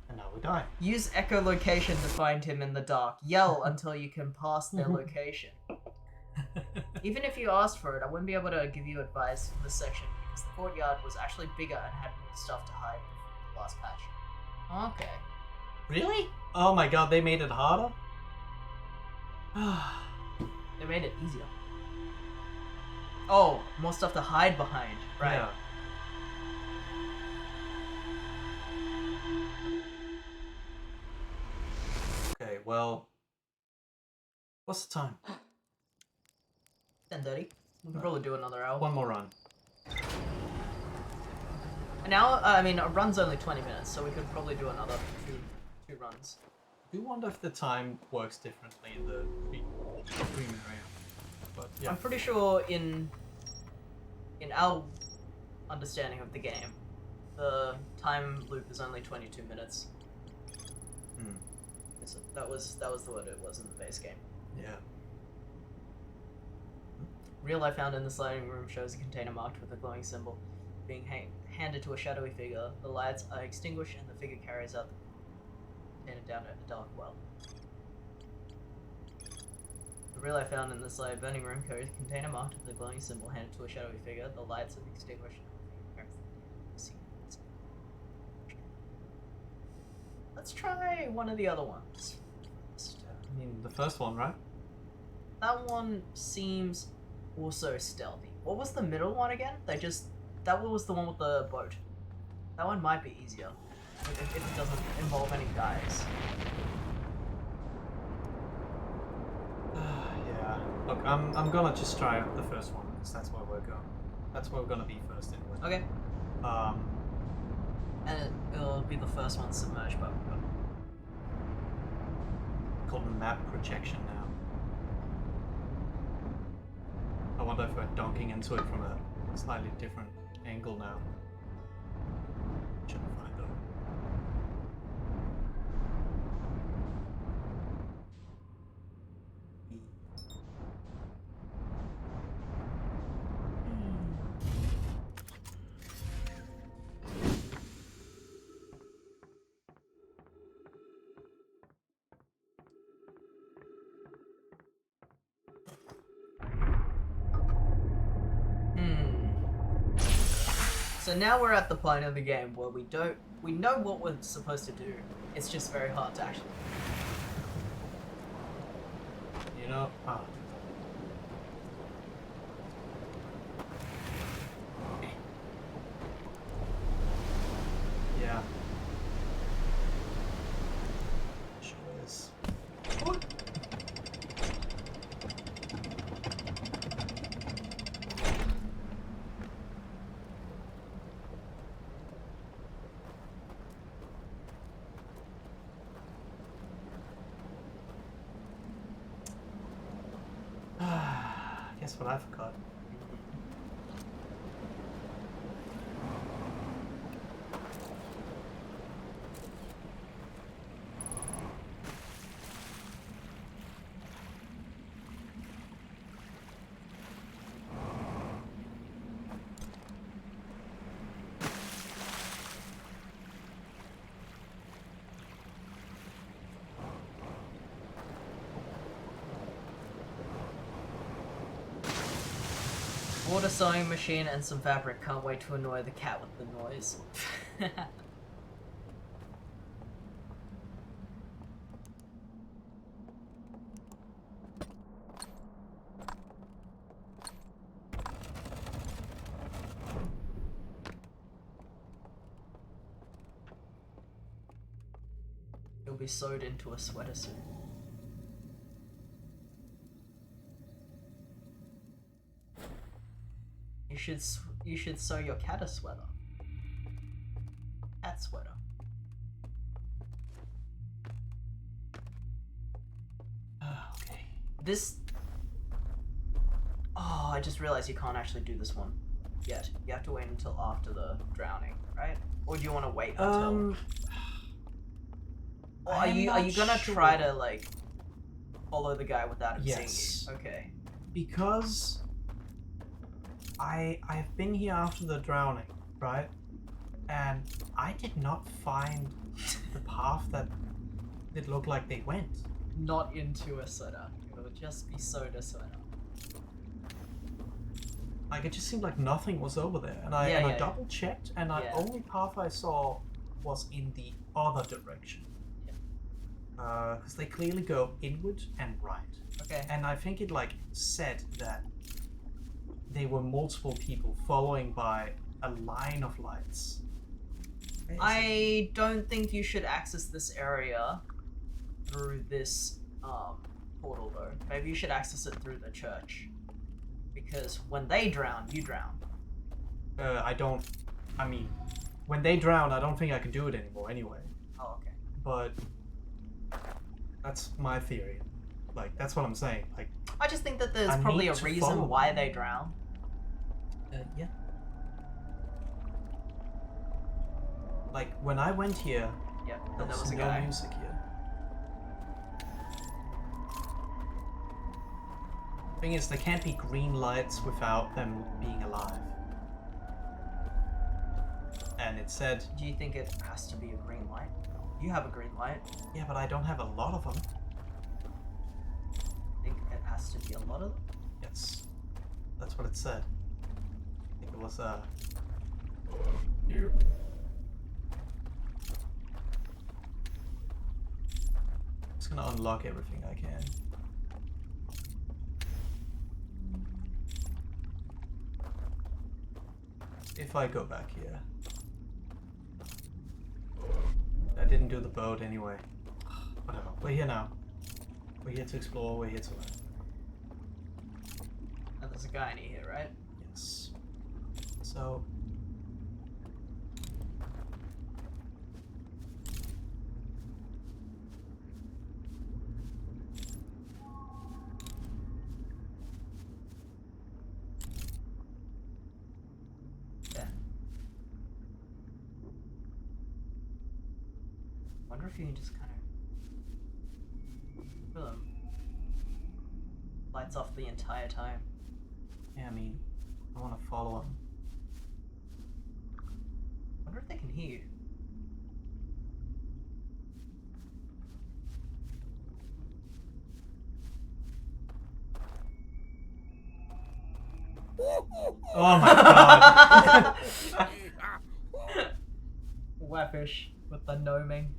And now we die. Use echolocation to find him in the dark. Yell until you can pass their location. Even if you asked for it, I wouldn't be able to give you advice for this section because the courtyard was actually bigger and had more stuff to hide before the last patch. Okay. Really? Oh my god, they made it harder? They made it easier. Oh, more stuff to hide behind. Right. Yeah. Okay, well... What's the time? 10:30. We can probably do another hour. One more run. An hour? I mean, a run's only 20 minutes, so we could probably do another two runs. I do wonder if the time works differently in the premium area. But yeah. I'm pretty sure in our understanding of the game, the time loop is only 22 minutes. Hmm. So that was the word it was in the base game. Yeah. Real life found in the sliding room shows a container marked with a glowing symbol being handed to a shadowy figure. The lights are extinguished and the figure carries out the container down a dark well. The real life found in the slide burning room carries a container marked with a glowing symbol handed to a shadowy figure. The lights are extinguished and the figure carries the Let's try one of the other ones. I mean, the first one, right? That one seems also stealthy. What was the middle one again? That one was the one with the boat. That one might be easier if it doesn't involve any guys. Yeah. Look, I'm gonna just try the first one because that's where we're going. That's where we're gonna be first anyway. Okay. And it'll be the first one submerged by water. Called map projection now. I wonder if we're donking into it from a slightly different angle now. Shouldn't find though. So now we're at the point of the game where we know what we're supposed to do. It's just very hard to actually. You know, yeah. Sure is. Guess what I forgot? Water sewing machine and some fabric. Can't wait to annoy the cat with the noise. It'll be sewed into a sweater suit. You should sew your cat a sweater. Cat sweater. Okay. This. Oh, I just realized you can't actually do this one yet. You have to wait until after the drowning, right? Or do you want to wait until? Or are you gonna try to like follow the guy without him Yes. seeing you? Okay. Because I've been here after the drowning, right? And I did not find the path that it looked like they went. Not into a sweater. It will just be sewed a sweater. Like it just seemed like nothing was over there, and I Yeah. double checked, and the Yeah. only path I saw was in the other direction. Because they clearly go inward and right, Okay. and I think it like said that they were multiple people following by a line of lights. I don't think you should access this area through this portal though. Maybe you should access it through the church. Because when they drown, you drown. I mean, when they drown, I don't think I can do it anymore anyway. Oh, okay. But that's my theory. Like, that's what I'm saying. Like, I just think that there's I probably need a to reason follow why them. they drown. yeah. Like, when I went here, Yep, there and there was a no guy. music here. Thing is, there can't be green lights without them being alive. And it said, Do you think it has to be a green light? You have a green light. yeah, but I don't have a lot of them. I think it has to be a lot of them. Yes. That's what it said. I think it was, Just gonna unlock everything I can. If I go back here. I didn't do the boat anyway. Whatever. We're here now. We're here to explore, we're here to learn. And there's a guy in here, right? Yes. So. Yeah. Wonder if you can just kind of lights off the entire time. Yeah, I mean, I want to follow him. Wonder if they can hear you. Oh my god! Wappish with the gnoming.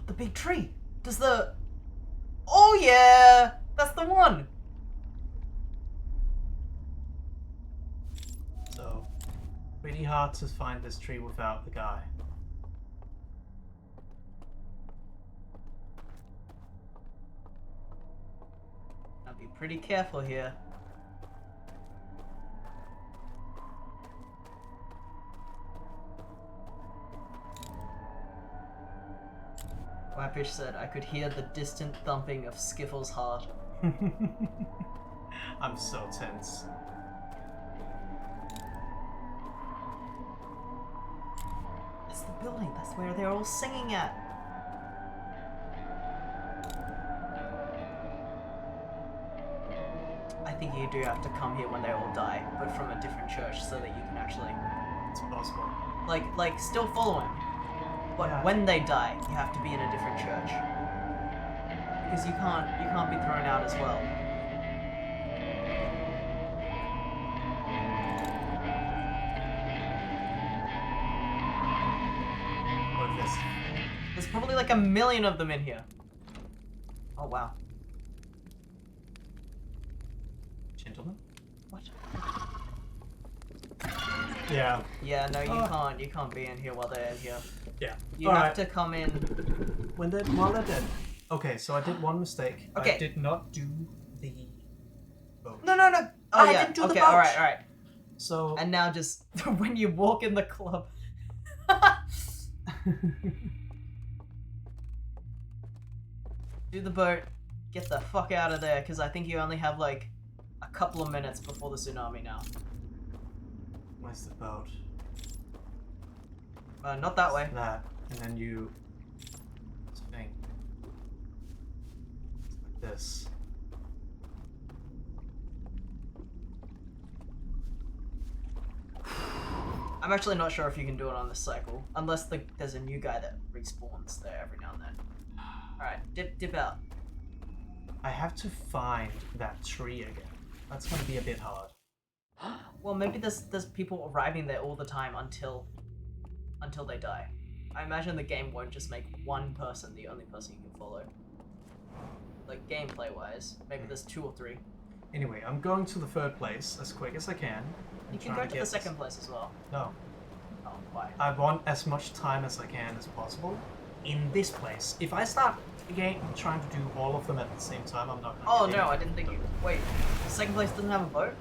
The big tree. Does the... Oh yeah! That's the one! So, pretty hard to find this tree without the guy. I'll be pretty careful here. Wappish said I could hear the distant thumping of Skiffle's heart. I'm so tense. It's the building. That's where they're all singing at. I think you do have to come here when they all die, but from a different church so that you can actually, It's possible. like still follow him. But Yeah. when they die, you have to be in a different church. Because you can't be thrown out as well. What if this? There's probably like a million of them in here. Oh wow. Gentlemen? What? Yeah. Yeah, no, you Oh. can't. You can't be in here while they're in here. Yeah. You All have right. to come in. While they're dead. Okay, so I did one mistake. Okay. I did not do the boat. No. Oh I yeah. didn't do the Okay. boat. All right. So And now just when you walk in the club. Do the boat. get the fuck out of there, because I think you only have like a couple of minutes before the tsunami now. Where's the boat? Not that way. That, and then you swing. It's like this. I'm actually not sure if you can do it on this cycle, unless there's a new guy that respawns there every now and then. Alright, dip out. I have to find that tree again. That's gonna be a bit hard. Well, maybe there's people arriving there all the time until they die. I imagine the game won't just make one person the only person you can follow. Like gameplay wise, maybe there's 2 or 3. Anyway, I'm going to the third place as quick as I can. You can go to the second place as well. No. Oh, why? I want as much time as I can as possible in this place. If I start again trying to do all of them at the same time, I'm not gonna Oh get no, I anything. didn't think you. Wait, the second place doesn't have a boat?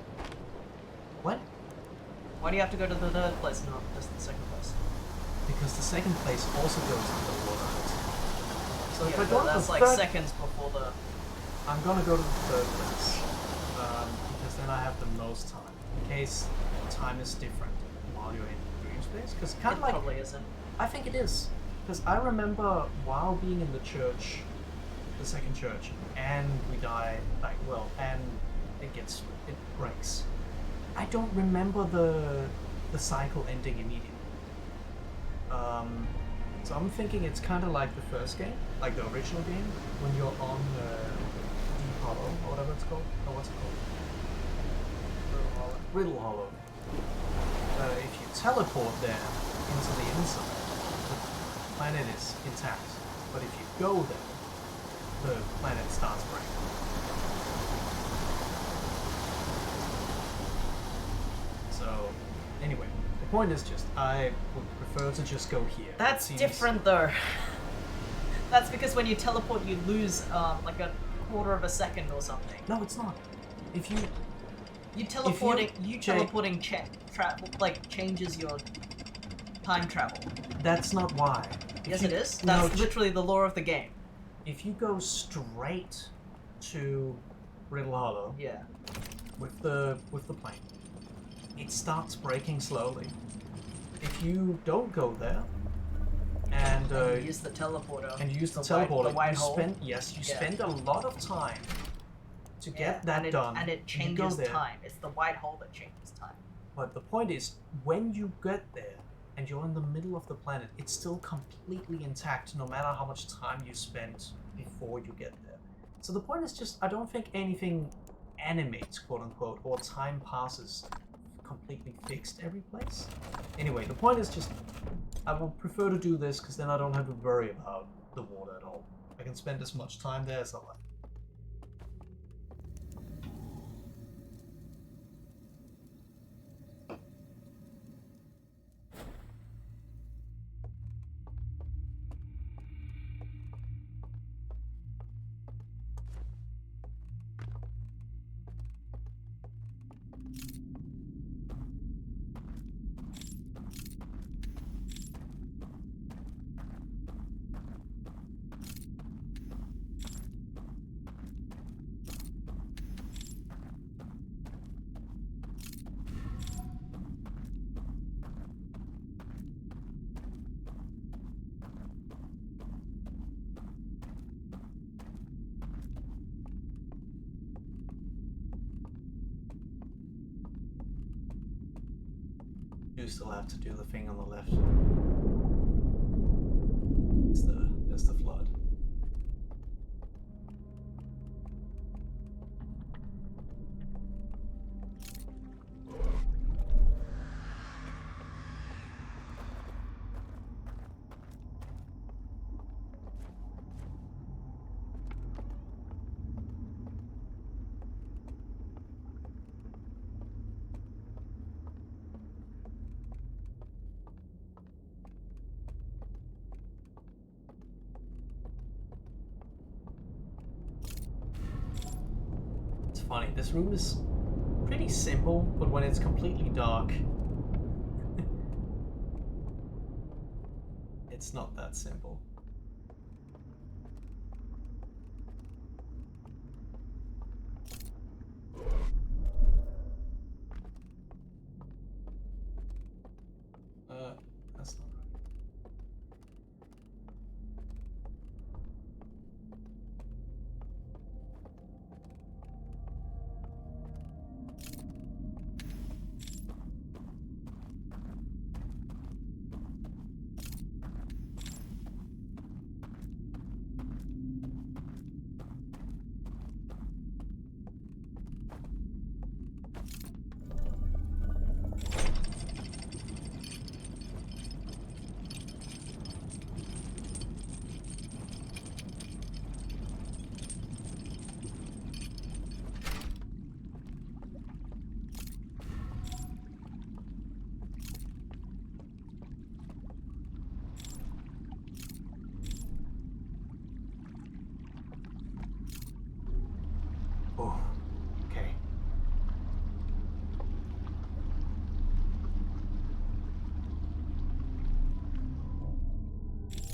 What? Why do you have to go to the third place and not just the second place? Because the second place also goes into the water. So if Yeah, I but go to that's the like third, seconds before the. I'm gonna go to the third place. Because then I have the most time. In case time is different while you're in dream space. Because kind It of like probably isn't. I think it is. Because I remember while being in the church, the second church, and we die, like, well, and it breaks. I don't remember the cycle ending immediately. So I'm thinking it's kind of like the first game, like the original game, when you're on Deep Hollow, or whatever it's called. Oh, what's it called? Riddle Hollow. If you teleport there into the inside, the planet is intact. But if you go there, the planet starts breaking. So, anyway, the point is just, I would prefer to just go here. That's It seems- different though. That's because when you teleport, you lose like a quarter of a second or something. No, it's not. If you You teleporting, Jay- teleporting like changes your time travel. that's not why. If Yes, you- it is. no, That's literally the lore of the game. if you go straight to Riddle Hollow Yeah. with the plane, it starts breaking slowly. If you don't go there and And use the teleporter. and use the white- teleporter, the white you hole. spend Yeah. spend a lot of time to Yeah, get that and it, done. and it you go changes there. time. It's the white hole that changes time. But the point is, when you get there and you're in the middle of the planet, it's still completely intact no matter how much time you spent before you get there. So the point is just, I don't think anything animates, quote unquote, or time passes completely fixed every place. Anyway, the point is just, I will prefer to do this because then I don't have to worry about the water at all. I can spend as much time there as I like. You still have to do the thing on the left. There's the flood. It's funny, this room is pretty simple, but when it's completely dark, it's not that simple.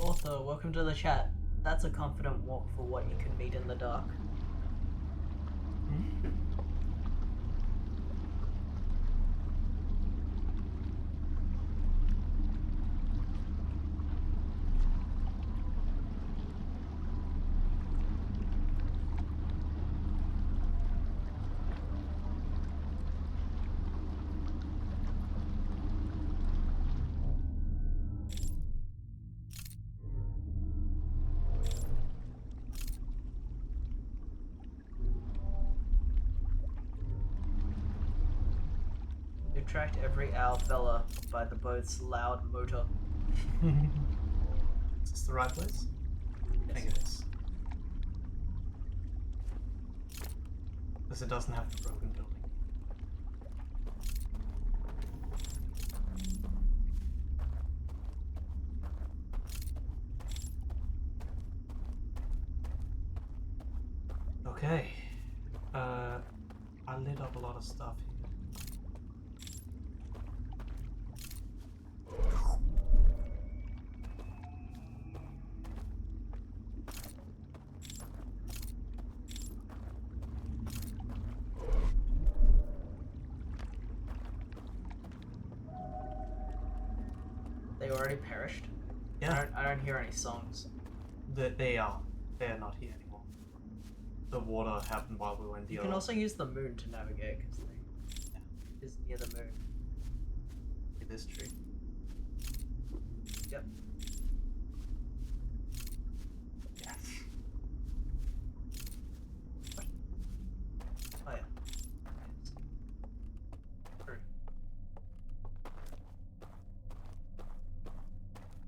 Author, welcome to the chat. That's a confident walk for what you can meet in the dark. You attract every owl fella by the boat's loud motor. Is this the right place? I think it is. Because it doesn't have the broken building. Okay. I lit up a lot of stuff here. They already perished. Yeah, I don't hear any songs. they are. They're not here anymore. The water happened while we were in the You other. can also use the moon to navigate because they is near the moon. This tree. Yep. Yes. Oh yeah. True.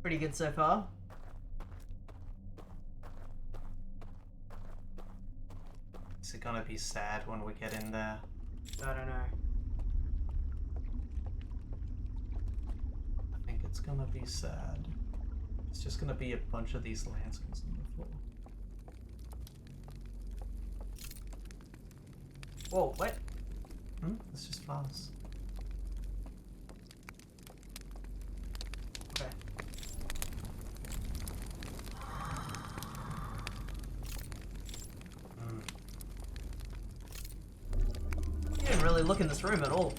Pretty good so far. Is it gonna be sad when we get in there? I don't know. I think it's gonna be sad. It's just gonna be a bunch of these lanterns on the floor. Whoa, what? It's just flowers. Okay. You didn't really look in this room at all.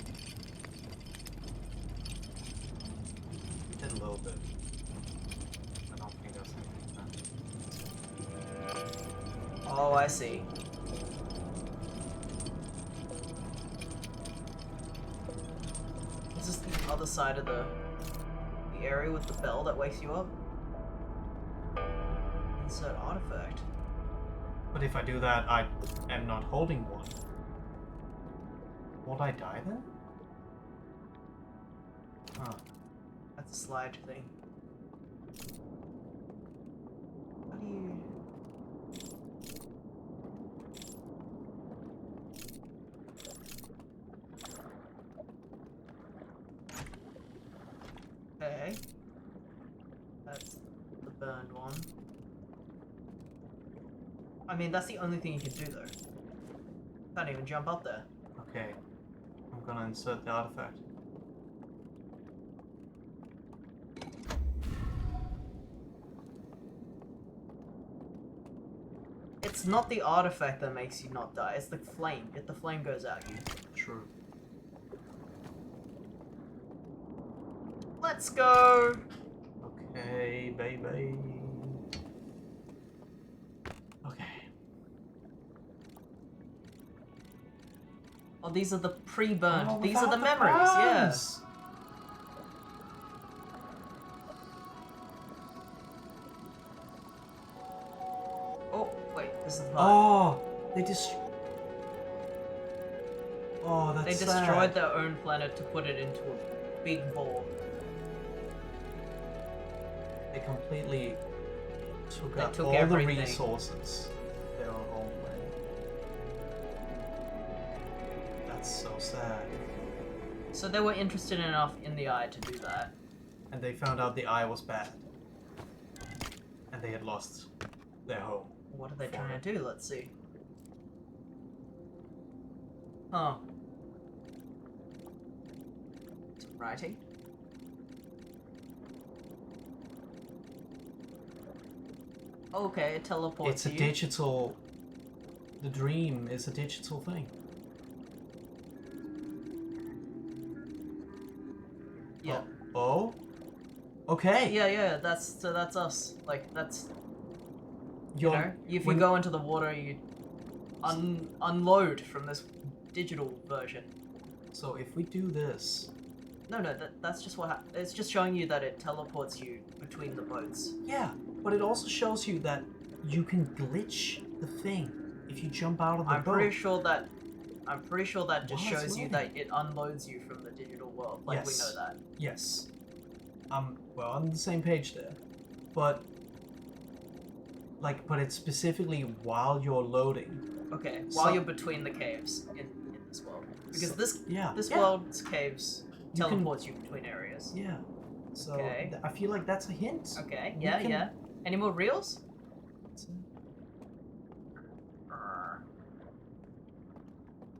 Did a little bit. I don't think there's anything there. Oh, I see. Is this the other side of the area with the bell that wakes you up? Insert artifact. But if I do that, I am not holding one. Won't I die then? Huh. That's a slide thing. How do you... Okay. That's the burned one. I mean, that's the only thing you can do though. Can't even jump up there. Okay. I'm gonna insert the artifact. It's not the artifact that makes you not die, it's the flame. If the flame goes out, you... True. Let's go! Okay, baby. Okay. Oh, these are the pre-burned. Oh, these are the without memories, yeah. burns. Oh, wait, this is the part. Oh, they just. Oh, that's They sad. destroyed their own planet to put it into a big ball. They completely took They out took all everything. the resources. Their own way. That's so sad. So they were interested enough in the eye to do that. And they found out the eye was bad. And they had lost their home. What are they For trying it. to do? Let's see. Huh. Some writing. Okay, it teleports It's a you. digital. The dream is a digital thing. Yeah. Oh. Okay. Yeah, that's us. Like, that's, you You're, know, if you when- go into the water, you unload from this digital version. So if we do this, No, that's just what it's just showing you that it teleports you between the boats. yeah, but it also shows you that you can glitch the thing if you jump out of the I'm boat. pretty sure that just While it's shows you loading. that it unloads you from the digital world. Like, we know Yes. that. Yes. Well, on the same page there, but but it's specifically while you're loading. Okay, So- while you're between the caves in this world, because So- this Yeah. this yeah, world's caves You can- teleports you between areas. Yeah. So Okay. I feel like that's a hint. Okay, We yeah, can- yeah. Any more reels?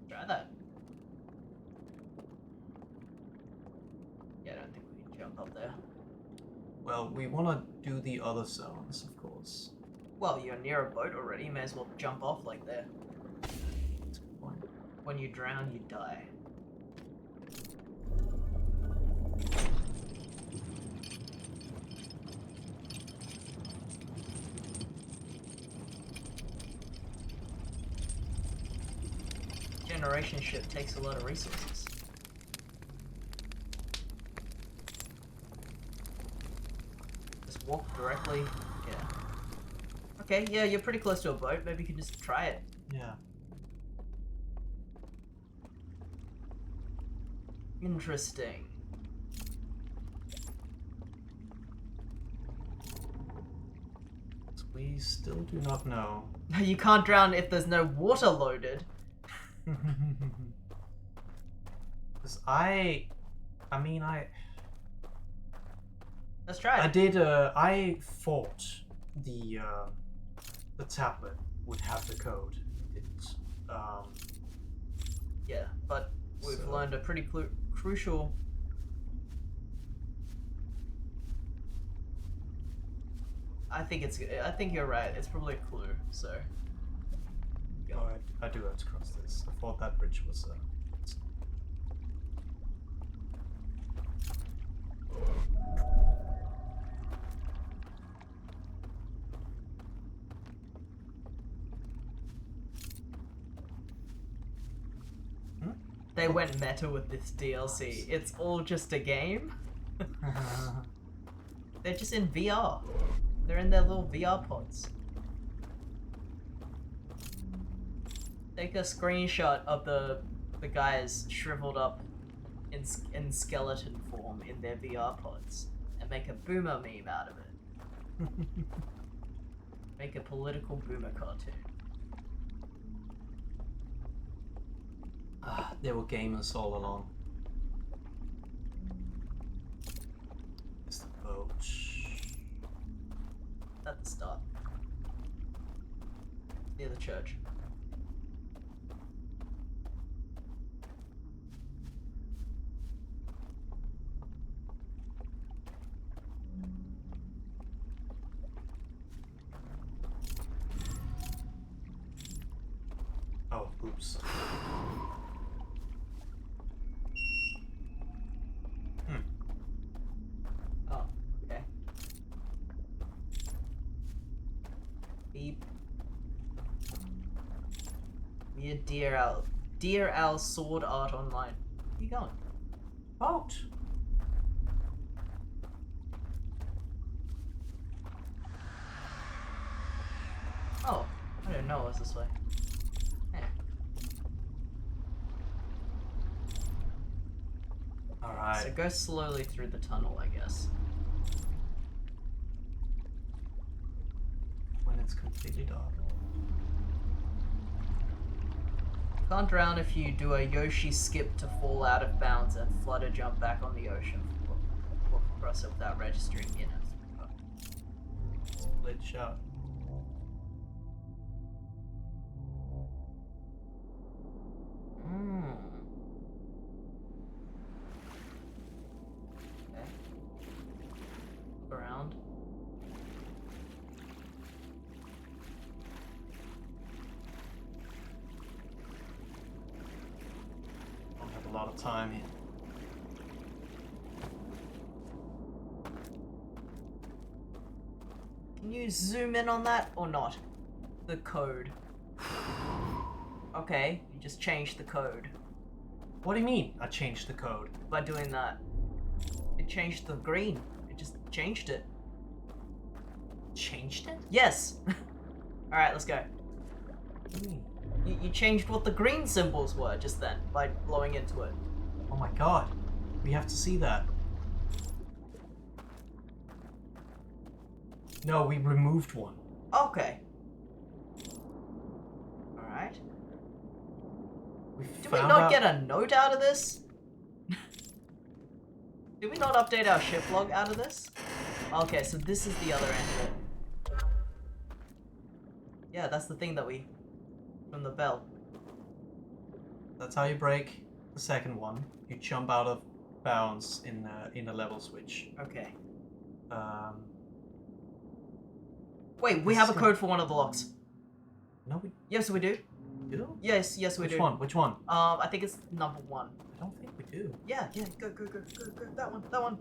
Try that. Yeah, I don't think we can jump up there. Well, we want to do the other zones, of course. Well, you're near a boat already. You may as well jump off like there. That's a good point. When you drown, you die. Generation ship takes a lot of resources. Just walk directly. Yeah. Okay, yeah, you're pretty close to a boat. Maybe you can just try it. Yeah. Interesting. We still do not know. You can't drown if there's no water loaded. Because I mean, Let's try it. I thought the tablet would have the code. It didn't. Yeah, but we've So- learned a pretty crucial. I think you're right. It's probably a clue. So. Oh, I do have to cross this. I thought that bridge was. They went meta with this DLC. It's all just a game. They're just in VR. They're in their little VR pods. Take a screenshot of the guys shriveled up in skeleton form in their VR pods and make a boomer meme out of it. Make a political boomer cartoon. They were gamers all along. It's the boat. At the start. Near the church. Oh, oops. Oh, okay. Beep. Be a Dear Al Sword Art Online. Where you going? Boat. Oh, I didn't know it was this way. Hey. All right. So go slowly through the tunnel, I guess. When it's completely dark. Can't drown if you do a Yoshi skip to fall out of bounds and flutter jump back on the ocean. Walk across it without registering in it. Split shot. Hmm. Okay. Look around. time here. Can you zoom in on that or not? The code. Okay, you just changed the code What do you mean? I changed the code. by doing that. It changed the green. It just changed it. Changed it? Yes. All right, let's go. What do you mean? You changed what the green symbols were just then by blowing into it. Oh my god. We have to see that. No, we removed one. Okay. All right. We Did we found not out- get a note out of this? Did we not update our ship log out of this? Okay, so this is the other end of it. Yeah, that's the thing that we... from the bell. That's how you break the second one. You jump out of bounds in a level switch. Okay. This Wait, we have a is code for one of the locks. No, we Yes, we do. do. Yes, we Which do. one? Which one? I think it's number 1. I don't think we do. Yeah, go. That one.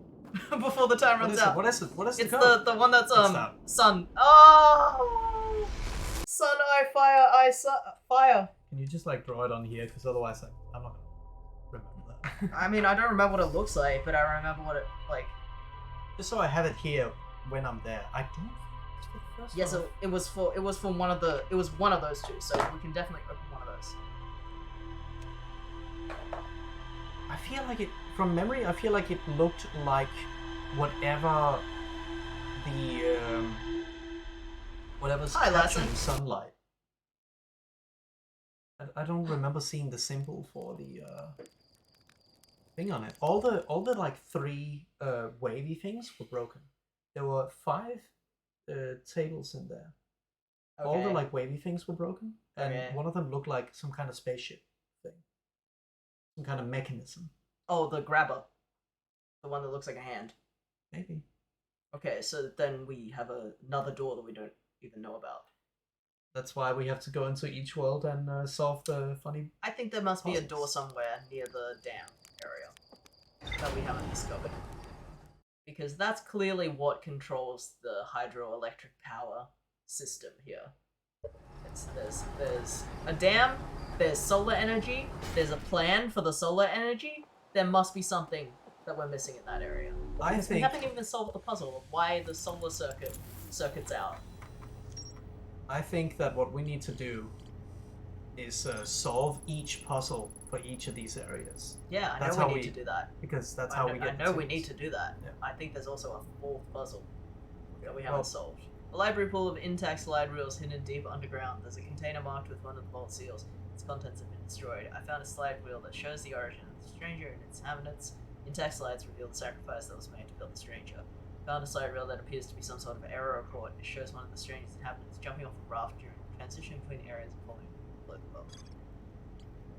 Before the time What runs is it? out. What is it? What is It's the code? the one that's What's that? sun. Oh, sun, eye, fire. Can you just like draw it on here? Because otherwise, I'm not gonna remember that. I mean, I don't remember what it looks like, but I remember what it like. Just so I have it here when I'm there. I don't think it's for the first Yes, one. it was for one of the. It was one of those two, so we can definitely open one of those. I feel like it, from memory, I feel like it looked like whatever the, whatever's Hi, capturing Lassie. sunlight. I don't remember seeing the symbol for the, thing on it. All the like 3, wavy things were broken. There were 5, tables in there. All the Okay. like wavy things were broken, and Okay. one of them looked like some kind of spaceship thing. Some kind of mechanism, Oh, the grabber, the one that looks like a hand. maybe. Okay, so then we have another door that we don't even know about. That's why we have to go into each world and solve the funny. I think there must be a door Puzzles. somewhere near the dam area that we haven't discovered. Because that's clearly what controls the hydroelectric power system here. There's a dam, there's solar energy, there's a plan for the solar energy. There must be something that we're missing in that area. I Because we think haven't even solved the puzzle of why the solar circuit's out. I think that what we need to do is solve each puzzle for each of these areas, Yeah, I That's know how we need we to do that. because that's I how know, we get. I the know we tools. need to do that. Yeah. I think there's also a 4th puzzle that we haven't Well- solved. A library full of intact slide reels hidden deep underground. There's a container marked with one of the vault seals. Its contents have been destroyed. I found a slide wheel that shows the origin of the stranger and its inhabitants. Intact slides reveal the sacrifice that was made to build the stranger. Found a slide reel that appears to be some sort of error report. It shows one of the stranger's inhabitants jumping off a raft during transition between areas and falling below the boat.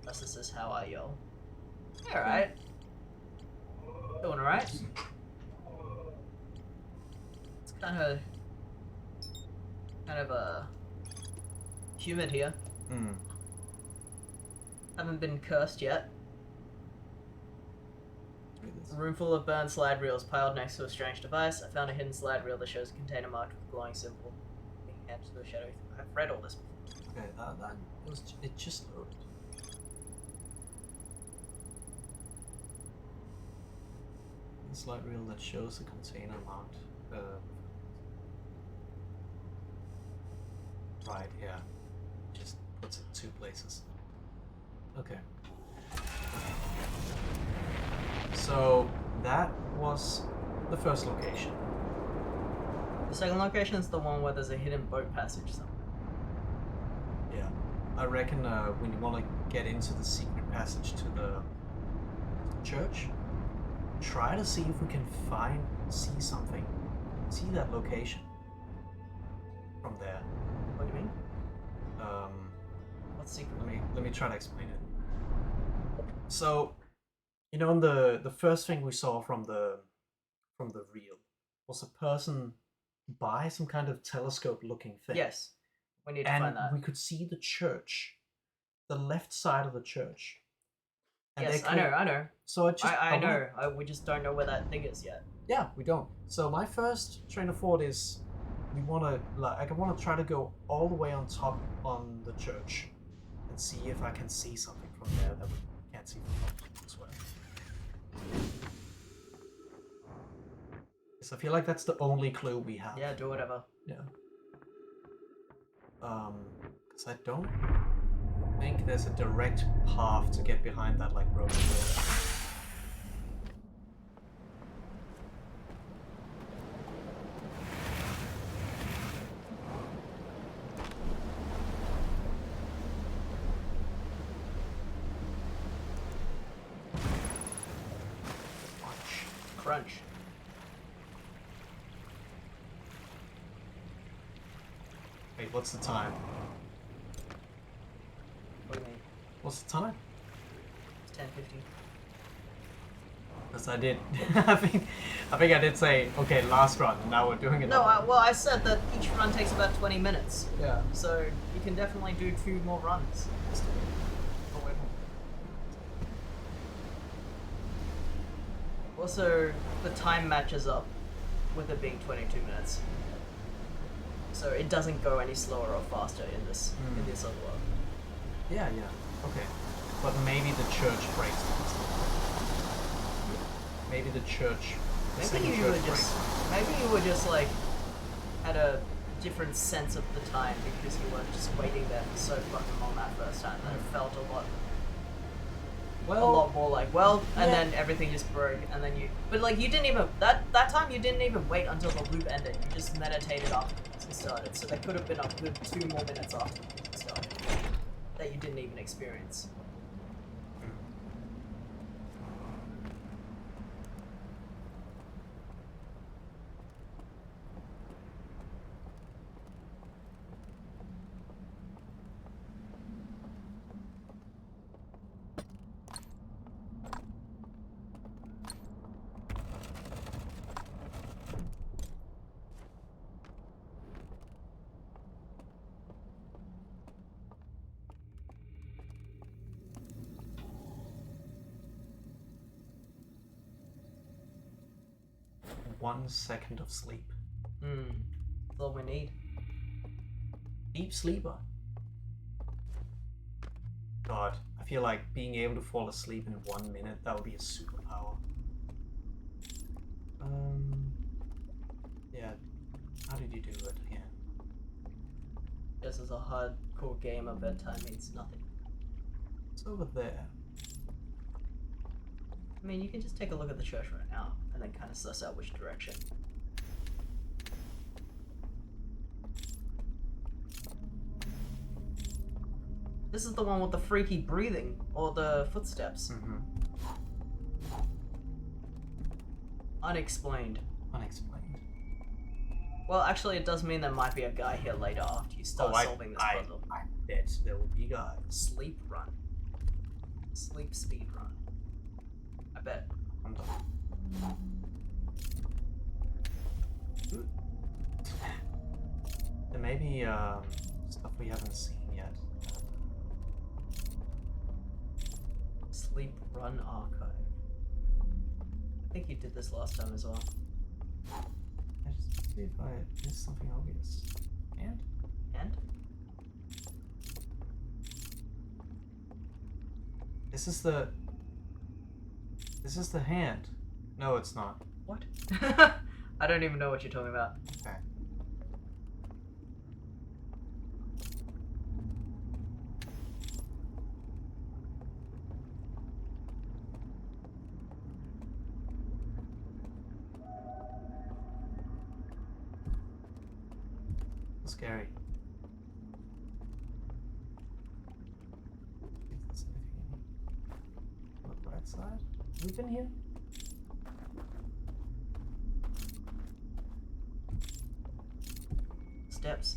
Thus, this is how I yell. Alright. Doing alright. It's kind of humid here. Hmm. Haven't been cursed yet. Read this. A room full of burned slide reels piled next to a strange device. I found a hidden slide reel that shows a container marked with a glowing symbol. Being handed to a shadowy. I've read all this before. Okay, it just loaded. A slide reel that shows a container marked. Right, yeah. Just puts it 2 places. Okay. So that was the first location. The second location is the one where there's a hidden boat passage somewhere. Yeah. I reckon when you want to get into the secret passage to the church, try to see if we can see something. See that location from there. What do you mean? Um, What's secret? let me try to explain it. So, you know, the first thing we saw from the reel was a person by some kind of telescope-looking thing. Yes. We need to And find that. we could see the church, the left side of the church, And Yes, they I know, could- I know. So I just I wanna- know. We just don't know where that thing is yet. Yeah, we don't. So my first train of thought is, we want to I want to try to go all the way on top on the church, and see if I can see something from there that we can't see from elsewhere. Because I feel like that's the only clue we have. Yeah, do whatever. Yeah. Because I don't think there's a direct path to get behind that like broken door. Crunch. Wait, what's the time? What do you mean? What's the time? It's 10:50. Because I did, I think I did say, okay, last run. Now we're doing it. No, I said that each run takes about 20 minutes. Yeah. So you can definitely do 2 more runs. Oh, wait. Also, the time matches up with it being 22 minutes. So it doesn't go any slower or faster in this other world. Yeah, yeah. Okay. But maybe the church breaks things. Maybe the church. the Maybe second you church were just like had a different sense of the time because you were just waiting there for so fucking long that first time that it felt a lot more like and yeah. then everything just broke and then but like you didn't even that time you didn't even wait until the loop ended. You just meditated after it started, so there could have been a good 2 more minutes after it started that you didn't even experience. One second of sleep. That's all we need. Deep sleeper. God, I feel like being able to fall asleep in 1 minute, that would be a superpower. Yeah. How did you do it again? This is a hardcore game of bedtime means nothing. It's over there. I mean, you can just take a look at the church right now and then kind of suss out which direction. This is the one with the freaky breathing or the footsteps. Mm-hmm. Unexplained. Unexplained. Well, actually, it does mean there might be a guy here later after you start solving this puzzle. I bet there will be guys. Sleep run. Sleep speed run. I bet. I'm done. There may be stuff we haven't seen yet. Sleep run archive. I think you did this last time as well. I just see if I missed something obvious. And? And? This is the hand. No, it's not. What? I don't even know what you're talking about. Okay. Scary. Is there anything on the right side? We've been here? Steps.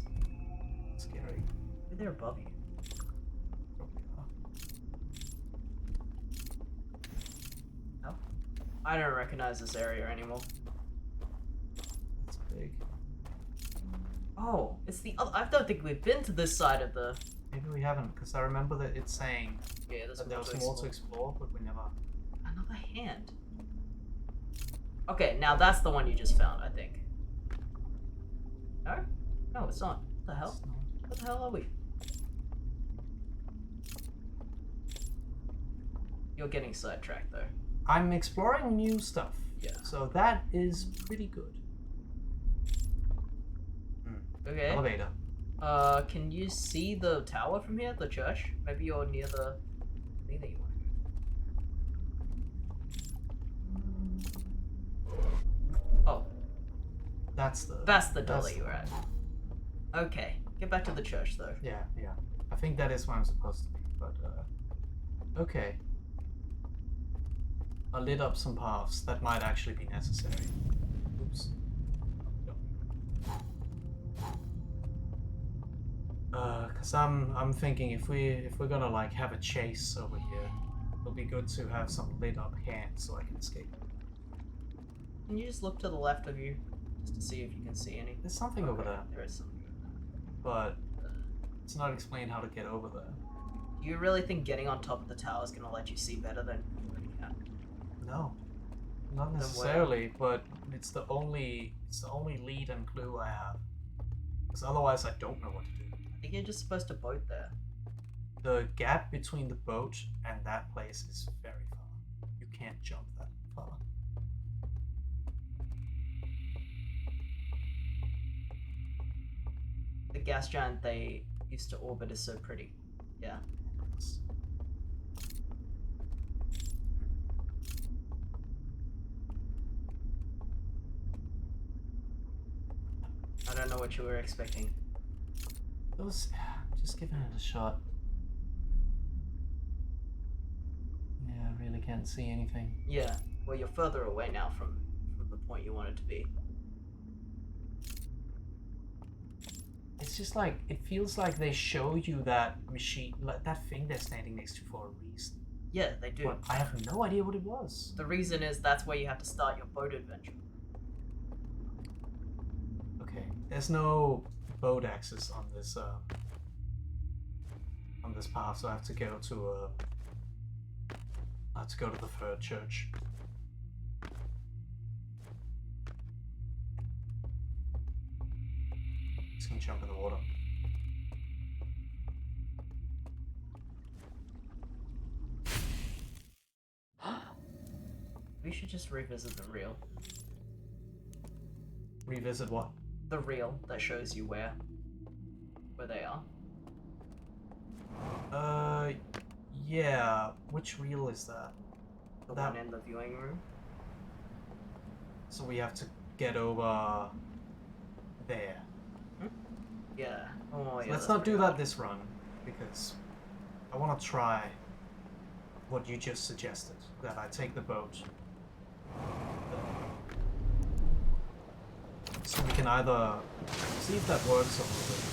Scary. Maybe they're above you. Probably are. No? I don't recognize this area anymore. That's big. Oh, it's the other. I don't think we've been to this side of the Maybe we haven't, because I remember that it's saying Yeah, there's that there more was to more to explore. explore, but we never. Another hand. Okay, now that's the one you just found, I think. No? No, it's not. What the hell? It's not. What the hell are we? You're getting sidetracked though. I'm exploring new stuff. Yeah. So that is pretty good. Okay. Elevator. Can you see the tower from here? The church? Maybe you're near the thing that you want to go. Oh, That's the. that's the door that's that you were at. Okay, get back to the church though. Yeah, yeah. I think that is where I'm supposed to be, but okay. I lit up some paths that might actually be necessary. Oops. Cause I'm thinking if we're gonna like have a chase over here, it'll be good to have some lit up hands so I can escape. Can you just look to the left of you, just to see if you can see any? There's something over there, There is something over there. but it's not explained how to get over there. Do you really think getting on top of the tower is gonna let you see better than looking at? No, not necessarily, but it's the only lead and clue I have. Because otherwise, I don't know what to do. I think you're just supposed to boat there. The gap between the boat and that place is very far. You can't jump that far. The gas giant they used to orbit is so pretty. Yeah. I don't know what you were expecting. Those, just giving it a shot. Yeah, I really can't see anything. Yeah. Well, you're further away now from the point you wanted to be. It's just like, it feels like they show you that machine, like that thing they're standing next to for a reason. Yeah, they do. But I have no idea what it was. The reason is that's where you have to start your boat adventure. Okay, there's no boat access on this path, so I have to go to the third church. Just gonna jump in the water. We should just revisit the reel. Revisit what? The reel that shows you where they are. Yeah. Which reel is that? The That- one in the viewing room. So we have to get over there. Yeah. Oh, So yeah. let's that's not do pretty that this run, because I want to try what you just suggested, that I take the boat. So we can either see if that works a little bit.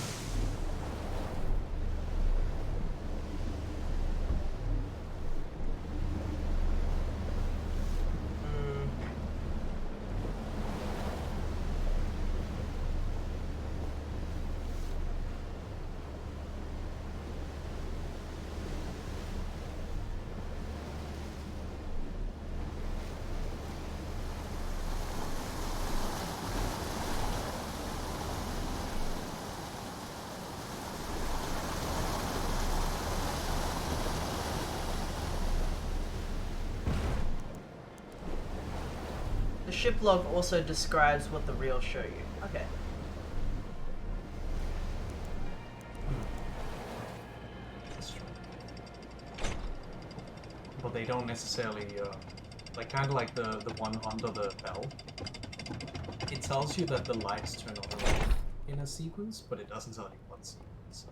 The ship log also describes what the reels show you. Okay. That's true. But they don't necessarily, like kind of like the one under the bell. It tells you that the lights turn on and off in a sequence, but it doesn't tell you what sequence. So,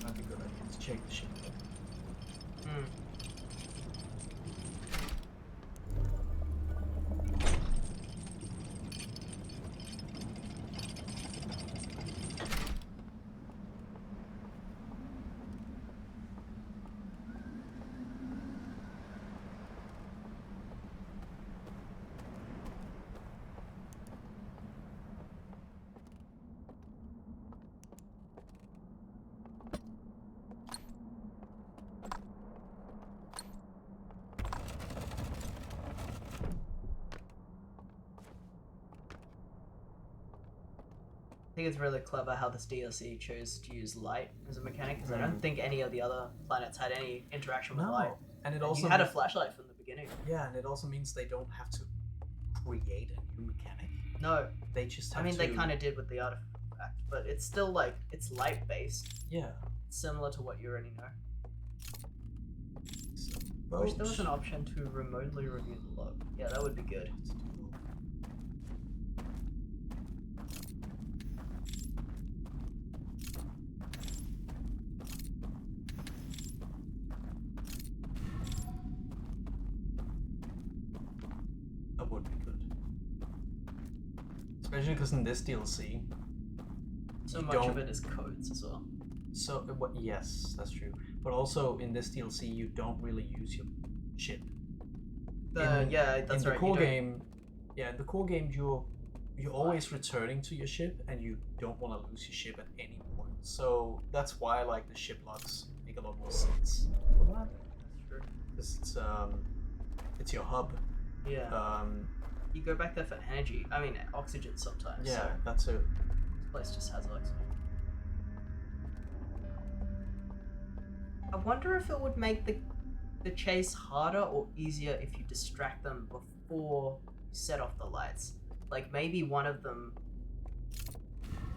that'd be a good idea to check the ship. Hmm. think it's really clever how this DLC chose to use light as a mechanic, because I don't think any of the other planets had any interaction with light. And it And also you had a flashlight from the beginning. yeah, and it also means they don't have to create a new mechanic. No, They just I have mean to. they kind of did with the artifact, but it's still like it's light based, Yeah. similar to what you already know. So, I wish there was an option to remotely review the log. Yeah, that would be good. That would be good. Especially because in this DLC, So You much of don't- it is codes as well. so what? Yes, that's true. But also in this DLC, you don't really use your ship. Yeah, that's in the right. core you don't- game, yeah, in the core game, you're always returning to your ship, and you don't want to lose your ship at any point. So that's why like the ship logs make a lot more sense. That's true. Because it's your hub. Yeah. You go back there for energy. I mean, oxygen sometimes. Yeah, So that's it. this place just has oxygen. I wonder if it would make the chase harder or easier if you distract them before you set off the lights. Like maybe one of them.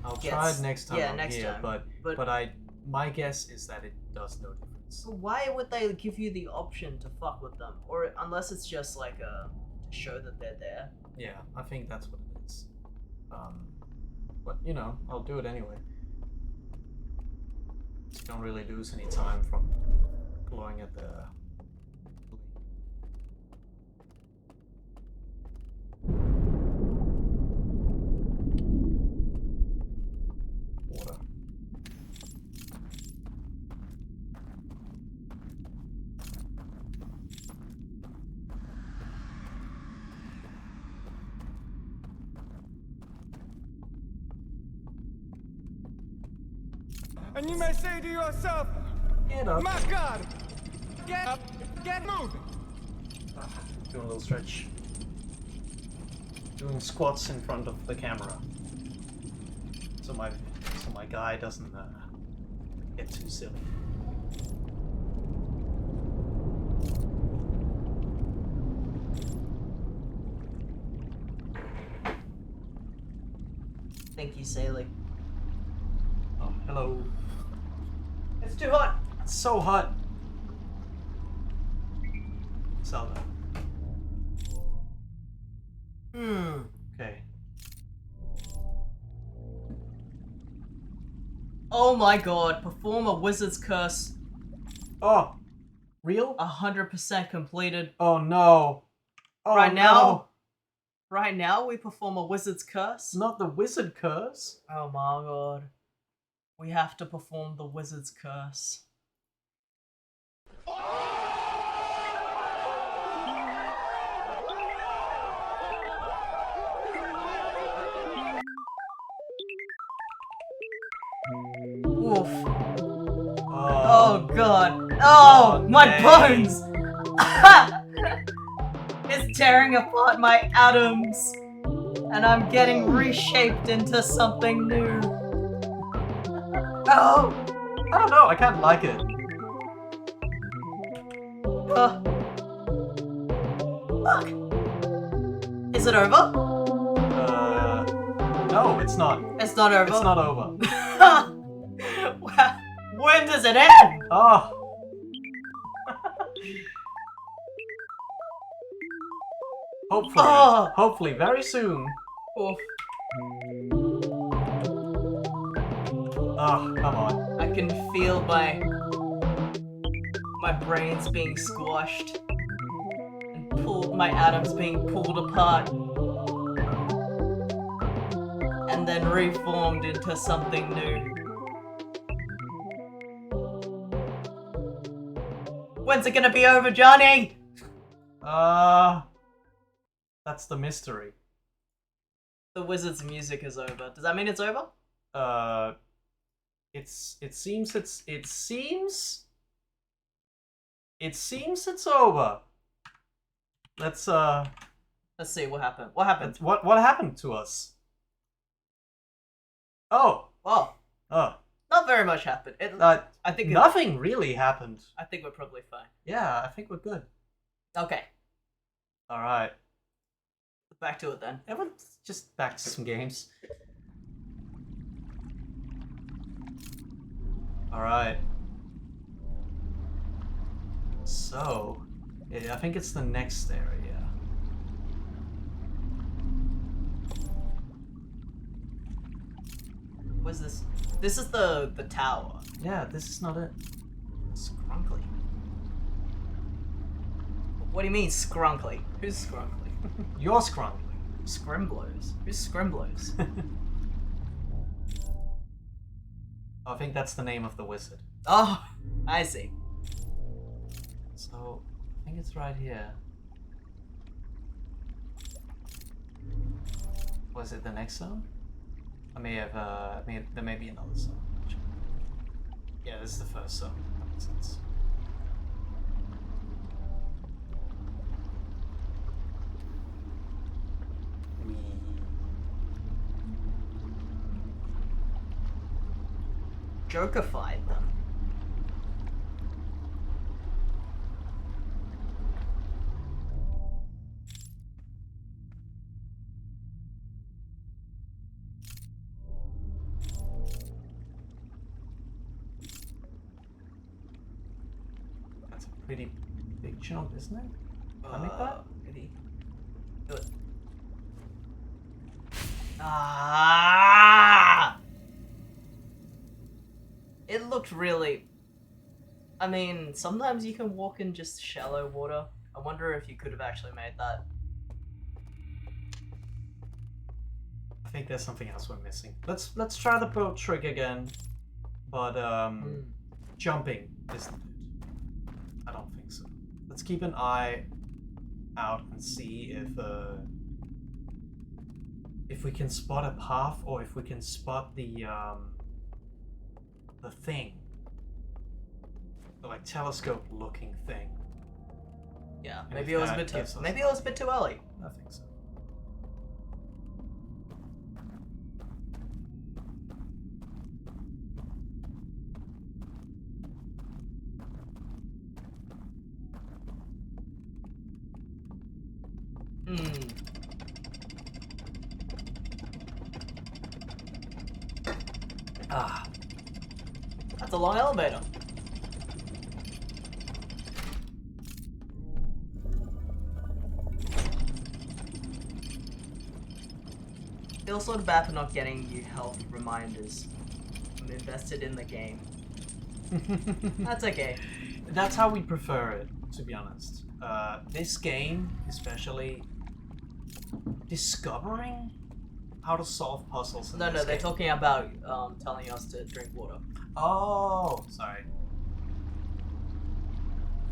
I'll Yes. try it next time. Yeah, I'm next here, time. But my guess is that it does no difference. Why would they give you the option to fuck with them? Or unless it's just like to show that they're there. Yeah, I think that's what it is. But you know, I'll do it anyway. You don't really lose any time from glowing at the. Water. And you may say to yourself, Get up. my God, get up, get moving. Doing a little stretch. Doing squats in front of the camera. So my guy doesn't get too silly. Thank you, Saley. Oh, hello. It's too hot. It's so hot. Zelda. Okay. Oh my god, perform a wizard's curse. Oh, real? 100% completed. Oh no. Oh, Right no. now? Right now, we perform a wizard's curse. Not the wizard curse. Oh my god. We have to perform the wizard's curse. Oof. Oh god. Oh, Oh, my dang. bones! It's tearing apart my atoms. And I'm getting reshaped into something new. Oh! I don't know. I kind of like it. Fuck. Is it over? No, it's not. It's not over. It's not over. Wow. When does it end? Oh. Hopefully, Oh. hopefully, very soon. Oof. Oh, come on. I can feel my brains being squashed and pulled, my atoms being pulled apart and then reformed into something new. When's it gonna be over, Johnny? That's the mystery. The wizard's music is over. Does that mean it's over? It seems it's over. Let's Let's see what happened. What happened? what happened to us? Oh! Well, Oh. not very much happened. Uh, I think nothing really happened. I think we're probably fine. Yeah, I think we're good. Okay, Alright. back to it then. Everyone's just back to some games. Alright. So, yeah, I think it's the next area. What's this? This is the tower. Yeah, this is not it. Scrunkly. What do you mean scrunkly? Who's scrunkly? You're scrunkly. Scrimblers. Who's Scrimblers? I think that's the name of the wizard. Oh, I see. So, I think it's right here. Was it the next zone? I may have, there may be another zone. Yeah, this is the first zone. That makes sense. Jokerfied them. That's a pretty big jump, isn't it? Can I make that? Maybe. Do it. Ah! It looked really. I mean, sometimes you can walk in just shallow water. I wonder if you could have actually made that. I think there's something else we're missing. Let's try the boat trick again. But jumping isn't it. I don't think so. Let's keep an eye out and see if we can spot a path or if we can spot the thing. The like telescope looking thing. Yeah, And maybe if it was a that bit too. gives us- Maybe it was a bit too early. I think so. Hmm. Ah, That's a long elevator. Feel sort of bad for not getting you health reminders. I'm invested in the game. That's okay. that's how we prefer it, to be honest. This game, especially, discovering how to solve puzzles. In No, this they're game. talking about telling us to drink water. Oh, sorry.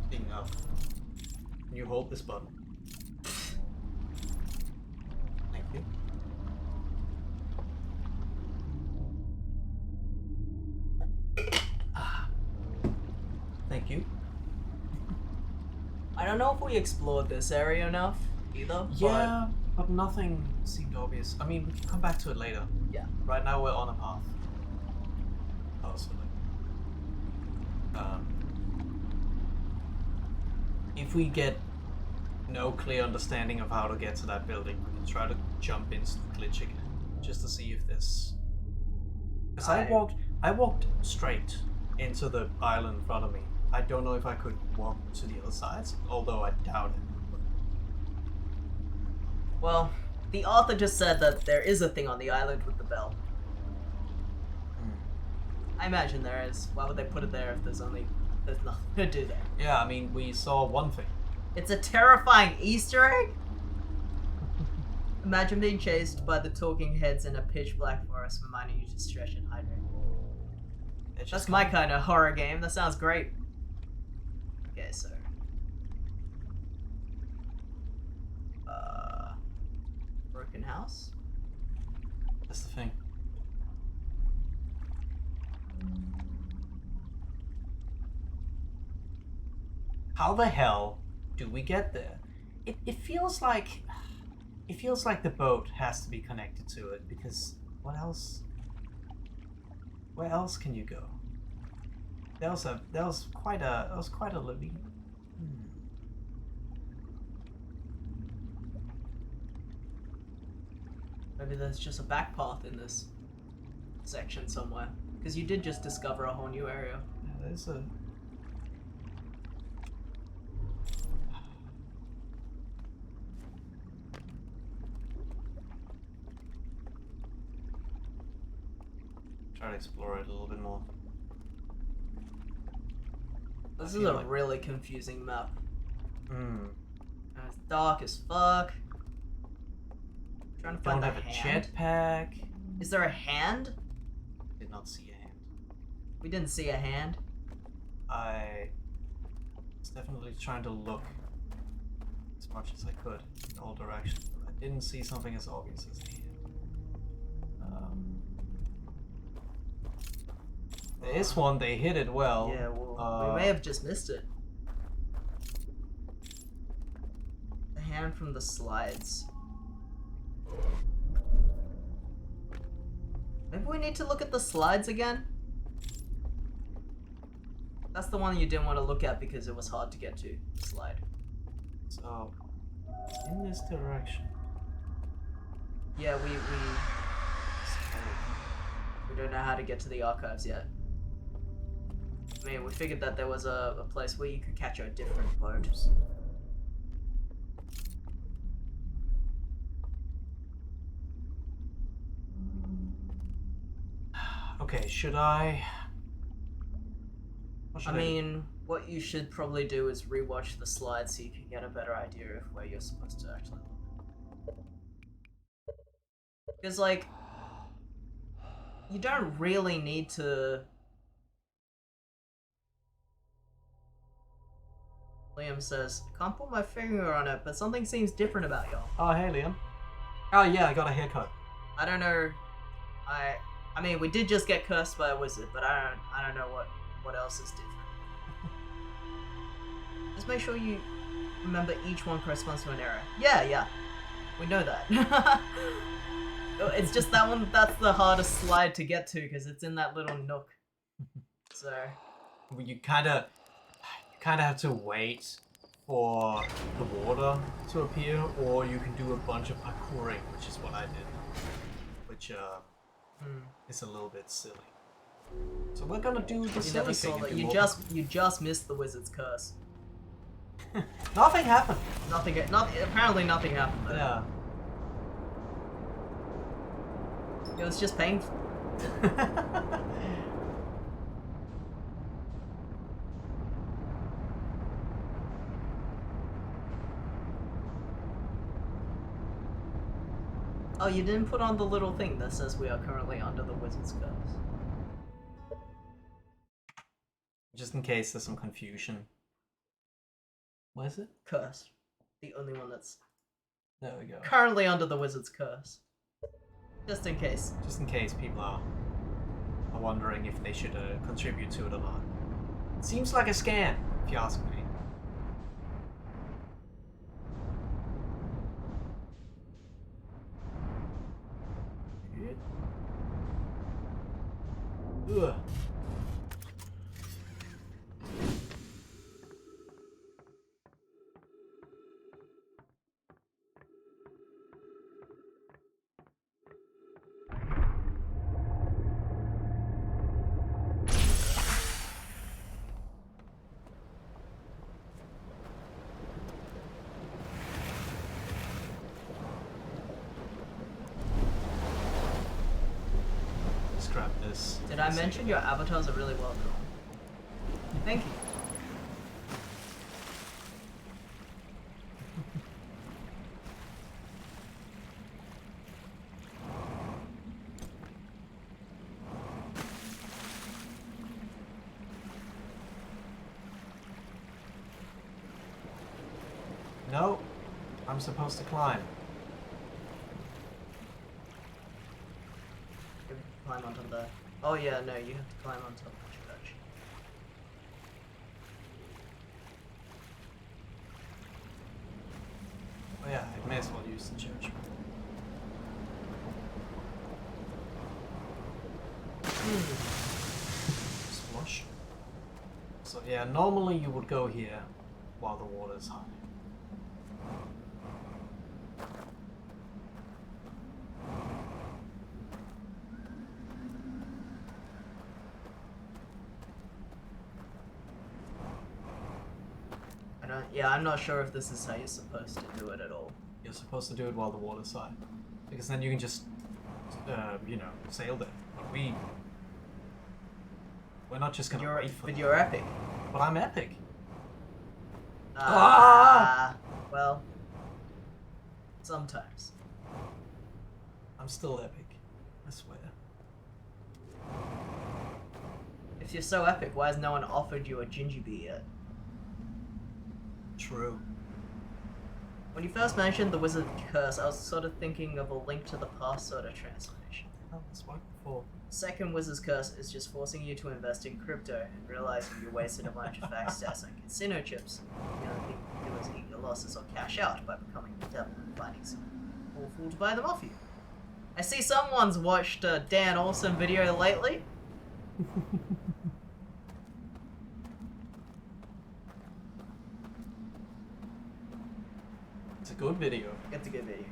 Speaking of, can you hold this button? Thank you. Ah. Thank you. I don't know if we explored this area enough either. Yeah, but nothing seemed obvious. I mean, we can come back to it later. Yeah. Right now we're on a path. Possibly. If we get no clear understanding of how to get to that building, we can try to jump into the glitch again, just to see if this. Because I walked straight into the island in front of me. I don't know if I could walk to the other sides, although I doubt it. Well, the author just said that there is a thing on the island with the bell. I imagine there is. Why would they put it there if there's nothing to do there? Yeah, I mean, we saw one thing. It's a terrifying Easter egg? Imagine being chased by the talking heads in a pitch black forest reminding you to stretch and hydrate. It's That's just my kind of horror game. That sounds great. Okay, so. Broken house? That's the thing. How the hell do we get there? It feels like the boat has to be connected to it because what else? Where else can you go? There was quite a living. Maybe there's just a back path in this section somewhere. Because you did just discover a whole new area. Yeah, there's a. Try to explore it a little bit more. This I is feel a like- really confusing map. Hmm. And it's dark as fuck. Trying to Don't find have the a hand. jetpack. Is there a hand? Did not see a hand. We didn't see a hand. I was definitely trying to look as much as I could in all directions, but I didn't see something as obvious as a hand. There is one. They hit it well. Yeah, well, we may have just missed it. The hand from the slides. Maybe we need to look at the slides again? That's the one you didn't want to look at because it was hard to get to. Slide. So, in this direction. Yeah, we don't know how to get to the archives yet. I mean, we figured that there was a place where you could catch a different boat. Okay, should I? What I should mean, what you should probably do is rewatch the slides so you can get a better idea of where you're supposed to actually look. Because, like, you don't really need to... Liam says, I can't put my finger on it, but something seems different about y'all. Oh, hey, Liam. Oh, yeah, I got a haircut. I don't know. I mean, we did just get cursed by a wizard, but I don't know what else is different. Just make sure you remember each one corresponds to an error. Yeah. We know that. It's just that one, that's the hardest slide to get to because it's in that little nook. So, You kind of have to wait for the water to appear, or you can do a bunch of parkouring, which is what I did, which is a little bit silly. So we're gonna do the you silly never thing. saw and that. do You more just missed the wizard's curse. Nothing happened. Apparently nothing happened though. Yeah. It was just painful. Oh, you didn't put on the little thing that says we are currently under the wizard's curse. Just in case there's some confusion. What is it? Curse. The only one that's There we go. currently under the wizard's curse. Just in case. Just in case people are wondering if they should contribute to it or not. It seems like a scam, if you ask me. Ugh. Scrap this. Did I mention your avatars are really well drawn? Thank you. No, I'm supposed to climb. Climb onto the... Oh yeah, no, you have to climb onto the church. Oh yeah, I may as well use the church. Hmm. So yeah, normally you would go here while the water's high. Yeah, I'm not sure if this is how you're supposed to do it at all. You're supposed to do it while the water's high, because then you can just, you know, sail there. But we're not just gonna wait for But that. you're epic. But I'm epic. Well, sometimes. I'm still epic. I swear. If you're so epic, why has no one offered you a ginger beer yet? True. When you first mentioned the wizard curse, I was sort of thinking of a Link to the Past sort of transformation. Oh, that's what before. Second wizard's curse is just forcing you to invest in crypto and realizing you wasted a bunch of access on casino chips. The only thing you can do is eat your losses or cash out by becoming the devil and finding some poor fool to buy them off you. I see someone's watched a Dan Olsen video lately. It's a good video. It's a good video.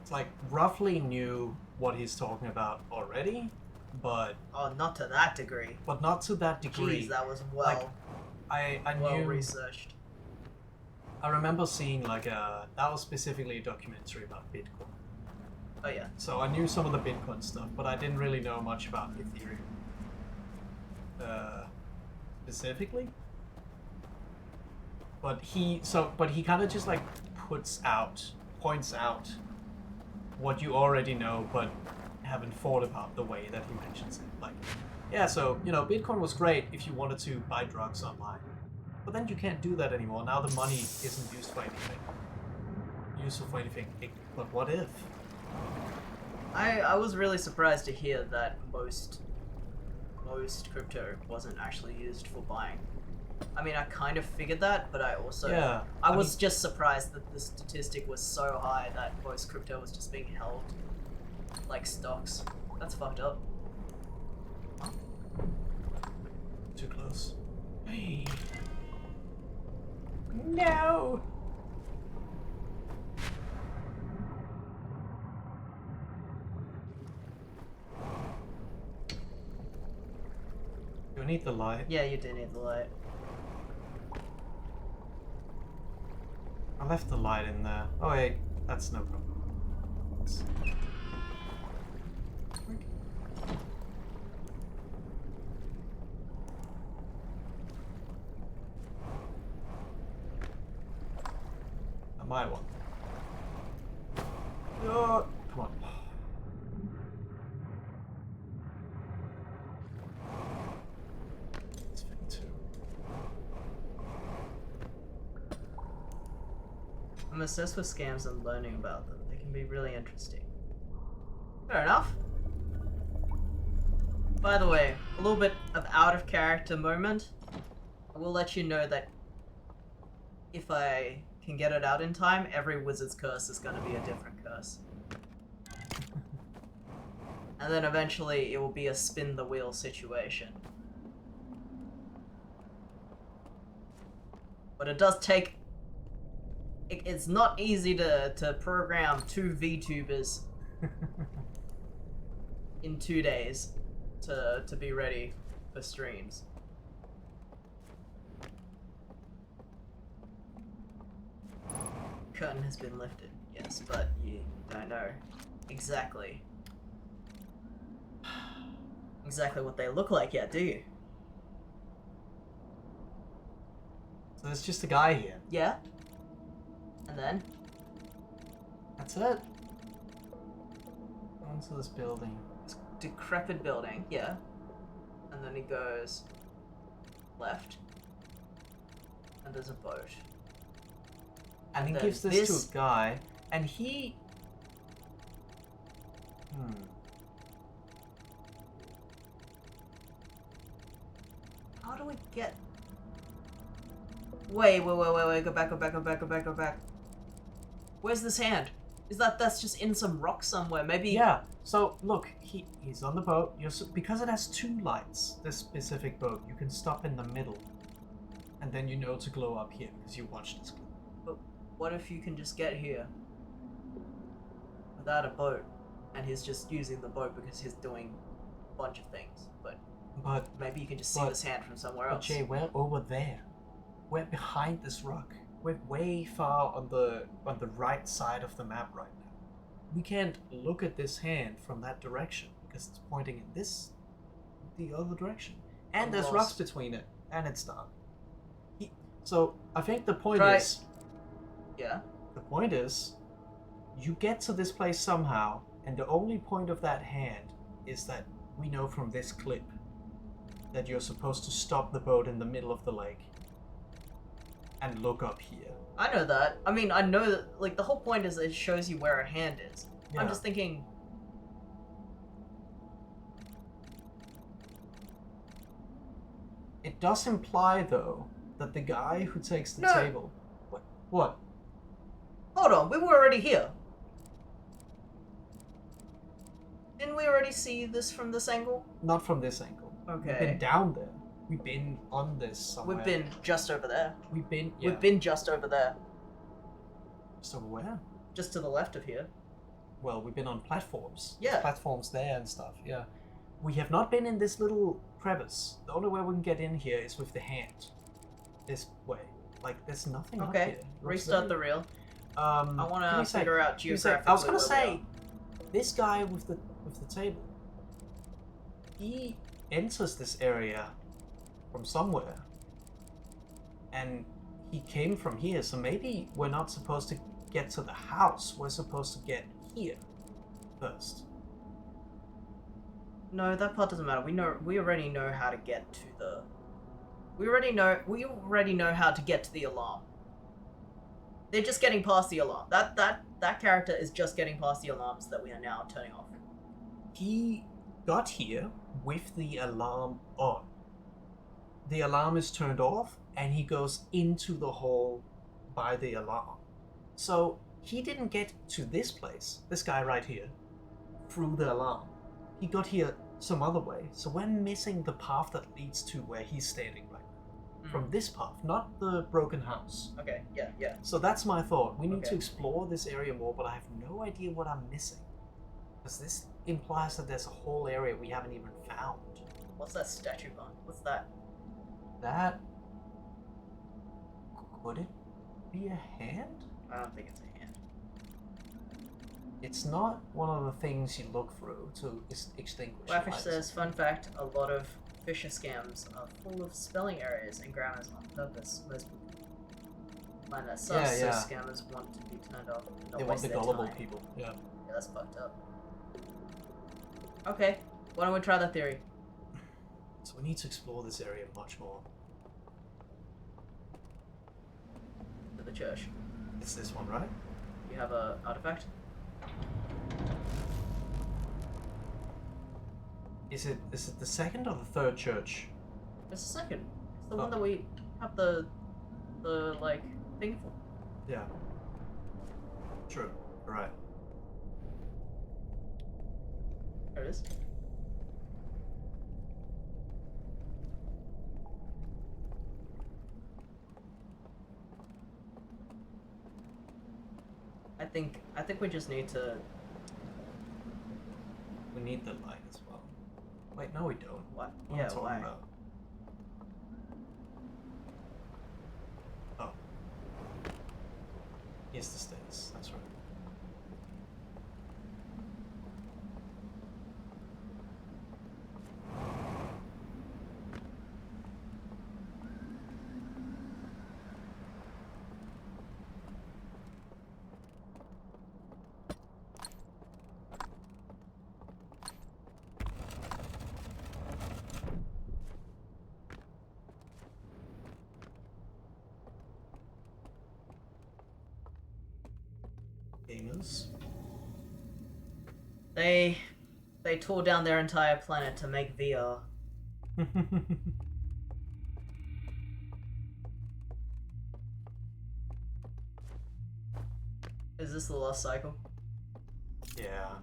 It's like roughly knew what he's talking about already, but Oh, not to that degree. not to that degree. Jeez, that was Like, I well knew. researched. I remember seeing like that was specifically a documentary about Bitcoin. Oh yeah. So I knew some of the Bitcoin stuff, but I didn't really know much about Ethereum. Specifically. But he kind of just like points out what you already know, but haven't thought about the way that he mentions it. Like, yeah, so you know, Bitcoin was great if you wanted to buy drugs online, but then you can't do that anymore. Now the money isn't used for anything. Useful for anything. But what if? I was really surprised to hear that most crypto wasn't actually used for buying. I mean, I kind of figured that, but I also Yeah, I I was mean- just surprised that the statistic was so high that most crypto was just being held like stocks. That's fucked up. Too close. Hey. No. You need the light. Yeah, you do need the light. I left the light in there. Oh wait, that's no problem. My one. Oh, come on. It's 52. I'm obsessed with scams and learning about them. They can be really interesting. Fair enough. By the way, a little bit of out of character moment. I will let you know that if I can get it out in time, every wizard's curse is going to be a different curse. And then eventually it will be a spin the wheel situation. But it does take... It's not easy to program 2 VTubers in 2 days to be ready for streams. Curtain has been lifted, yes, but you don't know exactly what they look like yet, do you? So there's just a guy here. Yeah? And then? That's it. Onto this building. This decrepit building, yeah. And then he goes left. And there's a boat. And he then gives this to a guy, and he... How do we get... Wait, go back. Where's this hand? Is that's just in some rock somewhere? Maybe. Yeah. So look, he's on the boat. Because it has 2 lights. This specific boat, you can stop in the middle, and then you know to glow up here because you watched this clip. But what if you can just get here without a boat, and he's just using the boat because he's doing a bunch of things? But maybe you can just see this hand from somewhere But else. Jay, we're over there. We're behind this rock. We're way far on the right side of the map right now. We can't look at this hand from that direction because it's pointing in the other direction. And I'm there's lost. rocks between it, and it's dark. So I think the point Try- is, Yeah. you get to this place somehow, and the only point of that hand is that we know from this clip that you're supposed to stop the boat in the middle of the lake and look up here. I know that. I mean, I know that, like, the whole point is it shows you where a hand is. Yeah. I'm just thinking, It does imply, though, that the guy who takes the No. table... What? hold on, we were already here. Didn't we already see this from this angle? Not from this angle. We've been Okay. down there. We've been on this somewhere. We've been just over there. We've been just over there. So where? Just to the left of here. Well, we've been on platforms. Yeah. There's platforms there and stuff, yeah. We have not been in this little crevice. The only way we can get in here is with the hand. This way. Like, there's nothing up Okay, here. It looks restart the very- reel. I I want to figure out geographically. I was gonna where we say, this guy with the table, he enters this area from somewhere, and he came from here. So maybe we're not supposed to get to the house. We're supposed to get here first. are. No, that part doesn't matter. We already know how to get to the. We already know how to get to the alarm. They're just getting past the alarm. That character is just getting past the alarms that we are now turning off. He got here with the alarm on. The alarm is turned off, and he goes into the hole by the alarm. So he didn't get to this place, this guy right here, through the alarm. He got here some other way. So we're missing the path that leads to where he's standing right now. From this path, not the broken house. Okay, yeah. So that's my thought. We need to Okay. explore this area more, but I have no idea what I'm missing. Because this implies that there's a whole area we haven't even found. What's that statue on? What's that? That... Could it be a hand? I don't think it's a hand. It's not one of the things you look through to extinguish Waffish lights. says, fun fact, a lot of Fisher scams are full of spelling errors and grammars on purpose. Most people find that sus, Yeah, yeah. so scammers want to be turned off and not They want waste the their gullible time. people. Yeah. Yeah, that's fucked up. Okay, why don't we try that theory? So we need to explore this area much more. To the church. It's this one, right? You have a artifact? Is it the second or the third church? It's the second. It's the Oh. one that we have the like thing for. Yeah. True. Right. There it is. I think we just need to. We need the light as well. Wait, no we don't. What? What am I Yeah, talking why? about? Oh. Here's the stairs, that's right. Gamers. They tore down their entire planet to make VR. Is this the last cycle? Yeah,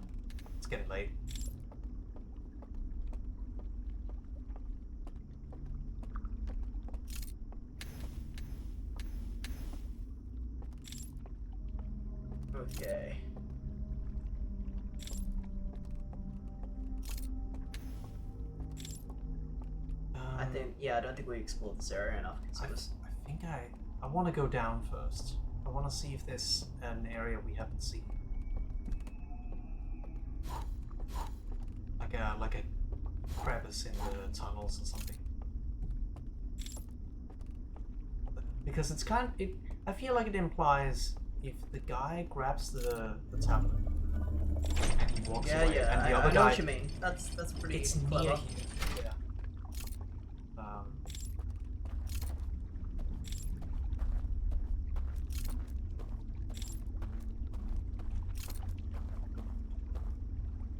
it's getting late. Okay. I think, yeah, I don't think we explored this area enough. I think I want to go down first. I want to see if there's an area we haven't seen. Like a crevice in the tunnels or something. Because it's I feel like it implies if the guy grabs the tablet and he walks Yeah, away, yeah, and the I other know guy, what you mean. That's pretty it's clever. near here. Yeah.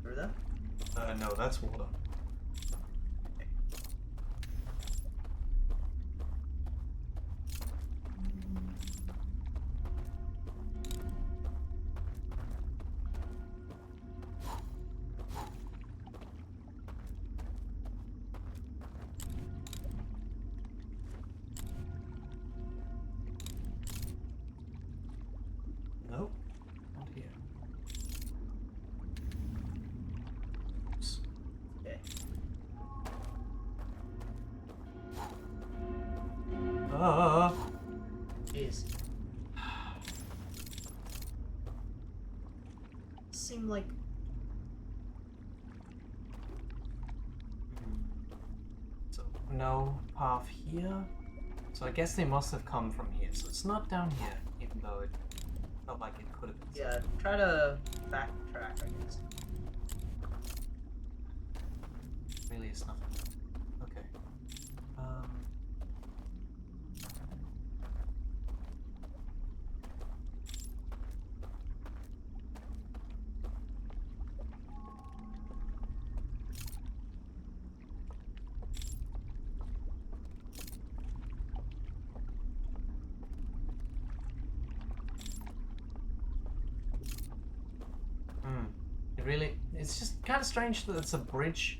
Through there? No, that's water. Nope, not here. Oops. Okay. Jeez. Seem like So no path here. So I guess they must have come from here. So it's not down here, even though it felt like it could have been. yeah. Try to backtrack, I guess. Really, it's nothing. Okay. It's just kind of strange that it's a bridge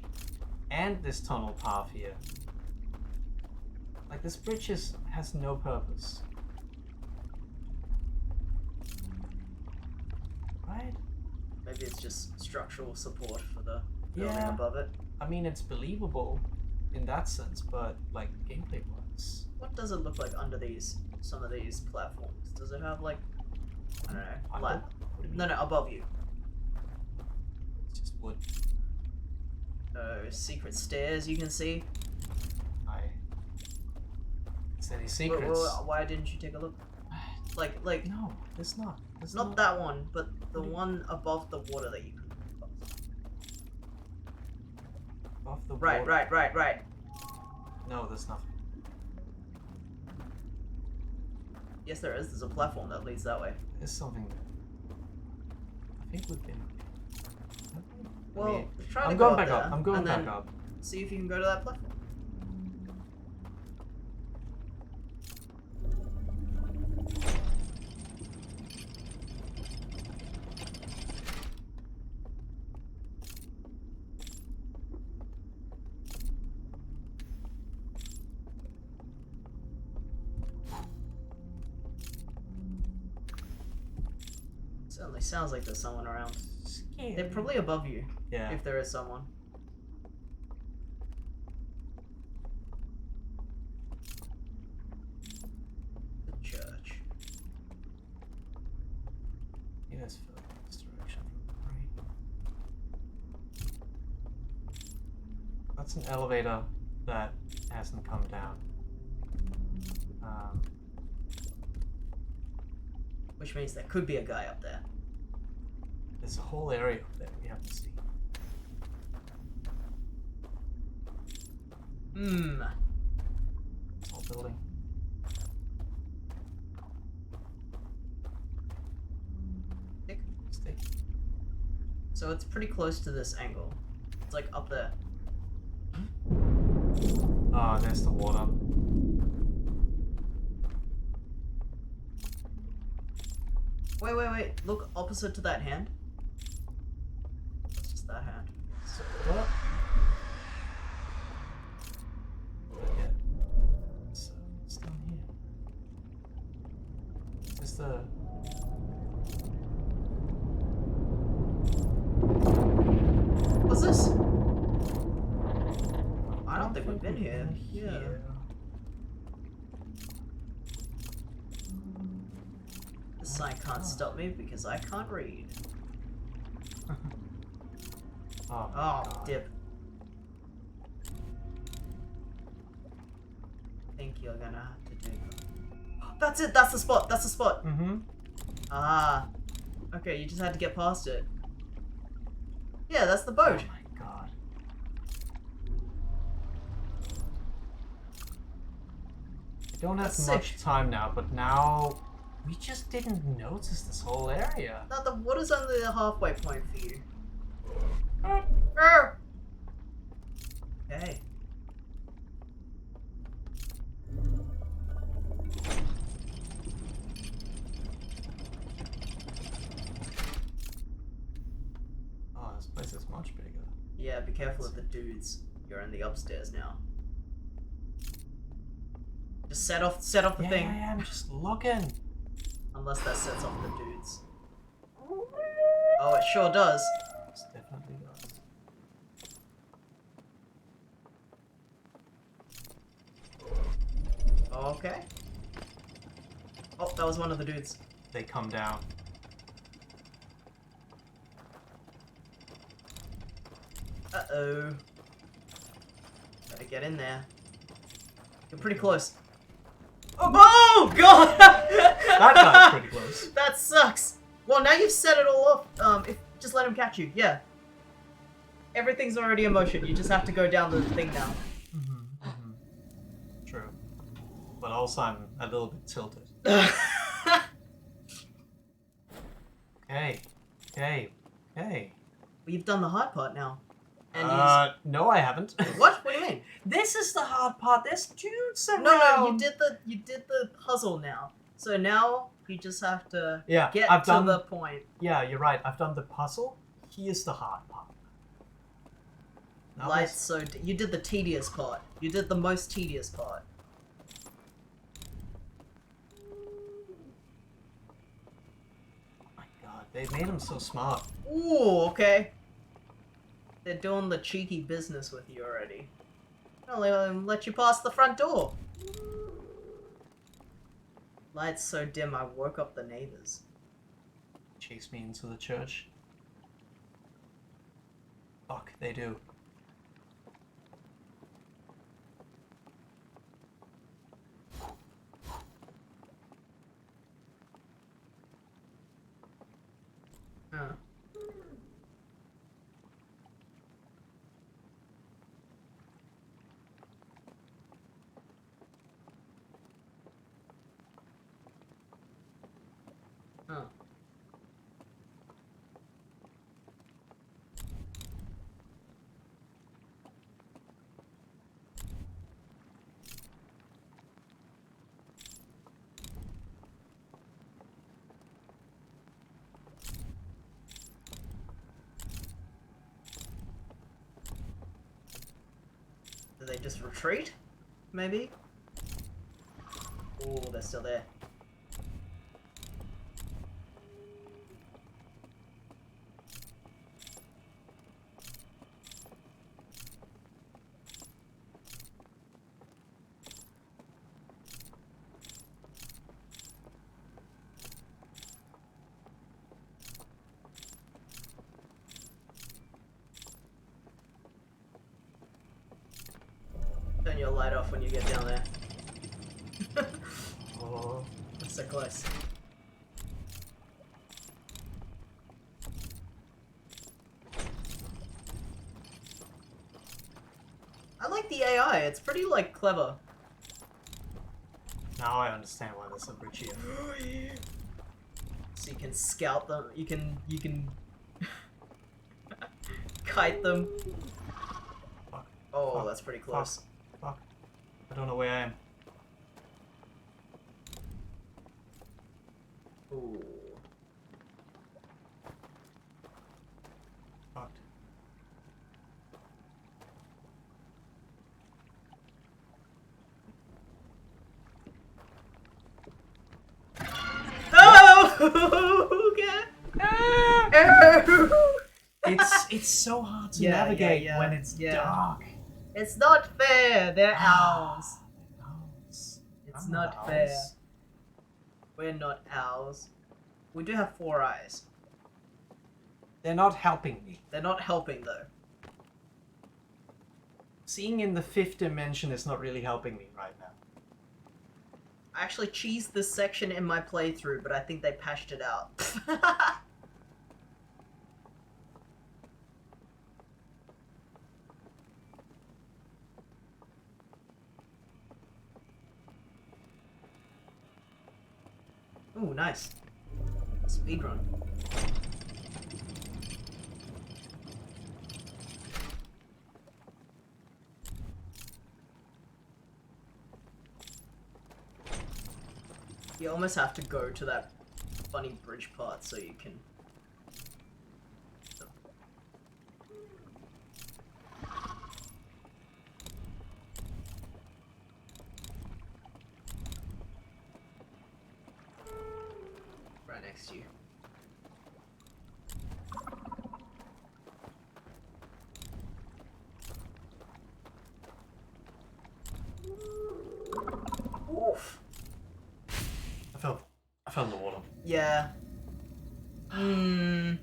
and this tunnel path here. Like, this bridge has no purpose. Right? Maybe it's just structural support for the building Yeah. above it. I mean, it's believable in that sense, but, like, gameplay wise. What does it look like under some of these platforms? Does it have like, I don't know, What like, do you mean? no, above you. It's just wood. Secret stairs you can see. Is there any Wh- secrets? Why didn't you take a look? Like, No, there's not. There's not that one, but the one above the water that you can cross. Above the Right, water. right. No, there's nothing. Yes, there is. There's a platform that leads that way. There's something there. I think we've been. Well, try to I'm go going up back there, up. I'm going and back then up. see if you can go to that platform. Certainly sounds like there's someone around. They're probably above you, Yeah. if there is someone. The church. Yes, further this direction from the brain. That's an elevator that hasn't come down. Which means there could be a guy up there. There's a whole area up there we haven't seen. Tall building. Stick. So it's pretty close to this angle. It's like up there. Ah, there's the water. Wait. Look opposite to that hand. What? Yeah. It's down here. Is this the... What's this? I don't think we've been here. Yeah. The sign can't stop me because I can't read. Oh, Oh, God. dip. I think you're gonna have to do that. That's it, that's the spot, that's the spot. Mm-hmm. Ah. Okay, you just had to get past it. Yeah, that's the boat. Oh my God. I don't have That's much sick. time now, but now we just didn't notice this whole area. Now the water's only the halfway point for you. Arr! Okay. Oh, this place is much bigger. Yeah, be careful of the dudes. You're in the upstairs now. Just set off the Yeah, thing. yeah, I'm just looking. Unless that sets off the dudes. Oh, it sure does. This definitely does. Okay. Oh, that was one of the dudes. They come down. Uh-oh. Better get in there. You're pretty close. Oh, God! That guy's pretty close. That sucks. Well, now you've set it all off. Just let him catch you. Yeah. Everything's already in motion. You just have to go down the thing now. True. But also I'm a little bit tilted. Okay. You've done the hard part now. And no, I haven't. what? What do you mean? This is the hard part. There's dudes around. No, you did the puzzle now. So now you just have to Yeah, get I've to done the point. Yeah, you're right. I've done the puzzle. Here's the hard part. Now Lights. So you did the tedious part. You did the most tedious part. Oh my God, they made him so smart. Ooh, okay. They're doing the cheeky business with you already. I'll let you pass the front door. Lights so dim I woke up the neighbors. Chase me into the church. Fuck, they do. Huh. Huh. Do they just retreat? Maybe? Oh, they're still there. Turn your light off when you get down there. Oh. That's so close. I like the AI, it's pretty, like, clever. Now I understand why there's a bridge here. So you can scout them, you can kite them. Fuck. Oh, Fuck. that's pretty close. Fuck. I don't know where I am. Ooh. Fucked. It's so hard to Yeah, navigate yeah, when it's yeah. dark. It's not fair. They're owls. Owls. It's I'm not fair. owls. We're not owls. We do have 4 eyes. They're not helping me. They're not helping though. Seeing in the 5th dimension is not really helping me right now. I actually cheesed this section in my playthrough, but I think they patched it out. Ooh, nice. Speedrun. You almost have to go to that funny bridge part so you can... Right next to you. Oof. I fell in the water. Yeah. You can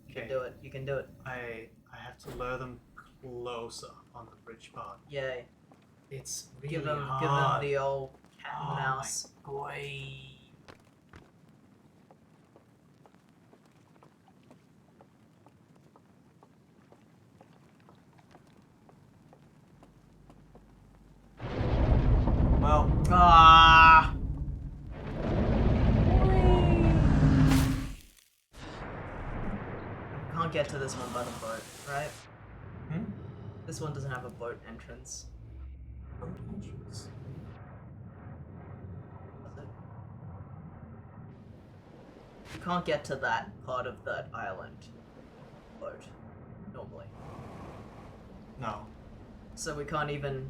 Okay. do it. You can do it. I have to lure them closer on the bridge part. Yay. It's really Give them hard. the old cat and Oh my mouse. boy. Well, Ah. Can't get to this one by the boat, right? hmm? This one doesn't have a boat entrance. Oh, entrance. Does it? You can't get to that part of that island boat normally. No. So we can't even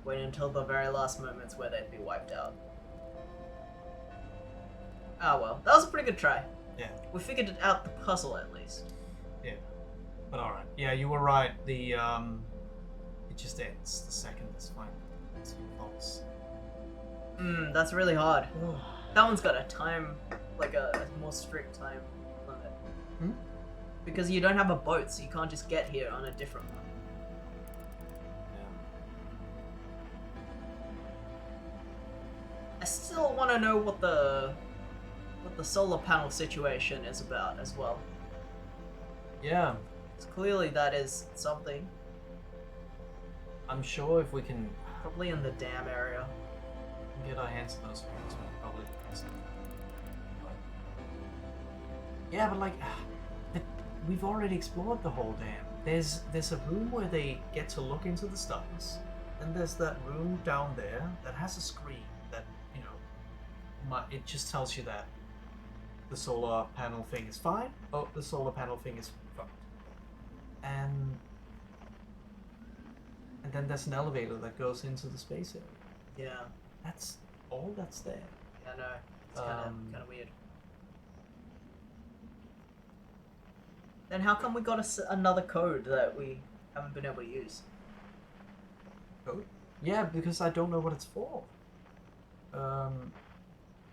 wait until the very last moments where they'd be wiped out. Ah well, that was a pretty good try. Yeah. We figured it out the puzzle at least. Yeah. But alright. Yeah, you were right. The it just ends. The second is fine. It's false. That's really hard. That one's got a time, like a more strict time limit. Hmm? Because you don't have a boat, so you can't just get here on a different one. I still want to know what the solar panel situation is about as well. Yeah. 'Cause clearly that is something. I'm sure if we can Probably in the dam area. get our hands on those things, we'll probably do something. Yeah, but like, we've already explored the whole dam. There's a room where they get to look into the stars, and there's that room down there that has a screen that, you know, it just tells you that the solar panel thing is fine. Oh, the solar panel thing is fucked. And then there's an elevator that goes into the space area. Yeah. That's all that's there. Yeah, I know. It's kind of weird. Then how come we got another code that we haven't been able to use? Code? Yeah, because I don't know what it's for.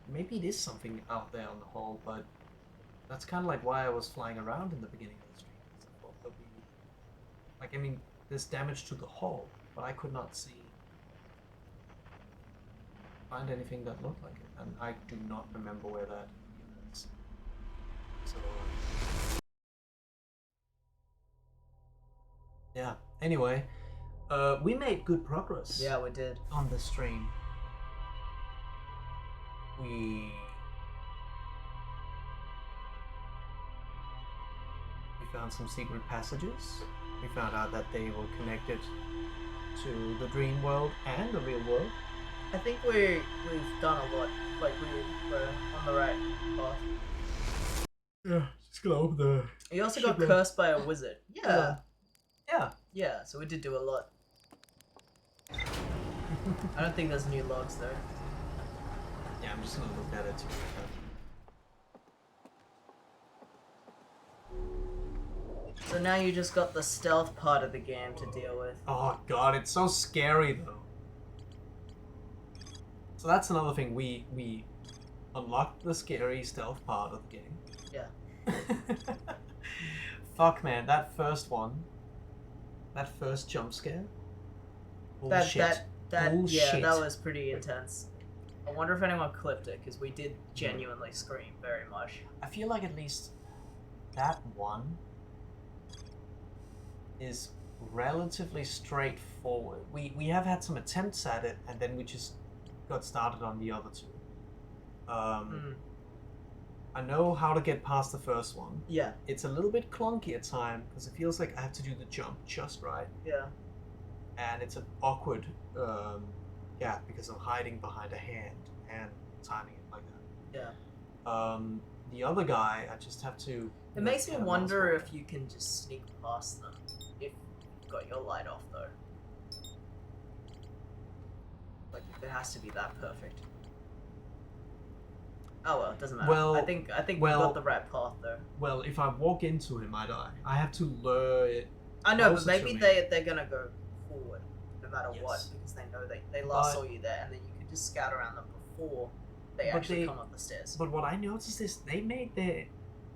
Maybe it is something out there on the hull, but that's kind of like why I was flying around in the beginning of the stream. I thought that I mean, there's damage to the hull, but I could not find anything that looked like it, and I do not remember where that is. So, yeah. Anyway, we made good progress. Yeah, we did. On the stream. We found some secret passages. We found out that they were connected to the dream world and the real world. I think we've done a lot. Like we're on the right path. Yeah, just gonna open the. You also got Ship cursed by a wizard. Yeah. Yeah. Yeah, so we did do a lot. I don't think there's new logs though. Yeah, I'm just gonna look at it too. now you just got the stealth part of the game to deal with. Oh god, it's so scary though. So that's another thing. We unlocked the scary stealth part of the game. Yeah. Fuck man, that first one, that first jump scare. Bullshit. Yeah, Bullshit. that was pretty intense. I wonder if anyone clipped it, because we did genuinely scream very much. I feel like at least that one is relatively straightforward. We have had some attempts at it, and then we just got started on the other two. I know how to get past the first one. Yeah, It's a little bit clunky at time because it feels like I have to do the jump just right, yeah. and it's an awkward gap because I'm hiding behind a hand and timing it like that. Yeah. The other guy, I just have to. It makes me wonder if you can just sneak past them if you've got your light off, though. Like, if it has to be that perfect. Oh well, it doesn't matter. Well- I think we well- got the right path, though. Well, if I walk into him, I die. I have to lure it. I know, but closer to maybe me. they're gonna go forward no matter what, Yes. because they know they last But- saw you there, and then you can just scout around them before they But actually they- come up the stairs. But what I noticed is they made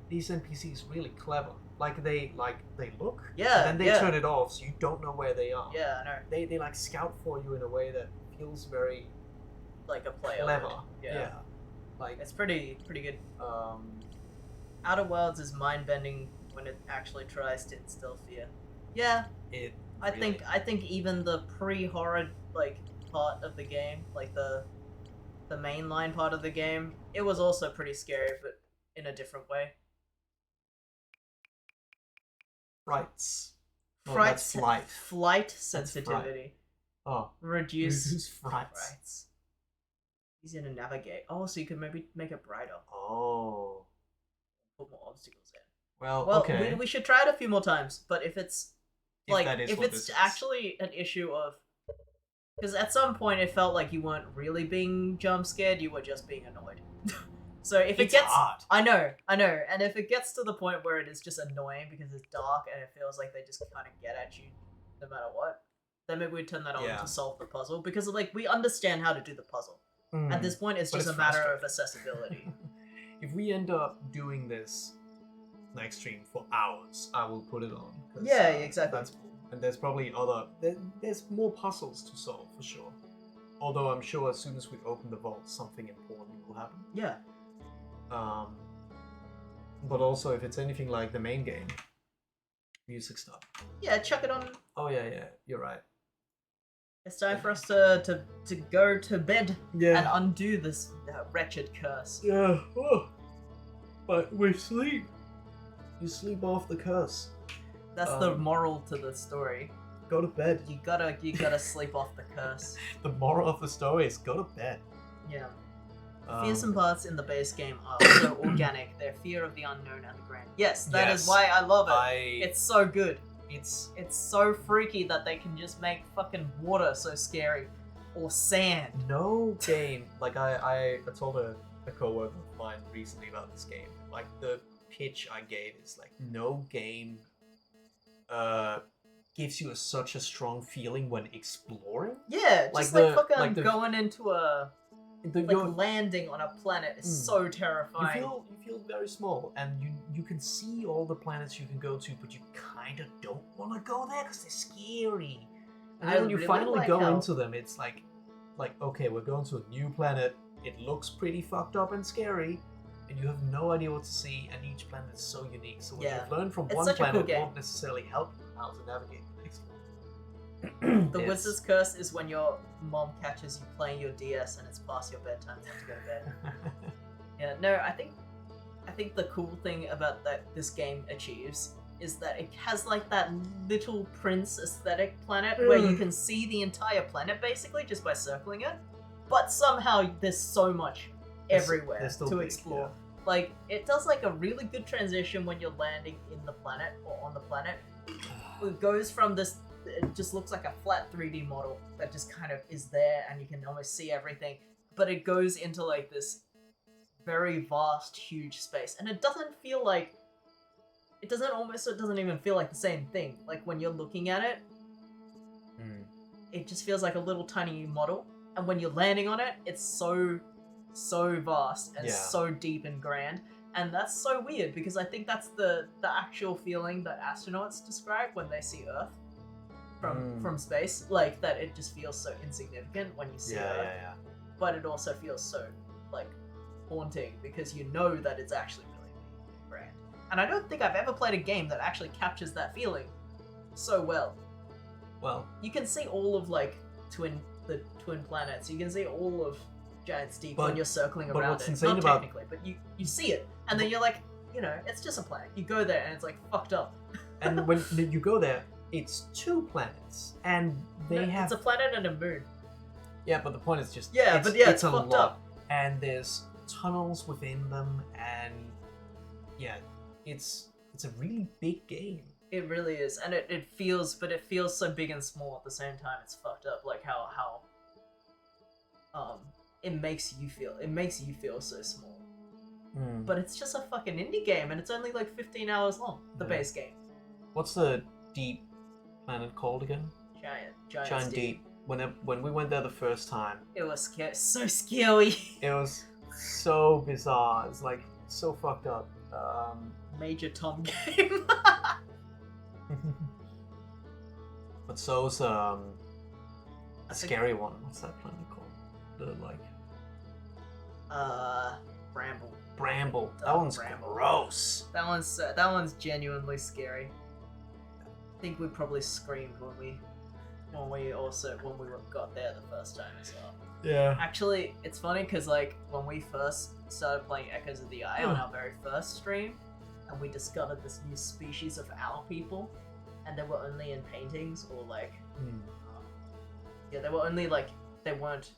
these NPCs really clever. Like they look, Yeah, and then they yeah. turn it off, so you don't know where they are. Yeah, I know, They like scout for you in a way that feels very like a player. clever. would. Yeah. Like It's pretty good. um. Outer Worlds is mind bending when it actually tries to instill fear. Yeah, It. I really- think even the pre-horror like part of the game, like the mainline part of the game, it was also pretty scary, but in a different way. Frights. No, Fright that's flight. Flight fright. sensitivity. Oh, Reduce frights. frights. Easier to navigate. Oh, so you could maybe make it brighter. Oh. Put more obstacles in. Well, Well, okay. we should try it a few more times, but if it's If like that is if what it's this is. actually an issue of, because at some point it felt like you weren't really being jump scared, you were just being annoyed. So if It's it gets hard. I know, and if it gets to the point where it is just annoying because it's dark and it feels like they just kind of get at you no matter what, then maybe we'd turn that on Yeah. to solve the puzzle, because like we understand how to do the puzzle. Mm. At this point it's But just it's a matter of frustrating. accessibility. If we end up doing this next stream for hours, I will put it on. 'cause, Yeah, exactly. That's cool. And there's probably there's more puzzles to solve for sure. Although I'm sure as soon as we open the vault, something important will happen. Yeah. But also, if it's anything like the main game, music stuff. Yeah, chuck it on. Oh yeah, you're right. It's time for us to go to bed and Yeah. undo this wretched curse. Yeah. Oh. But we sleep. You sleep off the curse. That's the moral to the story. Go to bed. You gotta sleep off the curse. The moral of the story is go to bed. Yeah. Um, Fearsome parts in the base game are also organic. They're fear of the unknown and the grand. Yes, that is Yes. why I love it. It's so good. it's It's so freaky that they can just make fucking water so scary. Or sand. no game. Like I told a coworker of mine recently about this game. Like the pitch I gave is like no game gives you such a strong feeling when exploring. Yeah, Like just like the- fucking like the- going into a You're- landing on a planet is Mm. so you terrifying. feel very small, and you can see all the planets you can go to, but you kind of don't want to go there because they're scary. And I then when you really finally like go how- into them, it's like okay, we're going to a new planet. It looks pretty fucked up and scary, and you have no idea what to see. And each planet is so unique. So when Yeah. you've learned from It's one such a cool planet, game. won't necessarily help you how to navigate the next one. The It's- Wizard's Curse is when your mom catches you playing your DS and it's past your bedtime, time to go to bed. Yeah, no, I think the cool thing about that this game achieves is that it has like that little Prince aesthetic planet where you can see the entire planet basically just by circling it, but somehow there's so much It's- everywhere they're still to big, explore. yeah. Like it does like a really good transition when you're landing in the planet or on the planet. It goes from this, it just looks like a flat 3D model that just kind of is there and you can almost see everything, but it goes into like this very vast, huge space, and it doesn't feel like it doesn't even feel like the same thing. Like when you're looking at it, it just feels like a little tiny model, and when you're landing on it, it's so vast and Yeah. so deep and grand. And that's so weird because I think that's the actual feeling that astronauts describe when they see Earth from space. Like that it just feels so insignificant when you see Earth. Yeah. But it also feels so like haunting because you know that it's actually really big and grand. And I don't think I've ever played a game that actually captures that feeling so well. Well, You can see all of like the twin planets. You can see all of Giant's Deep when But- you're circling but around what's it. insane Not about- technically, but you see it, and then you're like, it's just a planet. You go there and it's like fucked up. and when you go there, it's 2 planets, and they No, have it's a planet and a moon. yeah. But the point is just Yeah, but yeah, it's a fucked lot, up. and there's tunnels within them, and yeah, it's a really big game. It really is, and it feels so big and small at the same time. It's fucked up, like how it makes you feel so small. But it's just a fucking indie game, and it's only like 15 hours long. The Yeah. base game, What's the deep planet called again? Giant Deep. When we went there the first time, It was so scary. it was so bizarre. It's like so fucked up. Major Tom game. But so's a I think- scary one. What's that planet called? The like Bramble. Bramble. That Oh, one's Bramble. gross. That one's genuinely scary. I think we probably screamed when we got there the first time as well. Yeah. Actually, it's funny because like when we first started playing Echoes of the Eye on our very first stream, and we discovered this new species of owl people, and they were only in paintings or like they were only like they weren't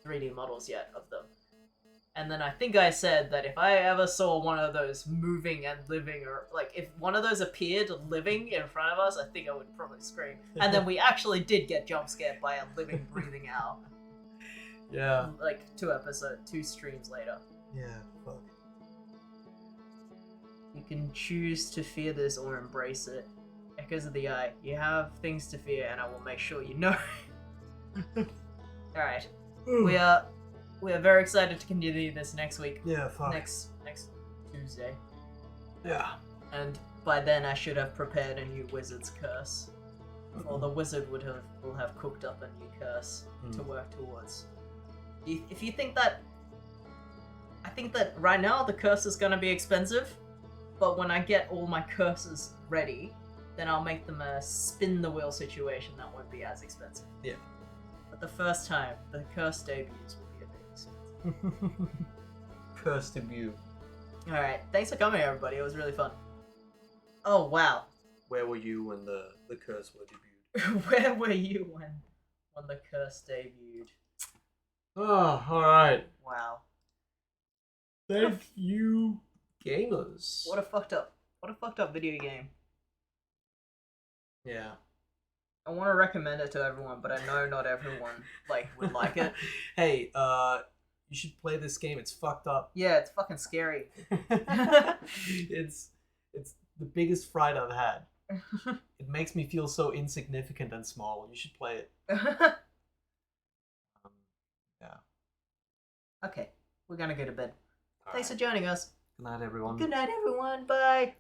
3D models yet of them. And then I think I said that if I ever saw one of those moving and living, or like if one of those appeared living in front of us, I think I would probably scream. And then we actually did get jump scared by a living, breathing owl. Yeah. Like 2 streams later. Yeah. Fuck. You can choose to fear this or embrace it. Echoes of the Eye. You have things to fear, and I will make sure you know. Alright. We are very excited to continue this next week. Yeah. Fuck. Next Tuesday. Yeah. And by then I should have prepared a new wizard's curse. Or the wizard will have cooked up a new curse to work towards. If you think that... I think that right now the curse is gonna be expensive, but when I get all my curses ready, then I'll make them a spin the wheel situation that won't be as expensive. Yeah. But the first time, the curse debuts will be a bit expensive. Curse debut. Alright, thanks for coming everybody, it was really fun. Oh wow. Where were you when the curse were debuted? Where were you when the curse debuted? Oh, all right. Wow. Thank you, gamers. What a fucked up video game. Yeah. I want to recommend it to everyone, but I know not everyone would like it. Hey, you should play this game. It's fucked up. Yeah, it's fucking scary. it's the biggest fright I've had. It makes me feel so insignificant and small. You should play it. Yeah. Okay, we're gonna go to bed. All Thanks for right. joining us. Good night, everyone. Good night, everyone. Bye.